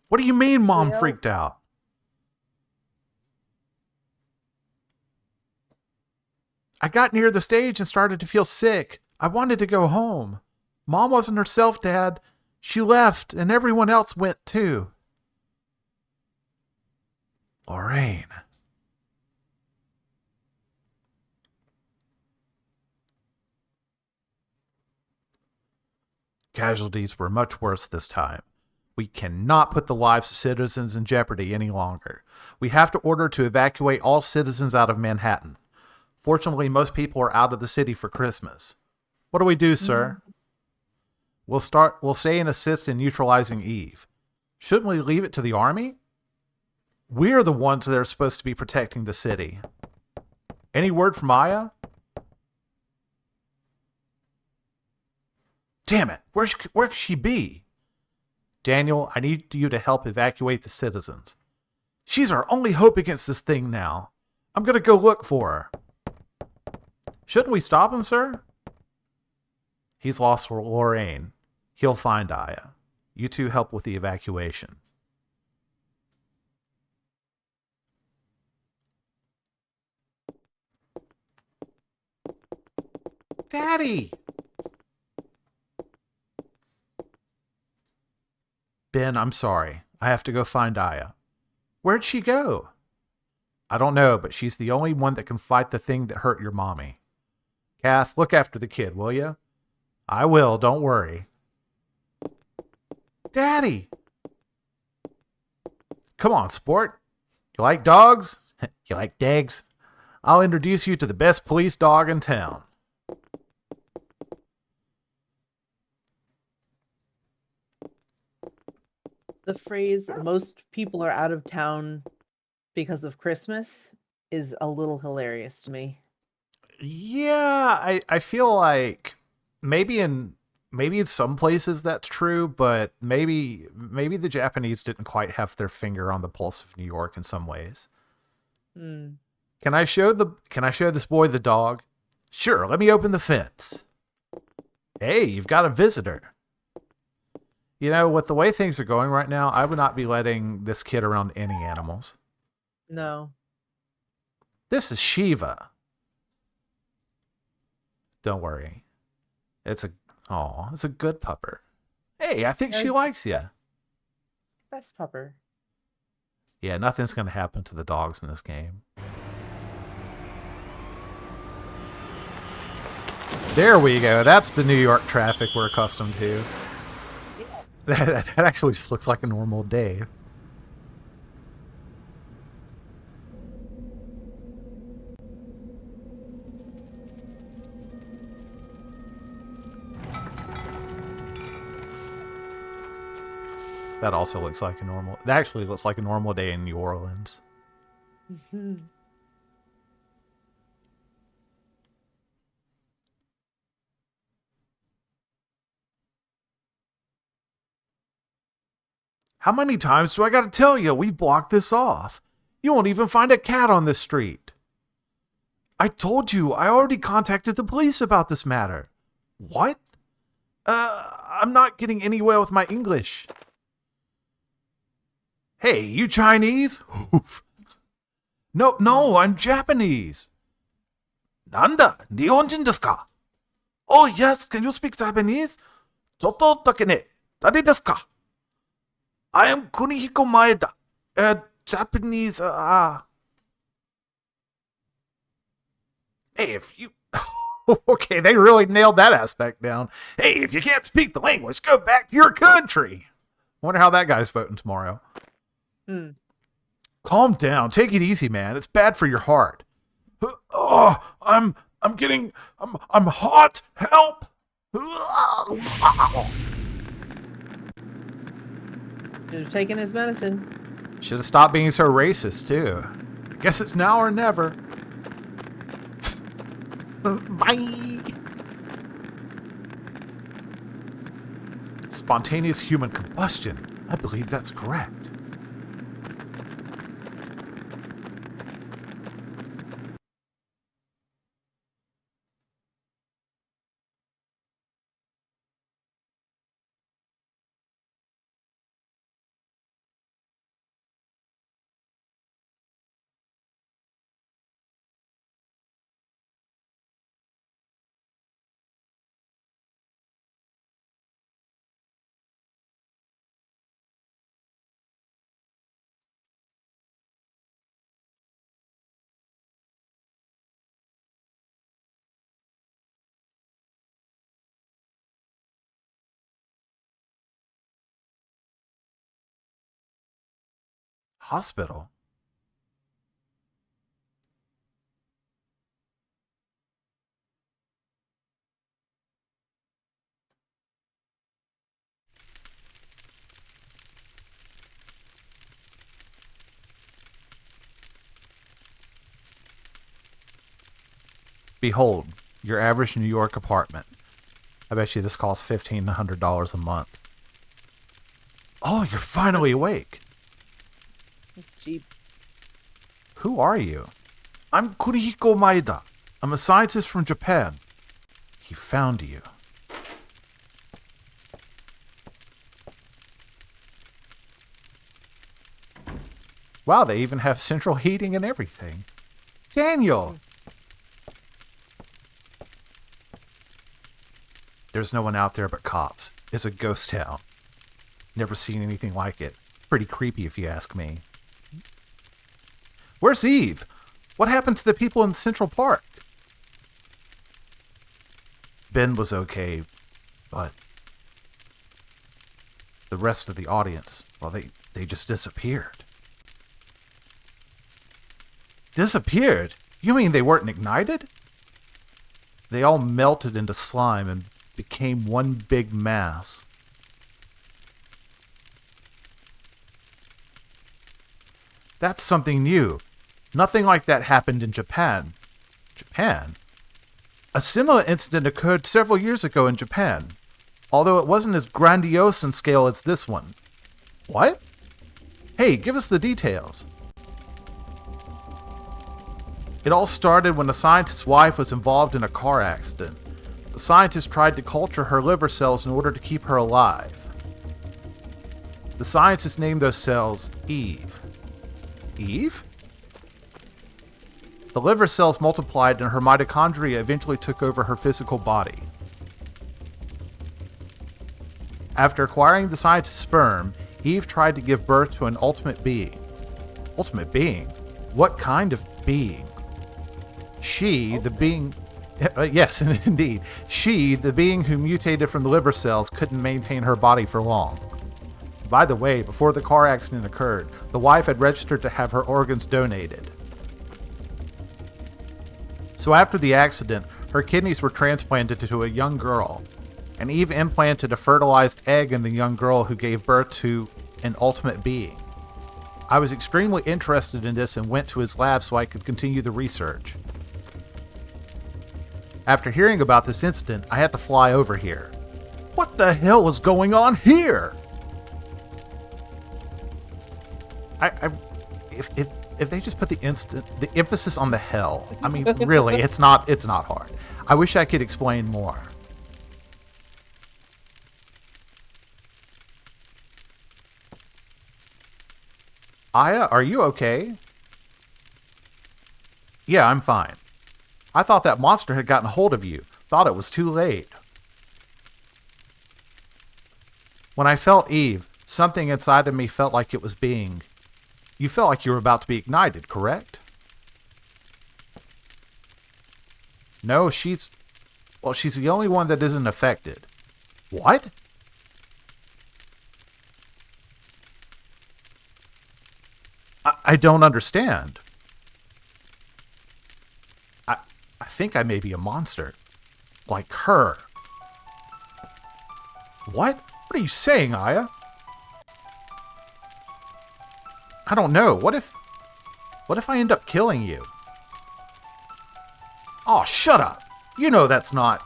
What do you mean Mom freaked out? I got near the stage and started to feel sick. I wanted to go home. Mom wasn't herself, Dad. She left, and everyone else went too. Lorraine. Casualties were much worse this time. We cannot put the lives of citizens in jeopardy any longer. We have to order to evacuate all citizens out of Manhattan. Fortunately, most people are out of the city for Christmas. What do we do, sir? We'll stay and assist in neutralizing Eve. Shouldn't we leave it to the army? We're the ones that are supposed to be protecting the city. Any word from Aya? Damn it, where could she be? Daniel, I need you to help evacuate the citizens. She's our only hope against this thing now. I'm going to go look for her. Shouldn't we stop him, sir? He's lost Lorraine. He'll find Aya. You two help with the evacuation. Daddy! Ben, I'm sorry. I have to go find Aya. Where'd she go? I don't know, but she's the only one that can fight the thing that hurt your mommy. Kath, look after the kid, will you? I will, don't worry. Daddy! Come on, sport. You like dogs? You like dags? I'll introduce you to the best police dog in town. The phrase, most people are out of town because of Christmas, is a little hilarious to me. Yeah, I feel like maybe in some places that's true, but maybe the Japanese didn't quite have their finger on the pulse of New York in some ways. Hmm. Can I show this boy the dog? Sure, let me open the fence. Hey, you've got a visitor. You know, with the way things are going right now, I would not be letting this kid around any animals. No. This is Shiva. Don't worry. It's a good pupper. Hey, I think she likes you. Best pupper. Yeah, nothing's going to happen to the dogs in this game. There we go. That's the New York traffic we're accustomed to. Yeah. That actually just looks like a normal day. That also looks like a normal... That actually looks like a normal day in New Orleans. How many times do I gotta tell you we blocked this off? You won't even find a cat on this street. I told you I already contacted the police about this matter. What? I'm not getting anywhere with my English. Hey, you Chinese? No, I'm Japanese. Nanda, Nihonjin desu ka? Oh yes, can you speak Japanese? Chotto dake ne. Dare desu ka? I am Kunihiko Maeda. Japanese, Hey, if you... Okay, they really nailed that aspect down. Hey, if you can't speak the language, go back to your country. Wonder how that guy's voting tomorrow. Calm down. Take it easy, man. It's bad for your heart. Oh, I'm hot. Help. Should have taken his medicine. Should have stopped being so racist, too. I guess it's now or never. Bye! Spontaneous human combustion. I believe that's correct. Hospital? Behold, your average New York apartment. I bet you this costs $1,500 a month. Oh, you're finally awake. It's cheap. Who are you? I'm Kurihiko Maeda. I'm a scientist from Japan. He found you. Wow, they even have central heating and everything. Daniel! There's no one out there but cops. It's a ghost town. Never seen anything like it. Pretty creepy if you ask me. Where's Eve? What happened to the people in Central Park? Ben was okay, but the rest of the audience, well, they just disappeared. Disappeared? You mean they weren't ignited? They all melted into slime and became one big mass. That's something new. Nothing like that happened in Japan. Japan? A similar incident occurred several years ago in Japan, although it wasn't as grandiose in scale as this one. What? Hey, give us the details. It all started when a scientist's wife was involved in a car accident. The scientist tried to culture her liver cells in order to keep her alive. The scientist named those cells Eve. Eve? The liver cells multiplied and her mitochondria eventually took over her physical body. After acquiring the scientist's sperm, Eve tried to give birth to an ultimate being. Ultimate being? What kind of being? She, the being... yes, indeed. She, the being who mutated from the liver cells, couldn't maintain her body for long. By the way, before the car accident occurred, the wife had registered to have her organs donated. So after the accident, her kidneys were transplanted to a young girl, and Eve implanted a fertilized egg in the young girl who gave birth to an ultimate being. I was extremely interested in this and went to his lab so I could continue the research. After hearing about this incident, I had to fly over here. What the hell was going on here? If they just put the emphasis on the hell, I mean, really, it's not hard. I wish I could explain more. Aya, are you okay? Yeah, I'm fine. I thought that monster had gotten hold of you. Thought it was too late. When I felt Eve, something inside of me felt like it was being... You felt like you were about to be ignited, correct? No, she's the only one that isn't affected. What? I don't understand. I think I may be a monster. Like her. What? What are you saying, Aya? I don't know. What if I end up killing you? Oh, shut up. You know that's not...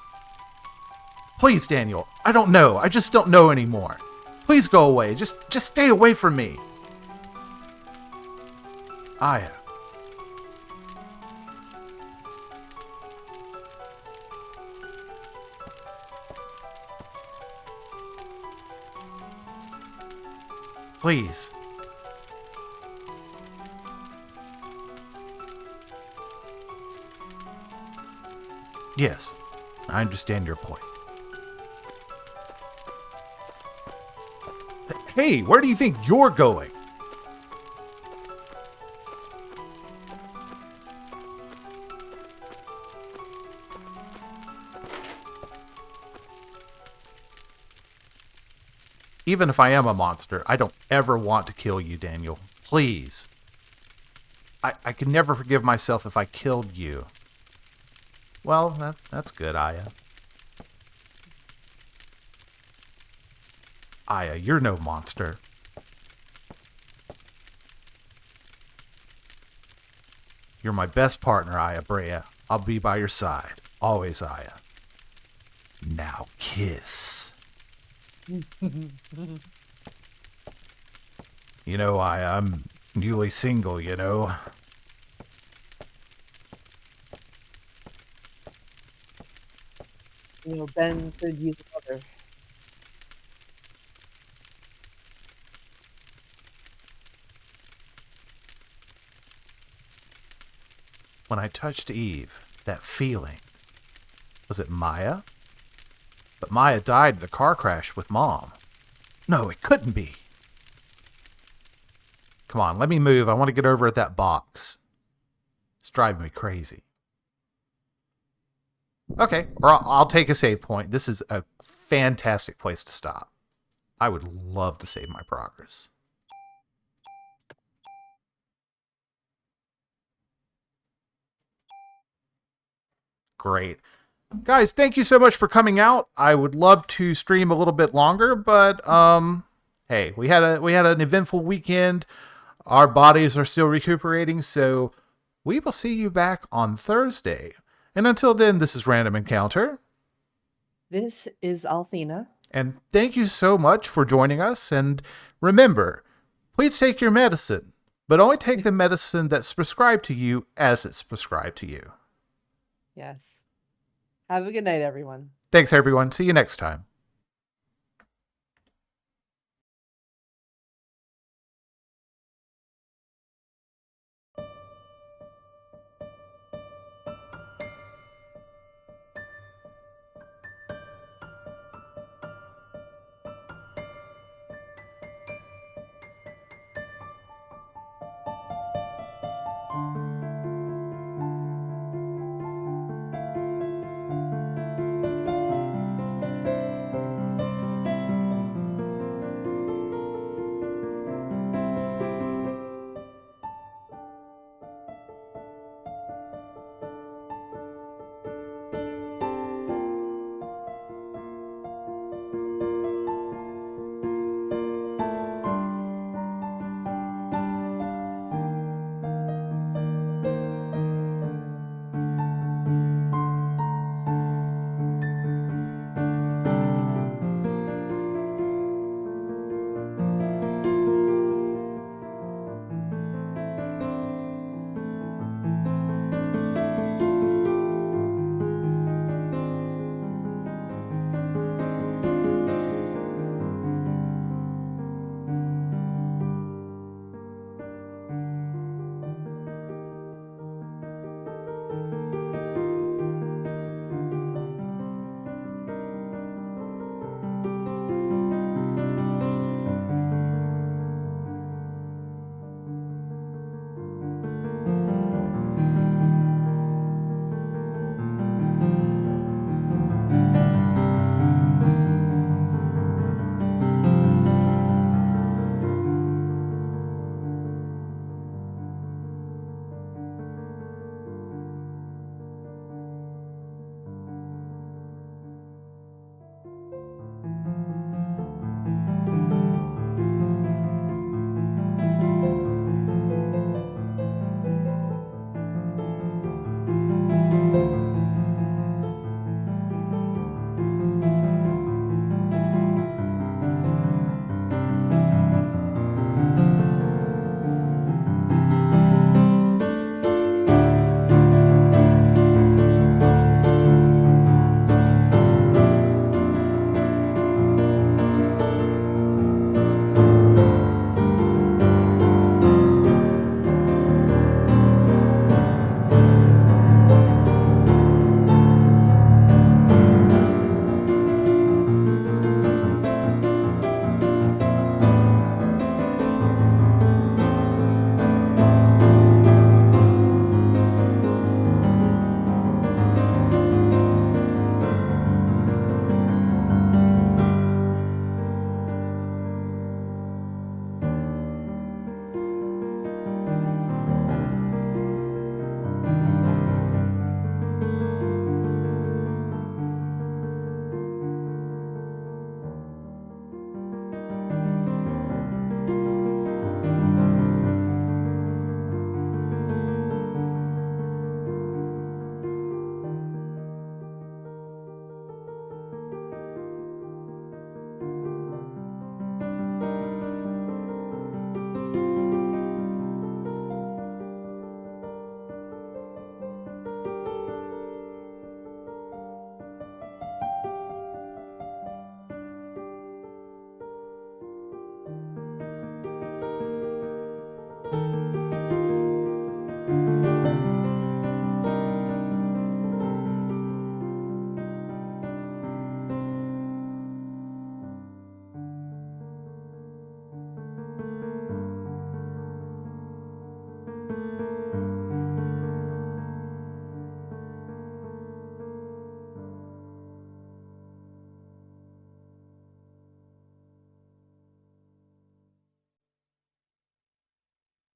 Please, Daniel. I don't know. I just don't know anymore. Please go away. Just stay away from me. Aya. Please. Yes, I understand your point. Hey, where do you think you're going? Even if I am a monster, I don't ever want to kill you, Daniel. Please. I can never forgive myself if I killed you. Well, that's good, Aya. Aya, you're no monster. You're my best partner, Aya Brea. I'll be by your side. Always, Aya. Now kiss. You know, I'm newly single, you know. You know, Ben could use another. When I touched Eve, that feeling, was it Maya? But Maya died in the car crash with Mom. No, it couldn't be. Come on, let me move. I want to get over at that box. It's driving me crazy. Okay, or I'll take a save point. This is a fantastic place to stop. I would love to save my progress. Great. Guys, thank you so much for coming out. I would love to stream a little bit longer, but hey, we had an eventful weekend. Our bodies are still recuperating, so we will see you back on Thursday. And until then, this is Random Encounter. This is Althena. And thank you so much for joining us. And remember, please take your medicine, but only take the medicine that's prescribed to you as it's prescribed to you. Yes. Have a good night, everyone. Thanks, everyone. See you next time.